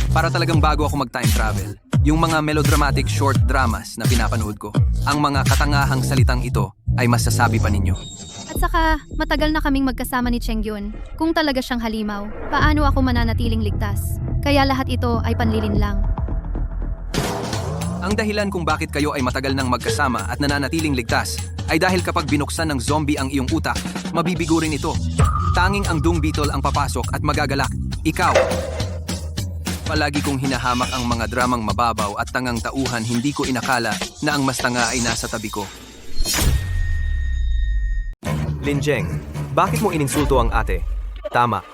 Para talagang bago ako mag-time travel. Yung mga melodramatic short dramas na pinapanood ko, ang mga katangahang salitang ito ay masasabi pa ninyo. At saka, matagal na kaming magkasama ni Cheng Yun. Kung talaga siyang halimaw, paano ako mananatiling ligtas? Kaya lahat ito ay panlilin lang. Ang dahilan kung bakit kayo ay matagal nang magkasama at nananatiling ligtas ay dahil kapag binuksan ng zombie ang iyong utak, mabibigo rin ito. Tanging ang Dung Beetle ang papasok at magagalak. Ikaw! Palagi kong hinahamak ang mga dramang mababaw at tangang tauhan, hindi ko inakala na ang mas tanga ay nasa tabi ko. Lin Zheng, bakit mo ininsulto ang ate? Tama.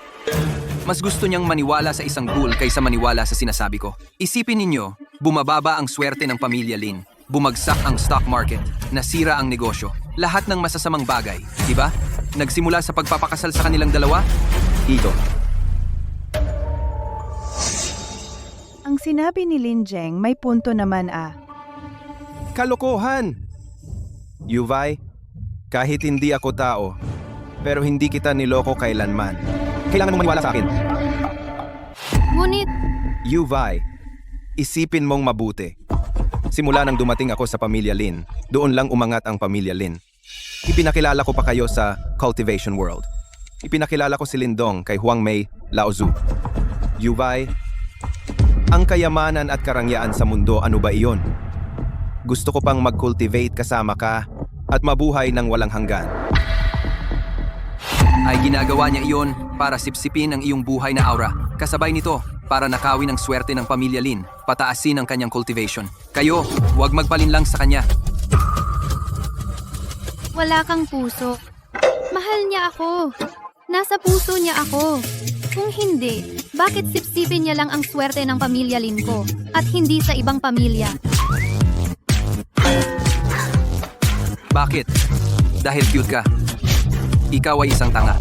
Mas gusto niyang maniwala sa isang ghoul kaysa maniwala sa sinasabi ko. Isipin ninyo, bumababa ang swerte ng pamilya Lin. Bumagsak ang stock market. Nasira ang negosyo. Lahat ng masasamang bagay, di ba? Nagsimula sa pagpapakasal sa kanilang dalawa? Ito. Ang sinabi ni Lin Zheng may punto naman Kalokohan! Yuvai, kahit hindi ako tao, pero hindi kita niloko kailanman. Kailangan mong maniwala sa akin. Ngunit, Yuvai, isipin mong mabuti. Simula nang dumating ako sa pamilya Lin, doon lang umangat ang pamilya Lin. Ipinakilala ko pa kayo sa Cultivation World. Ipinakilala ko si Lindong kay Huang Mei Laozu. Yuvai, ang kayamanan at karangyaan sa mundo, ano ba iyon? Gusto ko pang mag-cultivate kasama ka at mabuhay ng walang hanggan. ay ginagawa niya iyon para sipsipin ang iyong buhay na aura. Kasabay nito, para nakawin ang swerte ng pamilya Lin, pataasin ang kanyang cultivation. Kayo, huwag magpalinlang sa kanya. Wala kang puso. Mahal niya ako. Nasa puso niya ako. Kung hindi, bakit sipsipin niya lang ang swerte ng pamilya Lin ko at hindi sa ibang pamilya? Bakit? Dahil cute ka. Ikaw ay isang tanga.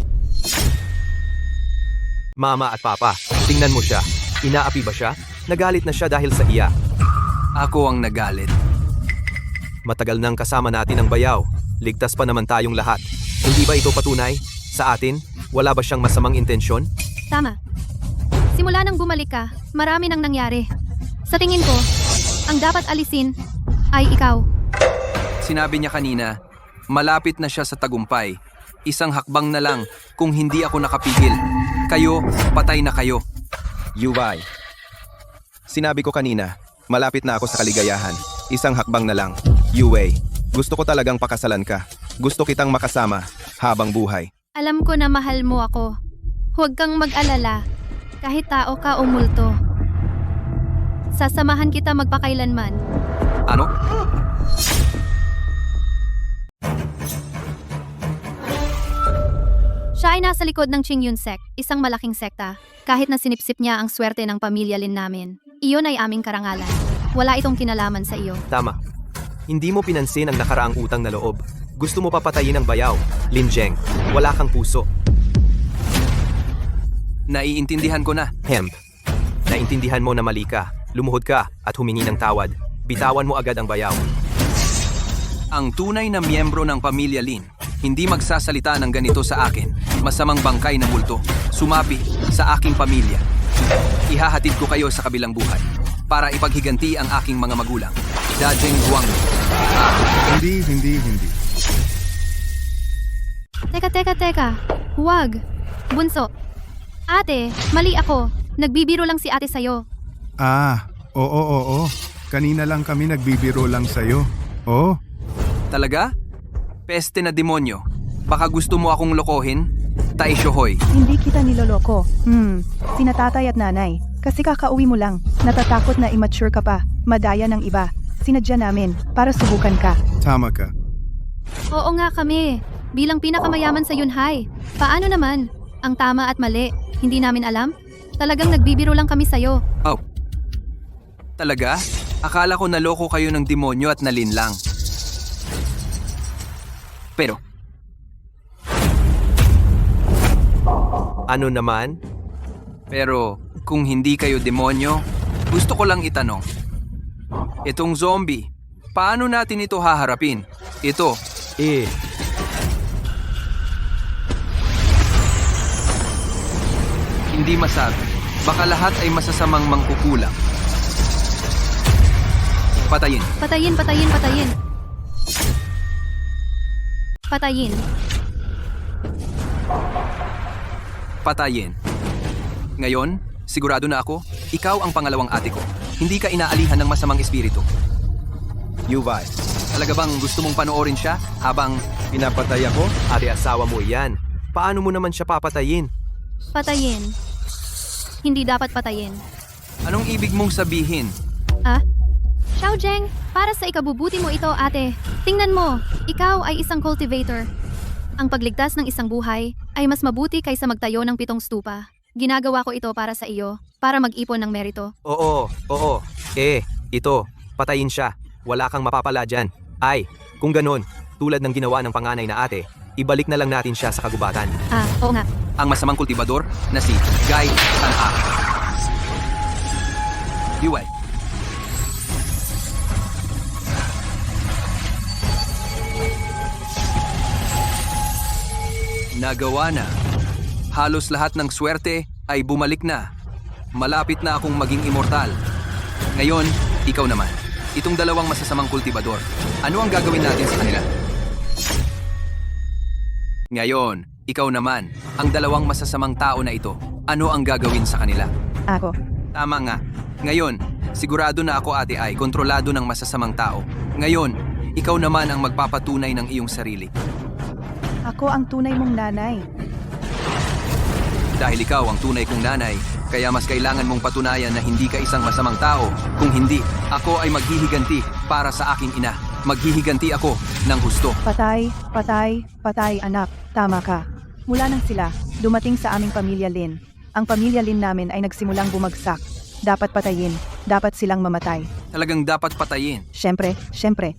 Mama at Papa, tingnan mo siya. Inaapi ba siya? Nagalit na siya dahil sa iya. Ako ang nagalit. Matagal nang kasama natin ang bayaw. Ligtas pa naman tayong lahat. Hindi ba ito patunay? Sa atin, wala ba siyang masamang intensyon? Tama. Simula nang bumalik ka, marami nang nangyari. Sa tingin ko, ang dapat alisin ay ikaw. Sinabi niya kanina, malapit na siya sa tagumpay. Isang hakbang na lang kung hindi ako nakapigil. Kayo, patay na kayo. Yuway. Sinabi ko kanina, malapit na ako sa kaligayahan. Isang hakbang na lang. Yuwei, gusto ko talagang pakasalan ka. Gusto kitang makasama habang buhay. Alam ko na mahal mo ako. Huwag kang mag-alala. Kahit tao ka o multo. Sasamahan kita magpakailanman. Ano? Siya ay nasa likod ng Qingyun Sect, isang malaking sekta. Kahit na sinipsip niya ang swerte ng pamilya Lin namin, iyon ay aming karangalan. Wala itong kinalaman sa iyo. Tama. Hindi mo pinansin ang nakaraang utang na loob. Gusto mo papatayin ang bayaw. Lin Zheng, wala kang puso. Naiintindihan ko na. Hemp. Naintindihan mo na mali ka. Lumuhod ka at humingi ng tawad. Bitawan mo agad ang bayaw. Ang tunay na miyembro ng pamilya Lin, hindi magsasalita ng ganito sa akin. Masamang bangkay na multo. Sumapi sa aking pamilya. Ihahatid ko kayo sa kabilang buhay para ipaghiganti ang aking mga magulang. Dajeng Guang. Hindi. Teka. Huwag. Bunso. Ate, mali ako. Nagbibiro lang si ate sa'yo. Oo. Kanina lang kami nagbibiro lang sa'yo. Oh, Talaga? Peste na demonyo. Baka gusto mo akong lokohin? Taisyohoy. Hindi kita niloloko. Sina tatay at nanay. Kasi kakauwi mo lang. Natatakot na immature ka pa. Madaya ng iba. Sinadya namin para subukan ka. tama ka. Oo nga kami. Bilang pinakamayaman sa Yunhai. Paano naman? Ang tama at mali. Hindi namin alam? Talagang nagbibiro lang kami sa'yo. Oh. Talaga? Akala ko naloko kayo ng demonyo at nalinlang. Pero, Ano naman? pero kung hindi kayo demonyo, gusto ko lang itanong. Itong zombie, paano natin ito haharapin? Ito, hindi masabi. Baka lahat ay masasamang mangkukulang. Patayin. Patayin. Patayin. Ngayon, sigurado na ako, ikaw ang pangalawang ate ko. Hindi ka inaalihan ng masamang espiritu. Yuway, Talaga bang gusto mong panoorin siya habang pinapatay ako? Ate asawa mo yan. Paano mo naman siya papatayin? Patayin. Hindi dapat patayin. anong ibig mong sabihin? Xiao Zheng, para sa ikabubuti mo ito, ate. Tingnan mo, ikaw ay isang cultivator. Ang pagligtas ng isang buhay ay mas mabuti kaysa magtayo ng 7 stupa. Ginagawa ko ito para sa iyo, para mag-ipon ng merito. Oo. Ito. Patayin siya. Wala kang mapapala dyan. Ay, kung ganon, tulad ng ginawa ng panganay na ate, ibalik na lang natin siya sa kagubatan. Oo nga. Ang masamang kultibador na si Guy Tan-A. Yuway. Nagawa na. Halos lahat ng swerte ay bumalik na. Malapit na akong maging immortal. Ngayon, ikaw naman. Itong dalawang masasamang kultibador. Ano ang gagawin natin sa kanila? Ngayon, ikaw naman. Ang dalawang masasamang tao na ito. Ano ang gagawin sa kanila? Ako. Tama nga. Ngayon, sigurado na ako ate ay kontrolado ng masasamang tao. Ngayon, ikaw naman ang magpapatunay ng iyong sarili. Ako ang tunay mong nanay. Dahil ikaw ang tunay kong nanay, kaya mas kailangan mong patunayan na hindi ka isang masamang tao. Kung hindi, ako ay maghihiganti para sa aking ina. Maghihiganti ako ng husto. Patay, patay, patay anak, tama ka. Mula nang sila, dumating sa aming pamilya Lin. Ang pamilya Lin namin ay nagsimulang bumagsak. Dapat patayin, dapat silang mamatay. Talagang dapat patayin. Siyempre.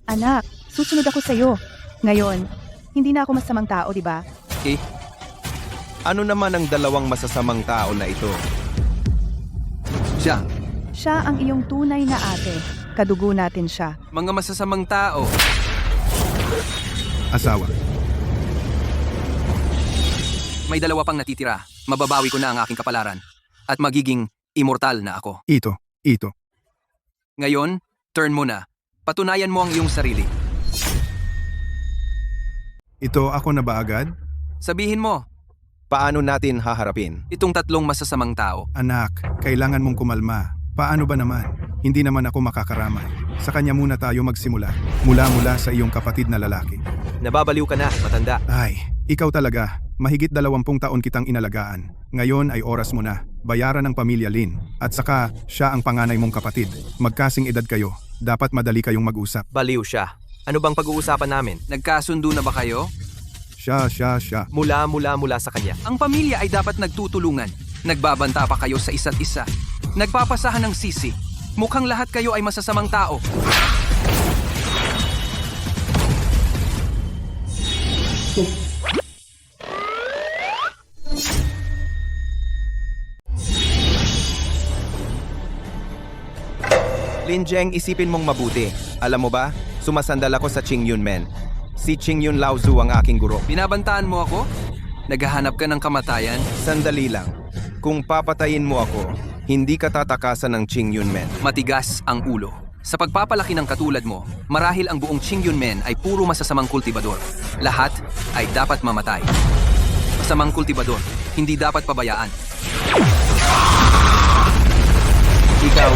Anak, susunod ako sa'yo. Ngayon, hindi na ako masamang tao, di ba? Eh, Ano naman ang dalawang masasamang tao na ito? siya, Siya ang iyong tunay na ate. Kadugo natin siya. mga masasamang tao. Asawa. May dalawa pang natitira. Mababawi ko na ang aking kapalaran. At magiging immortal na ako. Ito. Ngayon, turn mo na. Patunayan mo ang iyong sarili. Ito ako na ba agad? Sabihin mo, Paano natin haharapin? itong tatlong masasamang tao. Anak, kailangan mong kumalma. Paano ba naman? Hindi naman ako makakaramay. Sa kanya muna tayo magsimula. Mula sa iyong kapatid na lalaki. Nababaliw ka na, matanda. Ay, ikaw talaga. Mahigit 20 taon kitang inalagaan. Ngayon ay oras mo na. Bayaran ng pamilya Lin. At saka, siya ang panganay mong kapatid. Magkasing edad kayo. Dapat madali kayong mag-usap. Baliw siya. Ano bang pag-uusapan namin? Nagkasundo na ba kayo? Siya. Mula sa kanya. Ang pamilya ay dapat nagtutulungan. Nagbabanta pa kayo sa isa't isa. Nagpapasahan ng sisi. Mukhang lahat kayo ay masasamang tao. Lin Jeng, isipin mong mabuti. Alam mo ba, sumasandal ako sa Qing Yun Men. Si Qing Yun Laozu ang aking guro. Binabantaan mo ako? Naghahanap ka ng kamatayan? Sandali lang. Kung papatayin mo ako, hindi ka tatakasan ng Qing Yun Men. Matigas ang ulo. Sa pagpapalaki ng katulad mo, marahil ang buong Qing Yun Men ay puro masasamang kultibador. Lahat ay dapat mamatay. Masamang kultibador, hindi dapat pabayaan. Ikaw.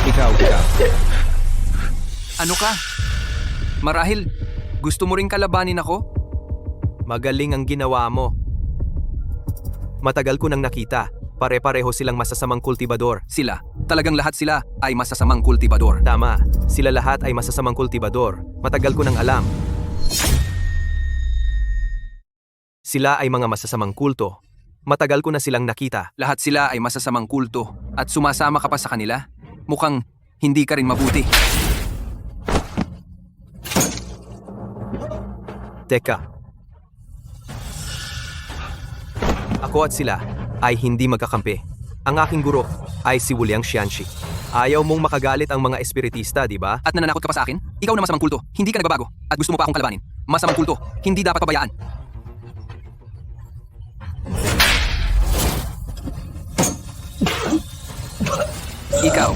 Ano ka? Marahil, gusto mo ring kalabanin ako? Magaling ang ginawa mo. Matagal ko nang nakita. Pare-pareho silang masasamang kultibador. Sila, talagang lahat sila ay masasamang kultibador. Tama, sila lahat ay masasamang kultibador. Matagal ko nang alam. Sila ay mga masasamang kulto. Matagal ko na silang nakita. Lahat sila ay masasamang kulto at sumasama ka pa sa kanila? Mukhang hindi ka rin mabuti. Teka. Ako at sila ay hindi magkakampi. Ang aking guro ay si Wuliang Xianxi. Ayaw mong makagalit ang mga espiritista, di ba? At nananakot ka pa sa akin? Ikaw na masamang kulto, hindi ka nagbabago at gusto mo pa akong kalabanin. Masamang kulto, hindi dapat pabayaan. Ikaw,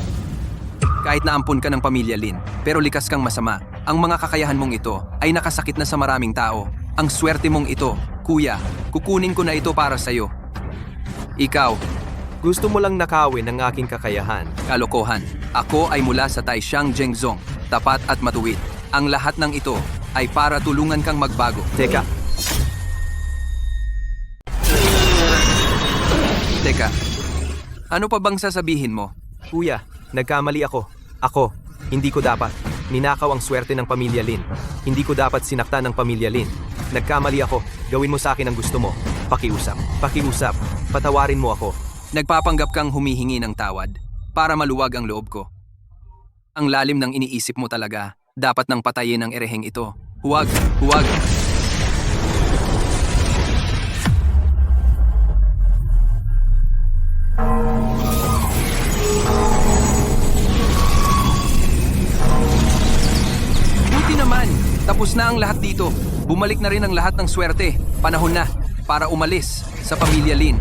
kahit naampon ka ng pamilya Lin, pero likas kang masama. Ang mga kakayahan mong ito ay nakasakit na sa maraming tao. Ang swerte mong ito, kuya, kukunin ko na ito para sa'yo. Ikaw, Gusto mo lang nakawin ang aking kakayahan. kalokohan. Ako ay mula sa Taishan Zhengzong, tapat at matuwid. Ang lahat ng ito ay para tulungan kang magbago. Teka, Teka, ano pa bang sasabihin mo? kuya, nagkamali ako. Ako, hindi ko dapat. Ninakaw ang swerte ng pamilya Lin. Hindi ko dapat sinaktan ng pamilya Lin. Nagkamali ako. Gawin mo sa akin ang gusto mo. Pakiusap. Patawarin mo ako. Nagpapanggap kang humihingi ng tawad para maluwag ang loob ko. Ang lalim ng iniisip mo talaga. Dapat nang patayin ang ereheng ito. Huwag. Buti naman, tapos na ang lahat dito. Bumalik na rin ang lahat ng swerte. Panahon na para umalis sa pamilya Lin.